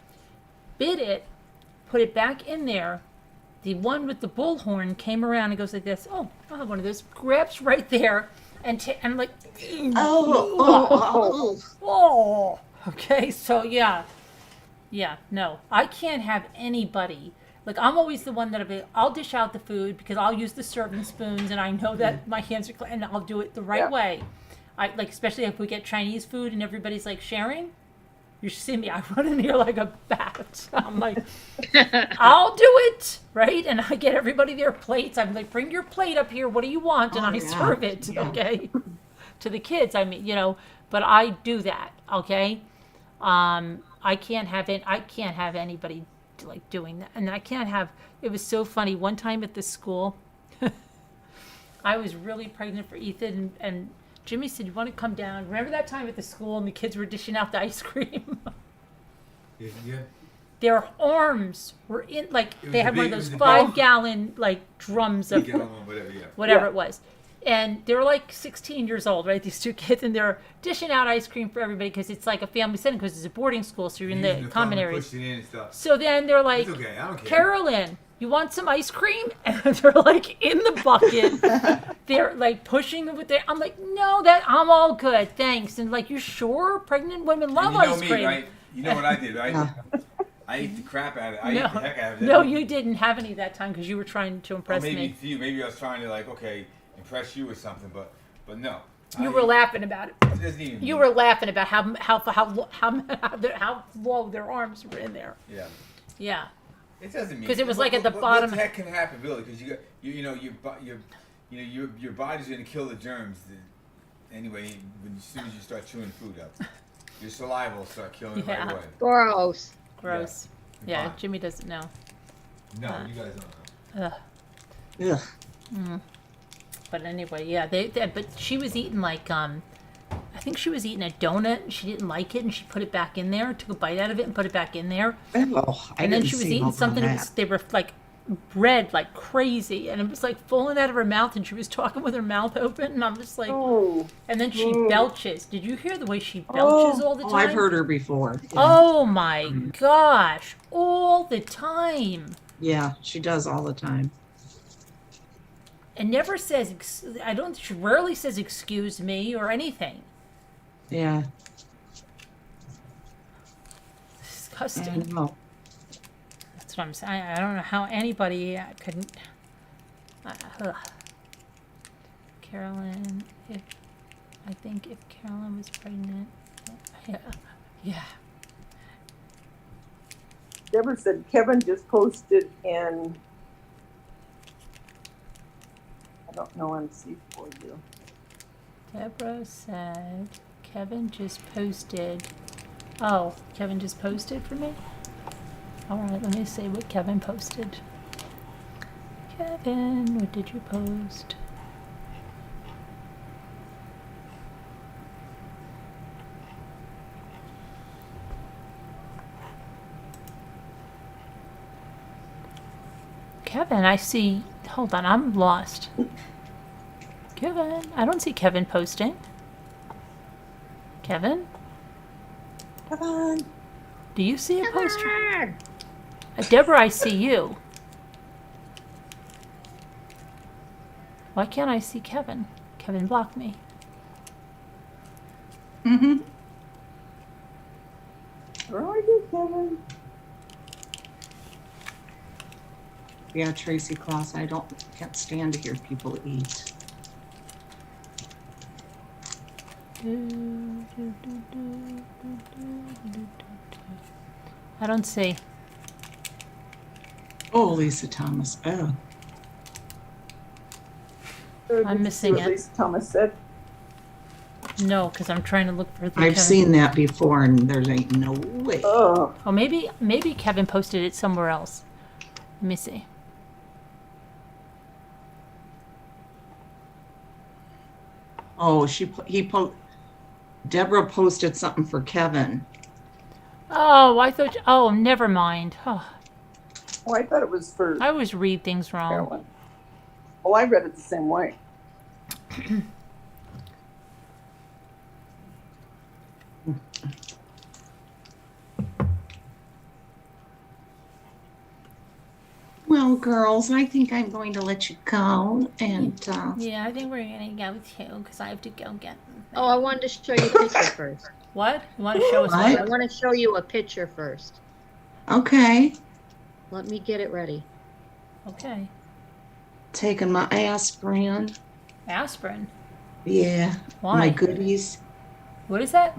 Bit it, put it back in there. The one with the bullhorn came around and goes like this. Oh, I'll have one of those. Grabs right there, and I'm like, Oh. oh, okay. So yeah, no, I can't have anybody. Like I'm always the one I'll dish out the food because I'll use the serving spoons, and I know that my hands are clean, and I'll do it the right Yeah. way. I like, especially if we get Chinese food and everybody's like sharing. You should see me. I run in here like a bat. I'm like, I'll do it, right? And I get everybody their plates. I'm like, bring your plate up here. What do you want? And Oh, I yeah. serve it, Yeah. okay? To the kids, I mean, but I do that, okay? I can't have anybody like doing that, and I can't have. It was so funny. One time at the school, I was really pregnant for Ethan, and Jimmy said, "You want to come down?" Remember that time at the school, and the kids were dishing out the ice cream. Yeah. Their arms were in like It was they a had one of big- it those was a 5-gallon like drums of Big gallon, whatever, yeah. whatever Yeah. it was. And they were like 16 years old, right? These two kids, and they're dishing out ice cream for everybody because it's like a family setting because it's a boarding school, so you're in Using the phone common to areas. push it in and stuff. So then they're like, It's okay, I don't care. Carolyn, you want some ice cream? And they're like in the bucket, they're like pushing with their. I'm like, no, I'm all good, thanks. And like, you sure? Pregnant women love And you know ice me, cream. right? You know what I did, right? Yeah. I ate the crap out of it. I ate No, the heck out of it. no, you didn't have any that time because you were trying to Or impress maybe me. to you, maybe I was trying to like, okay, impress you or something, but no. You were laughing about it. It doesn't even. You were laughing about how low their arms were in there. Yeah. Yeah. It doesn't mean 'Cause it was like at the bottom- What the heck can happen, really? Because your body's gonna kill the germs. Anyway, as soon as you start chewing food up, your saliva will start killing it right Yeah. away. Gross. Gross. Yeah. Yeah, Fine. Jimmy doesn't know. No, you guys don't know. Ugh. Ugh. But anyway, yeah, but she was eating like I think she was eating a donut and she didn't like it and she put it back in there, took a bite out of it and put it back in there. Oh, I And then didn't she was see eating no on something that. they were like bread like crazy and it was like falling out of her mouth and she was talking with her mouth open and I'm just like Oh, and then she belches. Did you hear the way she belches all the time? Oh, I've heard her before. Yeah. Oh my gosh, all the time. Yeah, she does all the time. And never says, she rarely says excuse me or anything. Yeah, I Disgusting. know. That's what I'm saying. I don't know how anybody couldn't. Ugh. Carolyn, I think if Carolyn was pregnant, yeah, yeah. Deborah said Kevin just posted in. I don't know MC for you. Deborah said Kevin just posted. Oh, Kevin just posted for me? All right, let me see what Kevin posted. Kevin, what did you post? Kevin, I see. Hold on, I'm lost. Kevin, I don't see Kevin posting. Kevin, Come on. do you see a poster? Deborah, I see you. Why can't I see Kevin? Kevin blocked me. Mm-hmm. Where are you, Kevin? Yeah, Tracy Claus, can't stand to hear people eat. I don't see. Oh, Lisa Thomas. Oh, I'm missing At it. least Thomas said. No, because I'm trying to look for the I've Kevin. seen that before, and there's ain't no way. Oh, Oh, maybe Kevin posted it somewhere else. Let me see. Oh, Deborah posted something for Kevin. Oh, I thought. Oh, never mind. Oh, oh, I thought it was for I always read things wrong. Carolyn. Well, I read it the same way. Well, girls, I think I'm going to let you go. And Yeah, I think we're gonna go too because I have to go get. Oh, I wanted to show you a picture first. What? You want to show us What? I want to show you a picture first. okay, Let me get it ready. Okay. taking my aspirin. Aspirin. Yeah, Why? my goodies. What is that?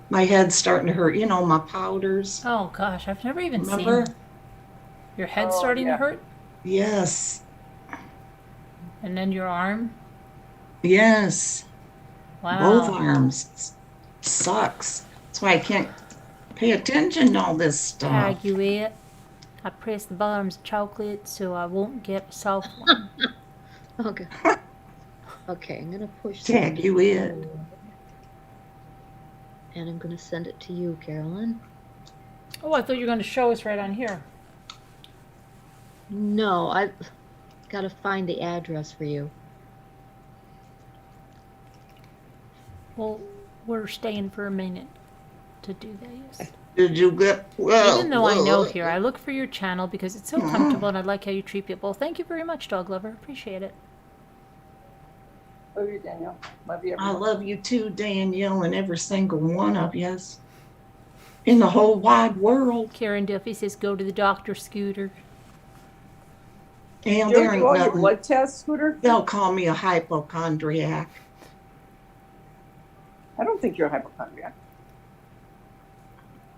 My head's starting to hurt. You know, my powders. Oh gosh, I've never even Remember? seen your head Oh, starting yeah. to hurt, Yes, and then your arm. yes. Wow. Both arms. Sucks. That's why I can't pay attention to all this stuff. Tag you it. I press the bottoms of chocolate so I won't get a soft one. Okay. Okay, I'm gonna push. Tag send you it. And I'm gonna send it to you, Carolyn. Oh, I thought you were going to show us right on here. No, I've got to find the address for you. Well, we're staying for a minute to do that. Yes. Did you get well? Even though I know here, I look for your channel because it's so comfortable and I like how you treat people. Thank you very much, Dog Lover. Appreciate it. Love you, Danielle. Love you, I everyone. love you too, Danielle, and every single one of yous in the whole wide world. Karen Duffy says, go to the doctor, Scooter. And Did there you do ain't all your nothing. blood tests, Scooter? They'll call me a hypochondriac. I don't think you're a hypochondriac.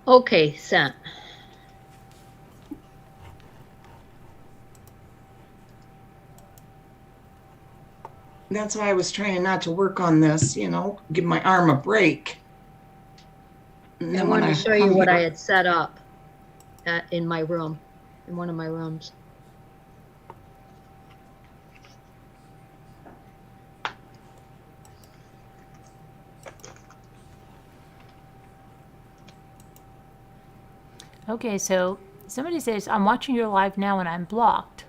Okay, sent. That's why I was trying not to work on this, give my arm a break. And I then when wanted to show you come what I here- had set up in my room, in one of my rooms. Okay, so somebody says, I'm watching your live now and I'm blocked.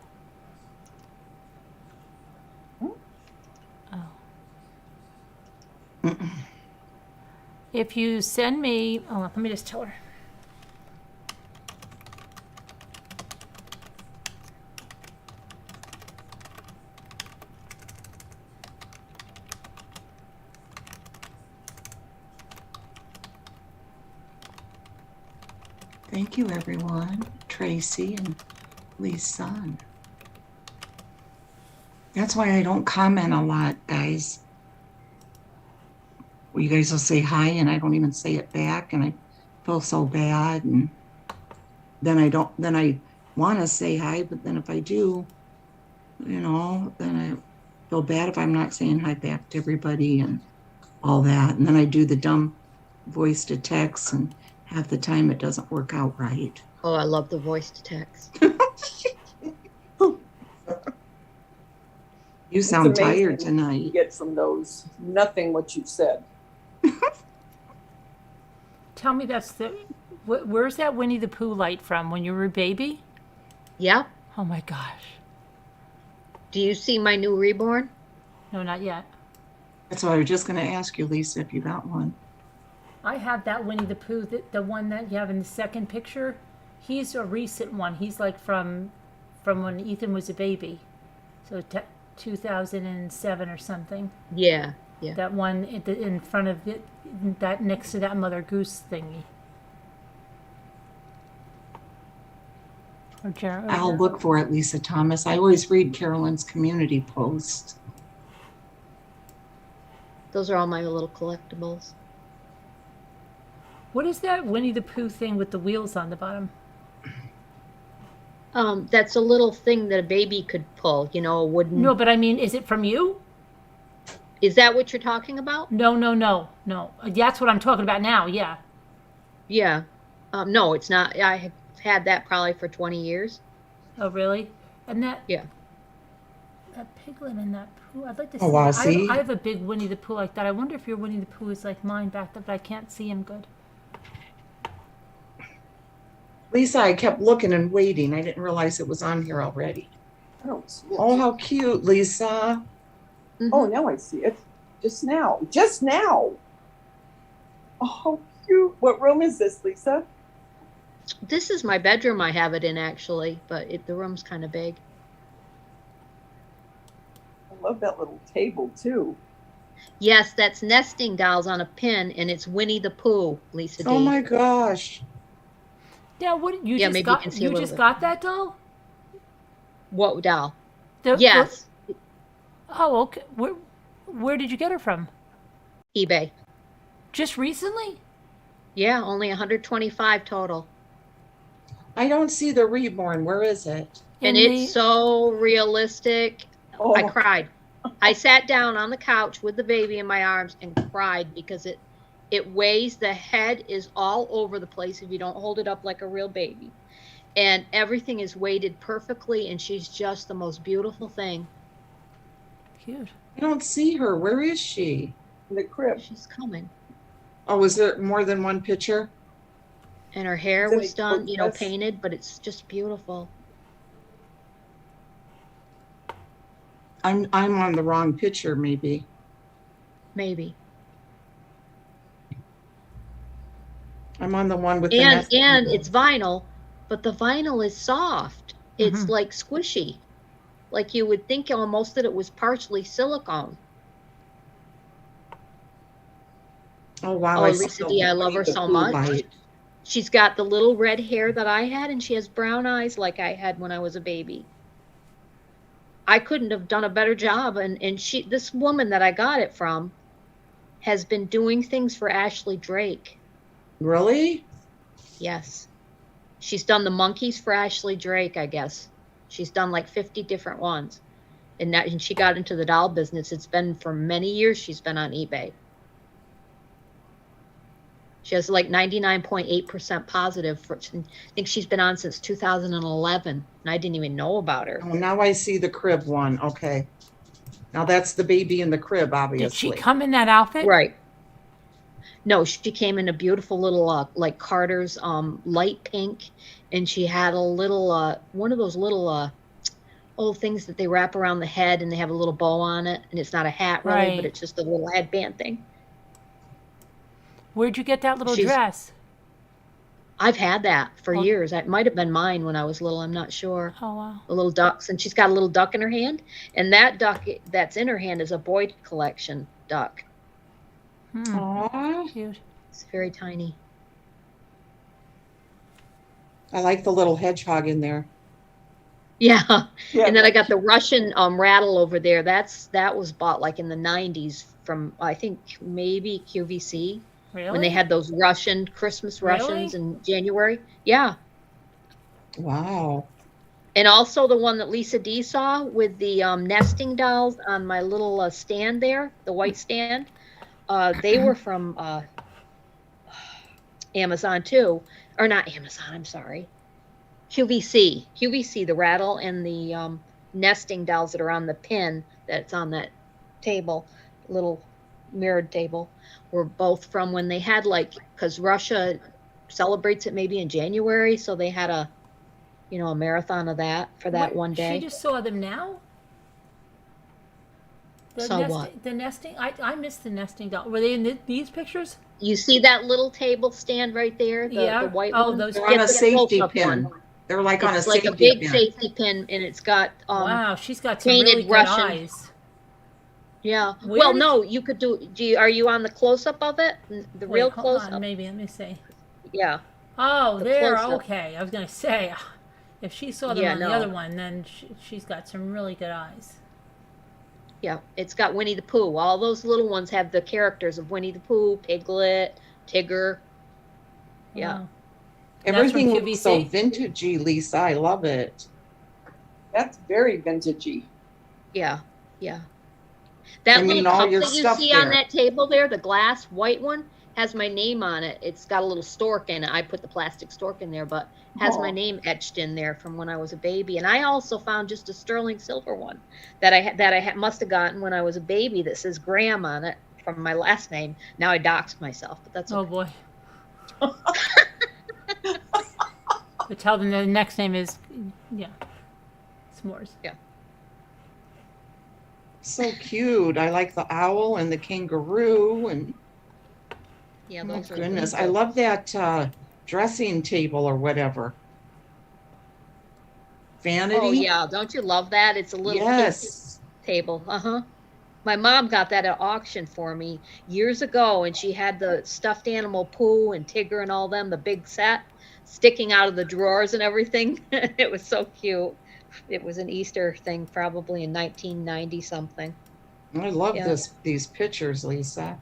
Oh. If you send me, oh, let me just tell her. Thank you, everyone. Tracy and Lisa. That's why I don't comment a lot, guys. You guys will say hi, and I don't even say it back, and I feel so bad. And then I want to say hi, but then if I do, then I feel bad if I'm not saying hi back to everybody and all that. And then I do the dumb voice to text, and half the time it doesn't work out right. Oh, I love the voice to text. You sound It's amazing tired You tonight. get from those nothing what you said. Tell me where's that Winnie the Pooh light from? When you were a baby? Yeah. Oh my gosh. Do you see my new reborn? No, not yet. That's what I was just going to ask you, Lisa, if you got one. I have that Winnie the Pooh, the one that you have in the second picture. He's a recent one. He's like from when Ethan was a baby. So 2007 or something. Yeah. Yeah. That one in front of it, that next to that Mother Goose thingy. I'll look for it, Lisa Thomas. I always read Carolyn's community posts. Those are all my little collectibles. What is that Winnie the Pooh thing with the wheels on the bottom? That's a little thing that a baby could pull, a wooden. No, but I mean, is it from you? Is that what you're talking about? No. That's what I'm talking about now. Yeah. Yeah. No, it's not. I have had that probably for 20 years. Oh, really? And that. Yeah. That piglet and that Pooh. I'd like to see. Oh, wow, that. see? I have a big Winnie the Pooh like that. I wonder if your Winnie the Pooh is like mine back there, but I can't see him good. Lisa, I kept looking and waiting. I didn't realize it was on here already. I don't see it. Oh, how cute, Lisa. Mhm. Oh, now I see it. Just now. Just now. Oh, how cute. What room is this, Lisa? This is my bedroom. I have it in actually, but the room's kind of big. I love that little table too. Yes, that's nesting dolls on a pin, and it's Winnie the Pooh, Lisa D. Oh my gosh. Yeah. What you Yeah, just maybe you got? can see a You little just bit. got that doll? What doll? The- Yes, Oh, okay. Where did you get her from? eBay. Just recently? Yeah, only 125 total. I don't see the reborn. Where is it? And In it's so realistic. Oh, I cried. I sat down on the couch with the baby in my arms and cried because it weighs, the head is all over the place if you don't hold it up like a real baby. And everything is weighted perfectly, and she's just the most beautiful thing. Cute. I don't see her. Where is she? in the crib. She's coming. Oh, is there more than one picture? And her hair Is it was a done, dress? painted, but it's just beautiful. I'm on the wrong picture, maybe. Maybe. I'm on the one with the And nest- it's vinyl, but the vinyl is soft. It's like squishy. Like you would think almost that it was partially silicone. Oh, wow. Oh, I see Lisa the D, I love Winnie her the so Pooh much. light. She's got the little red hair that I had, and she has brown eyes like I had when I was a baby. I couldn't have done a better job. And this woman that I got it from has been doing things for Ashley Drake. Really? Yes. She's done the monkeys for Ashley Drake, I guess. She's done like 50 different ones. And she got into the doll business. It's been for many years she's been on eBay. She has like 99.8% positive. I think she's been on since 2011, and I didn't even know about her. Oh, now I see the crib one. Okay. Now that's the baby in the crib, Did she obviously. come in that outfit? Right. No, she came in a beautiful little like Carter's light pink, and she had a little one of those little old things that they wrap around the head, and they have a little bow on it, and it's not a hat really, Right. but it's just a little headband thing. Where'd you get that little She's- dress? I've had that for Oh. years. It might have been mine when I was little. I'm not sure. Oh, wow. The little ducks, and she's got a little duck in her hand, and that duck that's in her hand is a Boyd collection duck. Aw, Cute. It's very tiny. I like the little hedgehog in there. Yeah. Yeah, And then I got the Russian rattle over there. That was bought like in the 90s from I think maybe QVC Really? when they had those Russian Christmas Really? Russians in January. Yeah. Wow. And also the one that Lisa D saw with the nesting dolls on my little stand there, the white stand. They were from Amazon too, or not Amazon. I'm sorry, QVC, the rattle and the nesting dolls that are on the pin that's on that table, little mirrored table, were both from when they had because Russia celebrates it maybe in January, so they had a marathon of that for that What? one day. She just saw them now? Saw what? The nesting? I missed the nesting doll. Were they in these pictures? You see that little table stand right there, Yeah. the white Oh, one? those- They're Get on a the safety close-up pin. one. They're like on a It's like safety a big pin. safety pin, and it's got Wow, she's got some painted really good Russian. eyes. Yeah. Where Well, did no, you could are you on the close up of it? The Wait, real hold close on, up? maybe. Let me see. Yeah. Oh, The there. close-up. Okay. I was going to say, if she saw them Yeah, on no. the other one, then she's got some really good eyes. Yeah. It's got Winnie the Pooh. All those little ones have the characters of Winnie the Pooh, Piglet, Tigger. Yeah. Wow. Everything from looks so QVC? vintagey, Lisa. I love it. that's very vintagey. Yeah. Yeah. That I mean, little all cup your that you stuff see on there. that table there, the glass white one, has my name on it. It's got a little stork in it. I put the plastic stork in there, but has my Aw. name etched in there from when I was a baby. And I also found just a sterling silver one that I must have gotten when I was a baby that says Graham on it from my last name. Now I doxed myself, but that's Oh, okay. boy. But tell them the next name is, yeah, s'mores. So cute. I like the owl and the kangaroo. And Yeah, oh my those are goodness, really I good. love that dressing table or whatever. Vanity. Oh yeah, don't you love that? It's a little kid's Yes. table. Uh-huh. My mom got that at auction for me years ago, and she had the stuffed animal Pooh and Tigger and all them, the big set, sticking out of the drawers and everything. It was so cute. It was an Easter thing, probably in 1990 something. I love Yeah. these pictures, Lisa.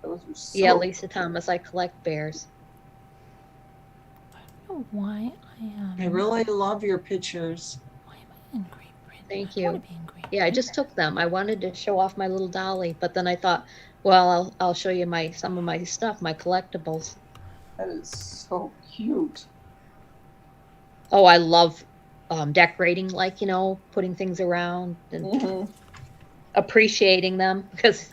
Those are so Yeah, Lisa Thomas, I collect bears. I don't know why I really love your pictures. Why am I in Great Britain? Thank I you. want to be in Great Yeah, I Britain. just took them. I wanted to show off my little dolly, but then I thought, well, I'll show you some of my stuff, my collectibles. that is so cute. Oh, I love decorating, putting things around and Mhm. appreciating them because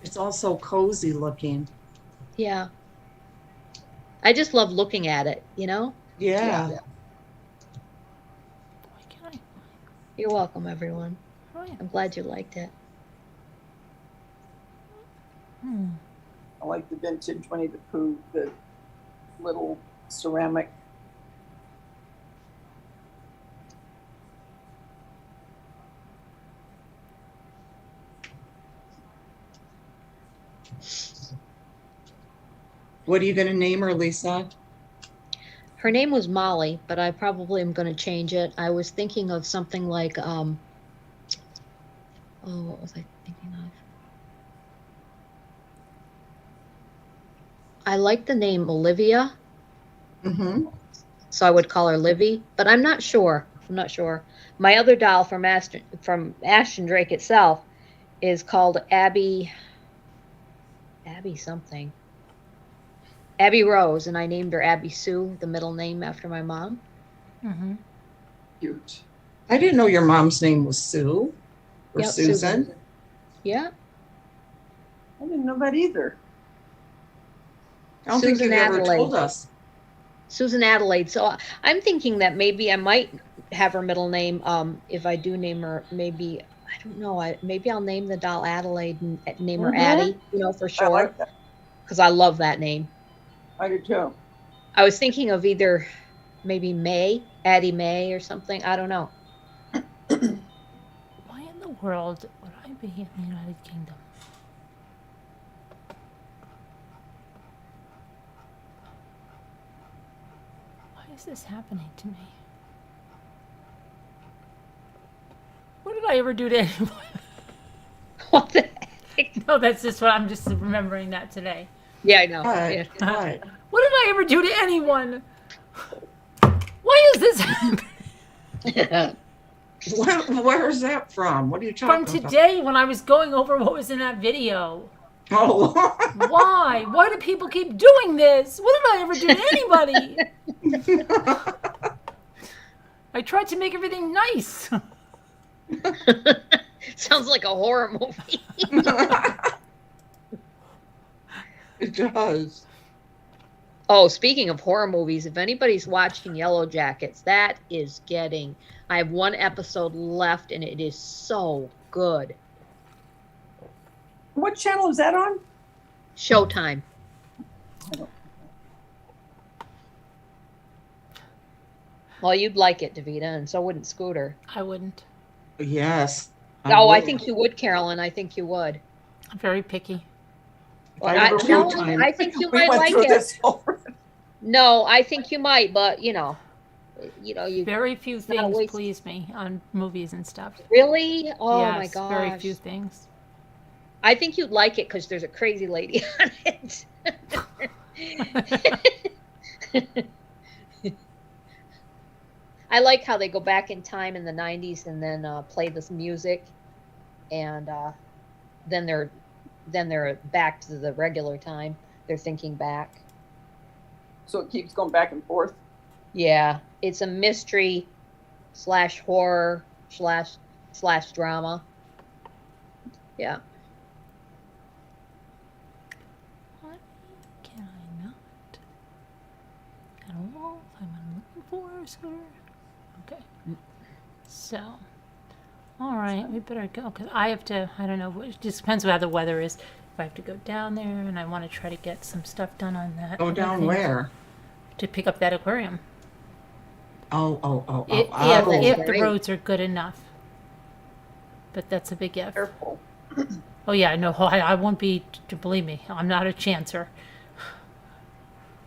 It's also cozy looking. yeah, I just love looking at it. Yeah. Yeah. Why can't I? You're welcome, everyone. Oh, yeah. I'm glad you liked it. I like the vintage Winnie the Pooh, the little ceramic. What are you going to name her, Lisa? Her name was Molly, but I probably am going to change it. I was thinking of something like, oh, what was I thinking of? I like the name Olivia, Mm-hmm. so I would call her Livy, but I'm not sure. My other doll from Ashton Drake itself is called Abby something. Abby Rose, and I named her Abby Sue, the middle name after my mom. Mm-hmm. Cute. I didn't know your mom's name was Sue or Yep, Susan. Yeah. I didn't know that either. I don't think Susan you've ever Adelaide. told us. Susan Adelaide. So I'm thinking that maybe I might have her middle name. If I do name her, maybe, I don't know. Maybe I'll name the doll Adelaide and name her Mhm. Addie, for I short, like that. because I love that name. I do too. I was thinking of either maybe May, Addie May or something. I don't know. Why in the world would I be in the United Kingdom? Why is this happening to me? What did I ever do to anyone? What the heck? No, that's just what I'm just remembering that today. Yeah, I know. What? Yeah. What? What did I ever do to anyone? Why is this happening? Where is that from? What are you From talking about? today when I was going over what was in that video. Oh. Why? Why do people keep doing this? What did I ever do to anybody? I tried to make everything nice. Sounds like a horror movie. It does. Oh, speaking of horror movies, if anybody's watching Yellow Jackets, that is getting. I have one episode left, and it is so good. What channel is that on? Showtime. Well, you'd like it, Davita, and so wouldn't Scooter. I wouldn't. Yes. I would. think you would, Carolyn. I think you would. I'm very picky. I never No, Showtime. I think you We might went like through it. this already. No, I think you might, but you Very few not a things waste. please me on movies and stuff. really. Oh yes, my gosh. very few things. I think you'd like it because there's a crazy lady on it. I like how they go back in time in the 90s and then play this music, and then they're back to the regular time. They're thinking back. So it keeps going back and forth. Yeah, it's a mystery / horror / drama. Yeah. Why can I not at all find what I'm looking for, sir? Okay. So, all right, we better go because I have to. I don't know. It just depends on how the weather is. If I have to go down there, and I want to try to get some stuff done on that. Go down thing where? To pick up that aquarium. Oh. If the Great. roads are good enough. But that's a big if. Careful. Oh yeah, no, I won't be. Believe me, I'm not a chancer.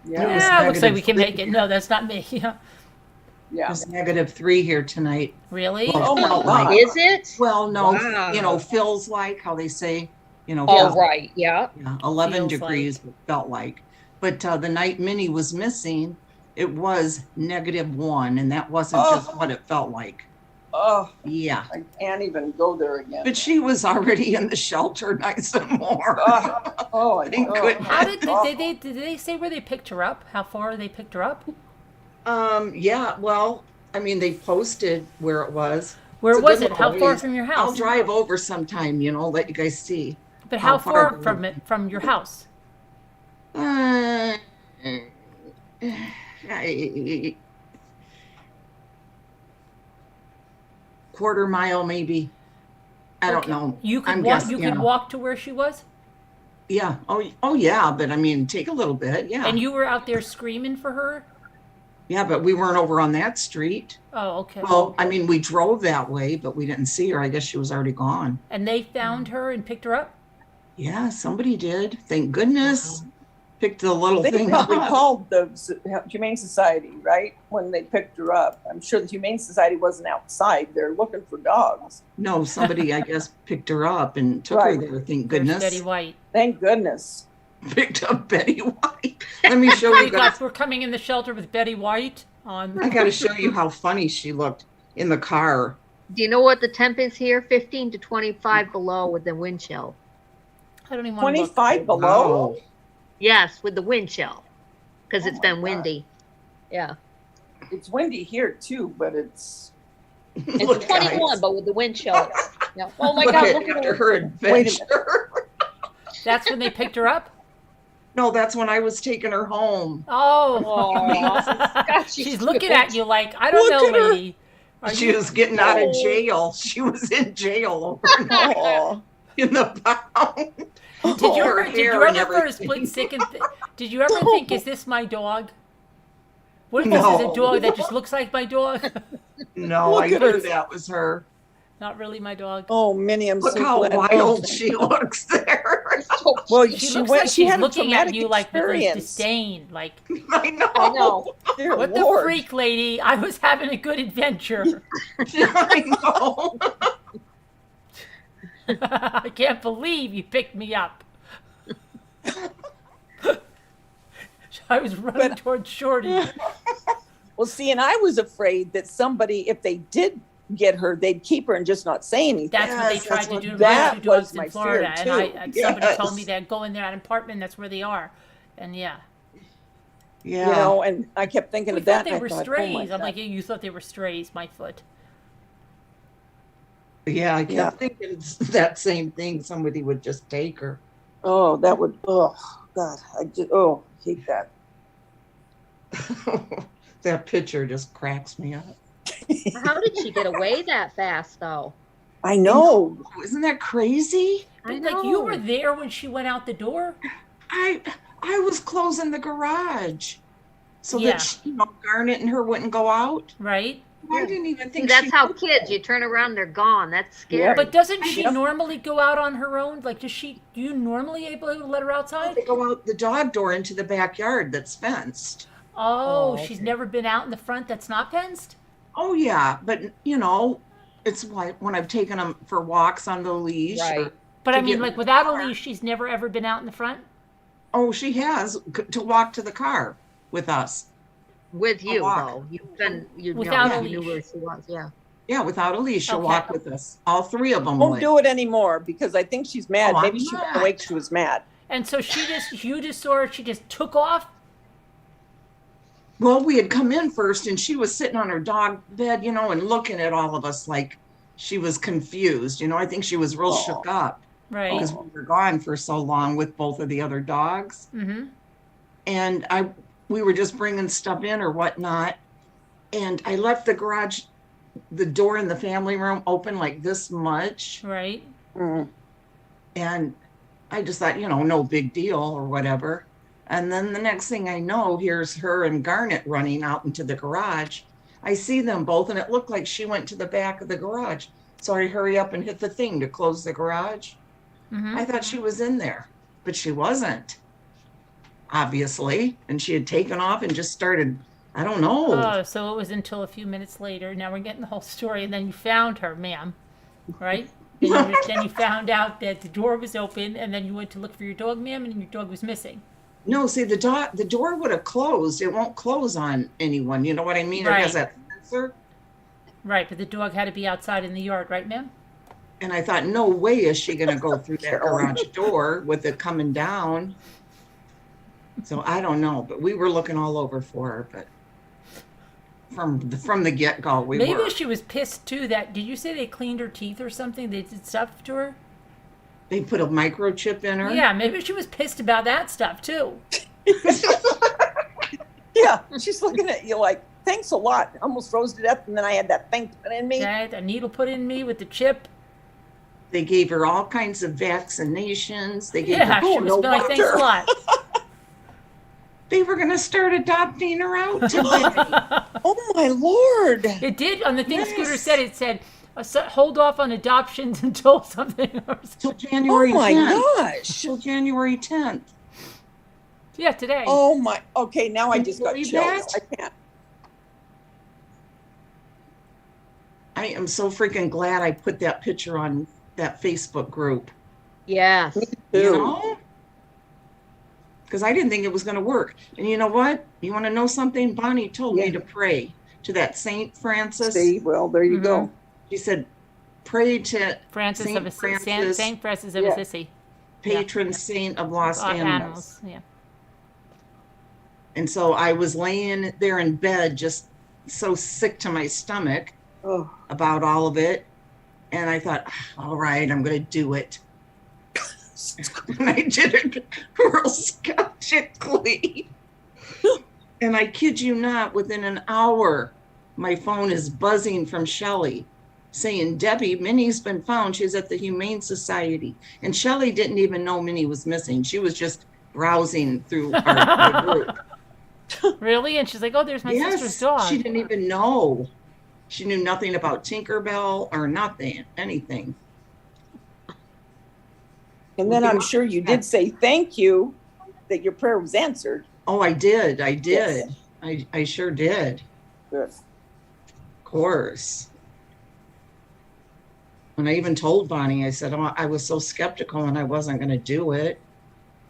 Yeah. It was Yeah, looks like we can negative make it. No, that's not me. Yeah. It Yeah. was -3 here tonight. Really? Well, Oh my felt God. like. Is it? Well, no, Wow. feels like how they say, Oh, felt- right. Yeah. yeah, 11 Feels degrees felt like. But the night Minnie was missing, it was -1, and that wasn't Oh. just what it felt like. Oh, Yeah. I can't even go there again. But she was already in the shelter nice and warm. Oh, I Thank know. goodness. How did they say where they picked her up? How far they picked her up? Yeah, well, I mean, they posted where it was. Where It's a was good it? How little far ways. from your I'll house? drive over sometime, let you guys see. But how how far far from it from your house? Uh, quarter mile, maybe. I don't Okay. know. You could I'm walk. guessing, You could walk to where she was, Yeah. Oh, yeah. But I mean, take a little bit. Yeah. and you were out there screaming for her. Yeah, but we weren't over on that street. Oh, okay. Well, I mean, we drove that way, but we didn't see her. I guess she was already gone. And they found her and picked her up. Yeah, somebody did. Thank goodness. Picked the little They thing probably up. called the Humane Society, right? When they picked her up. I'm sure the Humane Society wasn't outside. They're looking for dogs. No, somebody, I guess, picked her up and took her Right. there. Thank There's goodness. Betty White. Thank goodness. Picked up Betty White. Let me show We you guys. we're coming in the shelter with Betty White on. I got to show you how funny she looked in the car. Do you know what the temp is here? 15 to 25 below with the wind chill. I don't even want to look. 25 below? Wow. Yes, with the wind chill, because Oh it's my been God. windy. Yeah, It's windy here too, but it's it's Look, 21, guys. but with the wind chill. Yeah. Oh my Look God! at Look at after her. her Wait a adventure. That's when they picked her up. No, that's when I was taking her home. Oh, Aw. God, she's she's looking cute. at you like I don't Look know, at her. lady. Are She you? was getting out of Oh. jail. She was in jail overnight oh, in the pound. Did you Her ever? Did you hair and ever for a split everything. second? Did you ever think, is this my dog? What if this is No. a dog that just looks like my dog? No, Look I at knew her. that was her. Not really my dog. oh, Minnie, I'm Look so how glad. wild she looks there. So Well, She she looks went. like She she's had a looking at traumatic you like with a experience. disdain. Like, I know. I know. Dear what Lord. the freak, lady? I was having a good adventure. I know. I can't believe you picked me up. I was running But- towards Shorty. Well, see, and I was afraid that somebody, if they did get her, they'd keep her and just not say anything. That's what they Yes, tried that's to what- do to my that two was dogs my in Florida. fear, And I, too. and somebody Yes. told me that go in that apartment, that's where they are. And yeah. Yeah. You know, and I kept thinking We of that. thought they and I were thought, strays. oh my I'm God. like, yeah, you thought they were strays, my foot. Yeah, I kept Yeah. thinking it's that same thing. Somebody would just take her. Oh, that would. Oh God, I just. Oh, I hate that. That picture just cracks me up. How did she get away that fast, though? I know. Isn't that crazy? I But, like, you were know. there when she went out the door? I was closing the garage so Yeah. that Garnet and her wouldn't go out. Right? I didn't even See, think that's she how would. kids, you turn around, they're gone. That's scary. Yeah. But doesn't she Yep. normally go out on her own? Like, do you normally able to let her outside? They go out the dog door into the backyard that's fenced. Oh, Oh, she's okay. never been out in the front that's not fenced? Oh yeah, but it's like when I've taken them for walks on the leash. Right. But To I mean, get like, in the without a car. leash, she's never ever been out in the front? Oh, she has to walk to the car with us. With you, walk. though. You've been, Without a you knew leash. where she was, yeah. Yeah, without a leash, she'll Okay. walk with us. All three of them Won't would. do it anymore because I think she's mad. Oh, Maybe I'm she ran not. away 'cause she was mad. And so you just saw her, she just took off? Well, we had come in first and she was sitting on her dog bed, and looking at all of us like she was confused. I think she was real Oh. shook up Right. because we were gone for so long with both of the other dogs. Mm-hmm. And we were just bringing stuff in or whatnot. And I left the door in the family room open like this much. Right. Mm. And I just thought, no big deal or whatever. And then the next thing I know, here's her and Garnet running out into the garage. I see them both, and it looked like she went to the back of the garage. So I hurry up and hit the thing to close the garage. Mm-hmm. I thought she was in there, but she wasn't, obviously. And she had taken off and just started, I don't know. Oh, so it was until a few minutes later. Now we're getting the whole story, and then you found her, ma'am. Right? Then you found out that the door was open, and then you went to look for your dog, ma'am, and your dog was missing. No, see, the door would have closed. It won't close on anyone. You know what I mean? It has Right. that sensor. Right, but the dog had to be outside in the yard, right, ma'am? And I thought, no way is she going to go through that garage door with it coming down. So I don't know, but we were looking all over for her. But from the get go, we Maybe were. she was pissed too. Did you say they cleaned her teeth or something? They did stuff to her. They put a microchip in her. Yeah, maybe she was pissed about that stuff too. Yeah, she's looking at you like, thanks a lot. I almost froze to death, and then I had that thing put in me. That a needle put in me with the chip. They gave her all kinds of vaccinations. They gave Yeah, her. she was like, thanks a lot. They were going to start adopting her out today. Oh my Lord! It did on the thing Scooter Yes. said. It said hold off on adoptions until something. Till Oh January my 10th. gosh. Till January 10th. Yeah, today. Oh my, okay, now I Can just you got believe chills. that? I can't. I am so freaking glad I put that picture on that Facebook group. Yes. You Ew. know? Because I didn't think it was going to work. And you know what? You want to know something? Bonnie told me Yeah. to pray to that Saint Francis. See, well, there you go. She said, pray to Francis Saint of Assisi. Francis, Saint Francis of Yeah. Assisi. patron saint of lost animals. Yeah. And so I was laying there in bed, just so sick to my stomach Oh, about all of it. And I thought, all right, I'm going to do it. And I did it real skeptically. And I kid you not, within an hour, my phone is buzzing from Shelley saying, Debbie, Minnie's been found. She's at the Humane Society. And Shelley didn't even know Minnie was missing. She was just browsing through our group. Really? And she's like, oh, there's my sister's Yes, dog. she didn't even know. She knew nothing about Tinkerbell or nothing, anything. and then I'm sure you did say thank you that your prayer was answered. Oh, I did. Yes. I sure did. Good. Of course. And I even told Bonnie, I said, oh, I was so skeptical and I wasn't going to do it.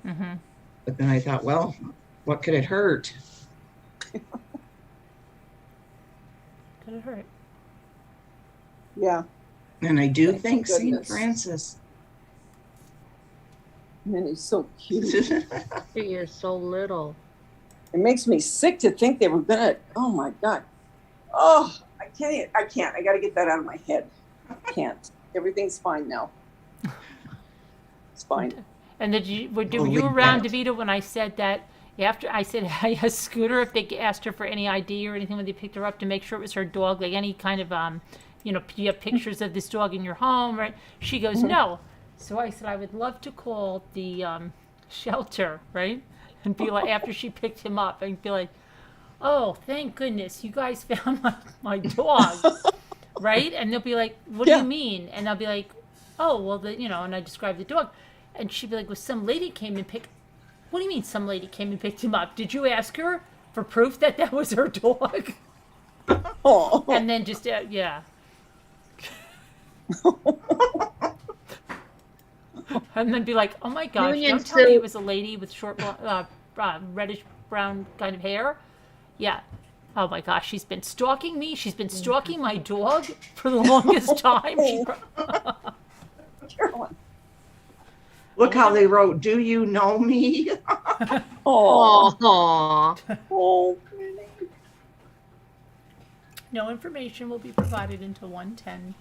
Mm-hmm. But then I thought, well, what could it hurt? Could it hurt? Yeah, And I do Thank thank St. goodness. Francis. Minnie's so cute. She is so little. It makes me sick to think they were gonna, oh my God. Oh, I can't, I gotta get that out of my head. I can't. Everything's fine now. It's fine. And were you Believe around, that. DeVito, when I said that? After I said, I asked Scooter if they asked her for any ID or anything when they picked her up to make sure it was her dog, like any kind of, you have pictures of this dog in your home, right? She goes, no. So I said, I would love to call the shelter, right? And be like, after she picked him up, and be like, oh, thank goodness, you guys found my dog, right? And they'll be like, what do Yeah. you mean? And I'll be like, oh, well, and I describe the dog. And she'd be like, well, some lady came and picked, what do you mean some lady came and picked him up? Did you ask her for proof that that was her dog? Oh, And then just, yeah. And then be like, oh my gosh, Union don't tell me suit. it was a lady with short, reddish brown kind of hair. Yeah. Oh my gosh, she's been stalking me. She's been stalking my dog for the longest time. Carolyn. Look how they wrote, do you know me? Oh, Aw. oh. No information will be provided until 1/10/22.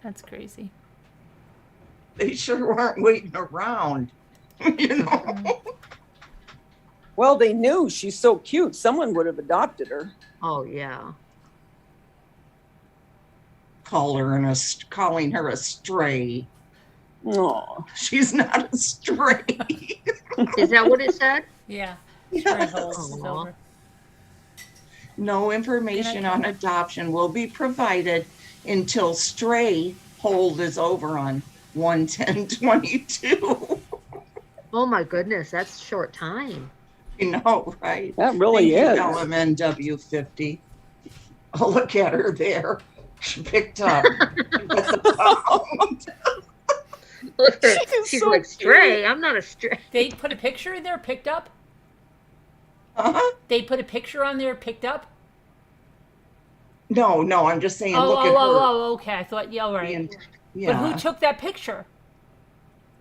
That's crazy. They sure weren't waiting around. You know? Well, they knew she's so cute. Someone would have adopted her. Oh, yeah. Calling her a stray. Oh, She's not a stray. Is that what it said? Yeah. Yes. Stray holes is Aw. over. No information on adoption will be provided until stray hold is over on 1/10/22. Oh, my goodness. That's short time. You know, right? that really Thank is. you, LMNW50. Oh, look at her there. She picked up. Look at her. She's She's so like, stray. I'm not a stray. They put a picture in there, picked up? Uh-huh. They put a picture on there, picked up? No, I'm just saying, Oh, look at her. okay. I thought, yeah, all right. And- But yeah, who took that picture?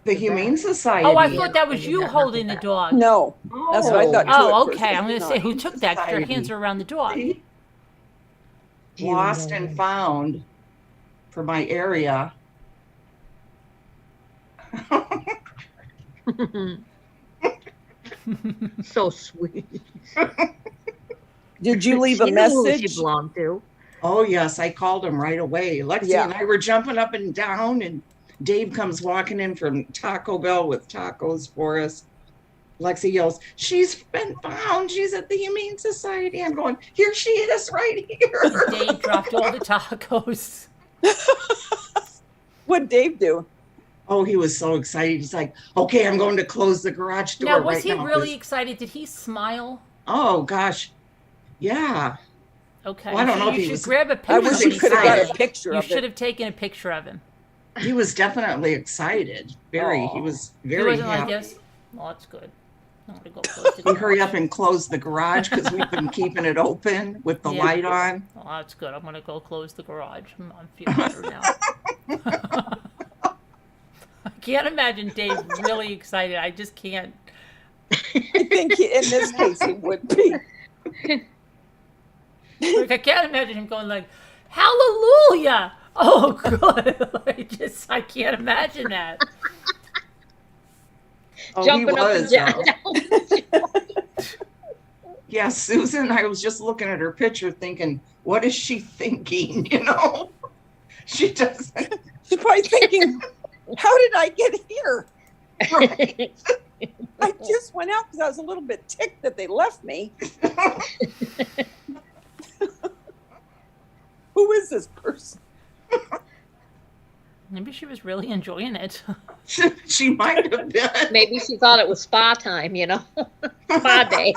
the Humane Society. Oh, I thought that was you holding the dog. No, that's what I thought. too at Oh, first. okay. I'm going to say, Not. who took that? 'Cause their hands are around the dog. See? Lost and found for my area. So sweet. Did you leave a She knew who message? she belonged to. Oh, yes, I called him right away. Lexi Yeah. and I were jumping up and down, and Dave comes walking in from Taco Bell with tacos for us. Lexi yells, "She's been found. She's at the Humane Society." I'm going, "Here she is, right here." Dave dropped all the tacos. What'd Dave do? Oh, he was so excited. He's like, "Okay, I'm going to close the garage door Now, right was he now." really excited? Did he smile? Oh gosh, yeah. Okay. Well, I don't know if you he should was- grab a picture. I wish he you could have got a excited. picture You of should it. have taken a picture of him. He was definitely excited. Very. Aw. He was He very wasn't happy. like this. Well, that's good. I'm gonna go close the We hurry garage. up and close the garage because we've been keeping it open with the Yeah. light on. Well, that's good. I'm gonna go close the garage. I'm feeling better now. I can't imagine Dave really excited. I just can't. I think in this case he would be. Like, I can't imagine him going like, "Hallelujah!" Oh, good. I can't imagine that. Oh, Jumping he up was. and down. Yeah, Susan, I was just looking at her picture thinking, what is she thinking? You know? She doesn't. She's probably thinking, how did I get here? Right. I just went out because I was a little bit ticked that they left me. Who is this person? Maybe she was really enjoying it. She might have been. Maybe she thought it was spa time, spa day.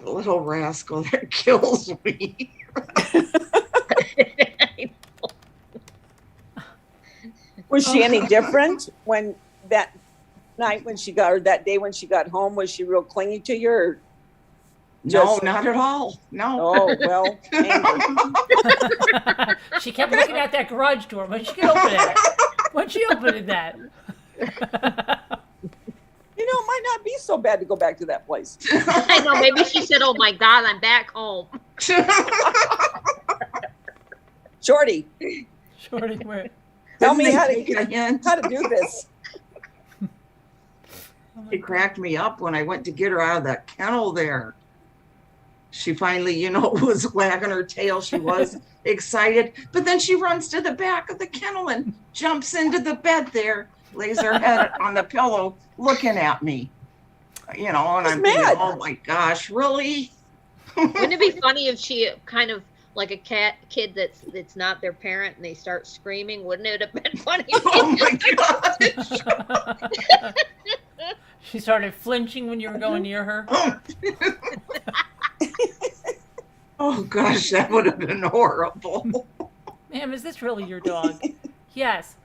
Little rascal that kills me. Was she any different when that night when she got, or that day when she got home? Was she real clingy to you? Or No, just- not at all. No. Oh, well, angry. She kept looking at that garage door. When she open it? When she opened that? You know, it might not be so bad to go back to that place. I know, maybe she said, "Oh my God, I'm back home." Shorty, Shorty, where? tell me Didn't how they to, take a hint? how to do this. It cracked me up when I went to get her out of that kennel there. She finally, was wagging her tail. She was excited. But then she runs to the back of the kennel and jumps into the bed there, lays her head on the pillow, looking at me. And I'm thinking, mad. oh my gosh, really? Wouldn't it be funny if she kind of like a kid that's not their parent and they start screaming? Wouldn't it have been funny? Oh my gosh. She started flinching when you were going near her. Oh gosh, that would have been horrible. Ma'am, is this really your dog? Yes.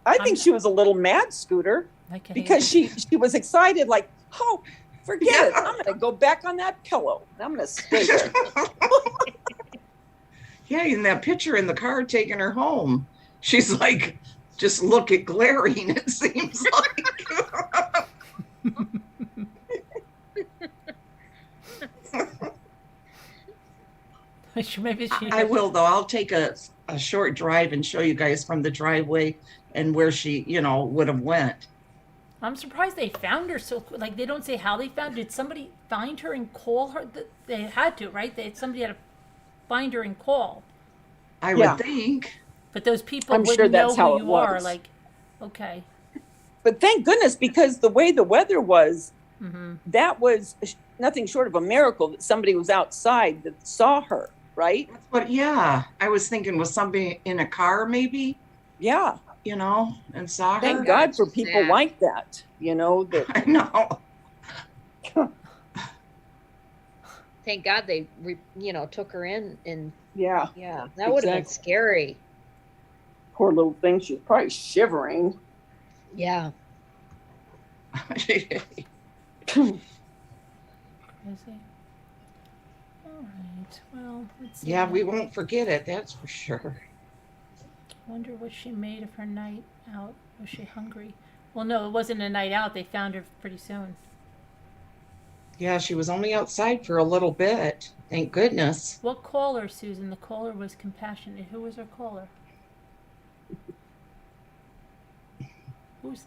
I think she was a little mad, Scooter, Okay. because she was excited, like, oh, forget it. I'm going to go back on that pillow. I'm going to stay there. Yeah, in that picture in the car taking her home, she's like, just glaring, it seems like. Maybe she. I will, though. I'll take a short drive and show you guys from the driveway and where she, would have went. I'm surprised they found her so quick. Like, they don't say how they found. Did somebody find her and call her? They had to, right? Somebody had to find her and call. I Yeah. would think. But those people I'm wouldn't sure that's know how who it you are. was. Like, okay. But thank goodness, because the way the weather was, Mm-hmm. that was nothing short of a miracle that somebody was outside that saw her, right? But yeah, I was thinking, was somebody in a car maybe, Yeah. and saw her? Thank God for people Yeah. like that, that I know. Thank God they, took her in, and yeah, that would have been Exactly. scary. poor little thing. She was probably shivering. Yeah. Crazy. All right. Well, let's see. Yeah, we won't forget it, that's for sure. Wonder what she made of her night out. Was she hungry? Well, no, it wasn't a night out. They found her pretty soon. Yeah, she was only outside for a little bit. Thank goodness. What caller, Susan? The caller was compassionate. Who was her caller? Who's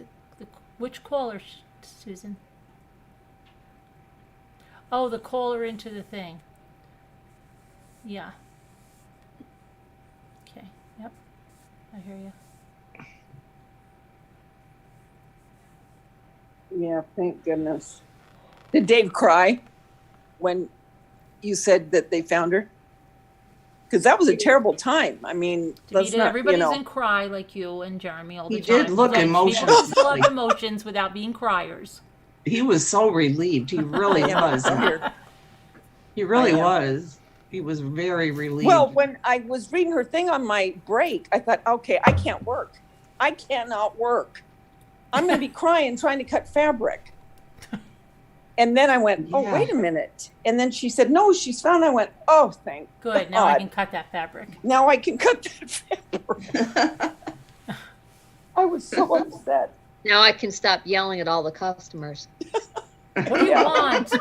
which caller, Susan? Oh, the caller into the thing. Yeah. Okay. Yep. I hear you. Yeah, thank goodness. Did Dave cry when you said that they found her? Because that was a terrible time. I mean, let's Davida, not, everybody you know. doesn't cry like you and Jeremy all the He time. did look Like, emotional. people can still have emotions without being criers. He was so relieved. He really was. Here. He really I am. was. He was very relieved. Well, when I was reading her thing on my break, I thought, okay, I can't work. I cannot work. I'm going to be crying trying to cut fabric. And then I went, oh, Yeah. wait a minute. And then she said, no, she's found. I went, oh, thank Good. Now I God. can cut that fabric. Now I can cut that fabric. I was so upset. Now I can stop yelling at all the customers. What do you Yeah. want?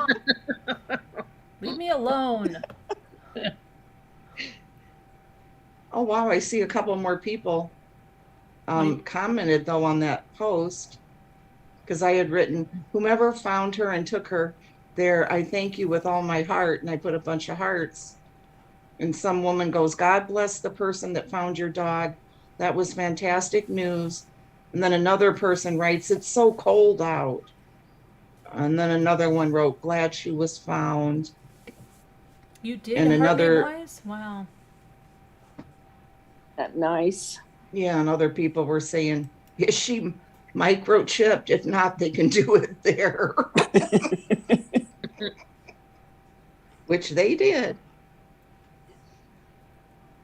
Leave me alone. Oh, wow. I see a couple more people commented, though, on that post. Because I had written, whomever found her and took her there, I thank you with all my heart. And I put a bunch of hearts. And some woman goes, God bless the person that found your dog. That was fantastic news. And then another person writes, it's so cold out. And then another one wrote, glad she was found. You did And hurt another- me, boys? Wow. That nice. Yeah, and other people were saying, is she microchipped? If not, they can do it there. Which they did.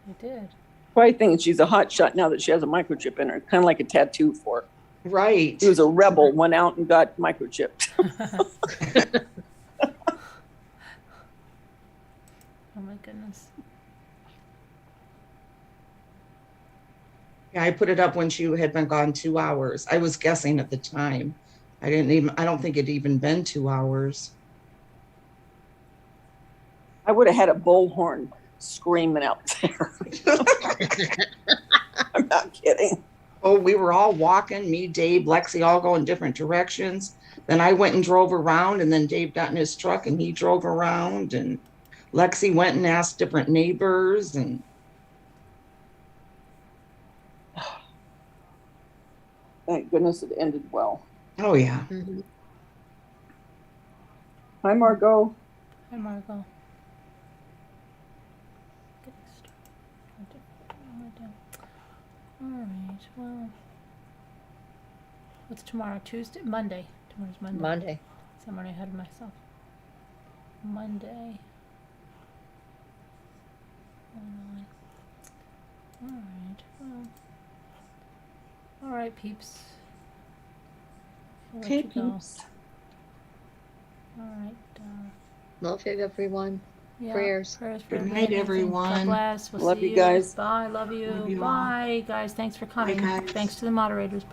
You did. Probably thinking she's a hot shot now that she has a microchip in her, kind of like a tattoo for her. Right. He was a rebel, went out and got microchipped. Oh my goodness. Yeah, I put it up when she had been gone 2 hours. I was guessing at the time. I don't think it'd even been 2 hours. I would have had a bullhorn screaming out there. I'm not kidding. Oh, we were all walking, me, Dave, Lexi, all going different directions. Then I went and drove around, and then Dave got in his truck and he drove around, and Lexi went and asked different neighbors, and Thank goodness it ended well. oh yeah. Mhm. Hi, Margot. Hi, Margot. All right. Well, what's tomorrow? Tuesday? Monday. Tomorrow's Monday. Monday. So I'm already ahead of myself. Monday. All right. Well. All right, peeps. I'll let Okay, you go. peeps. All right. Love you, everyone. Yeah, Prayers. Prayers for Good night, everyone. God everyone. bless. We'll Love see you guys. Bye. Love you. Love you all. Bye, guys. Thanks for coming. guys. Thanks to the moderators.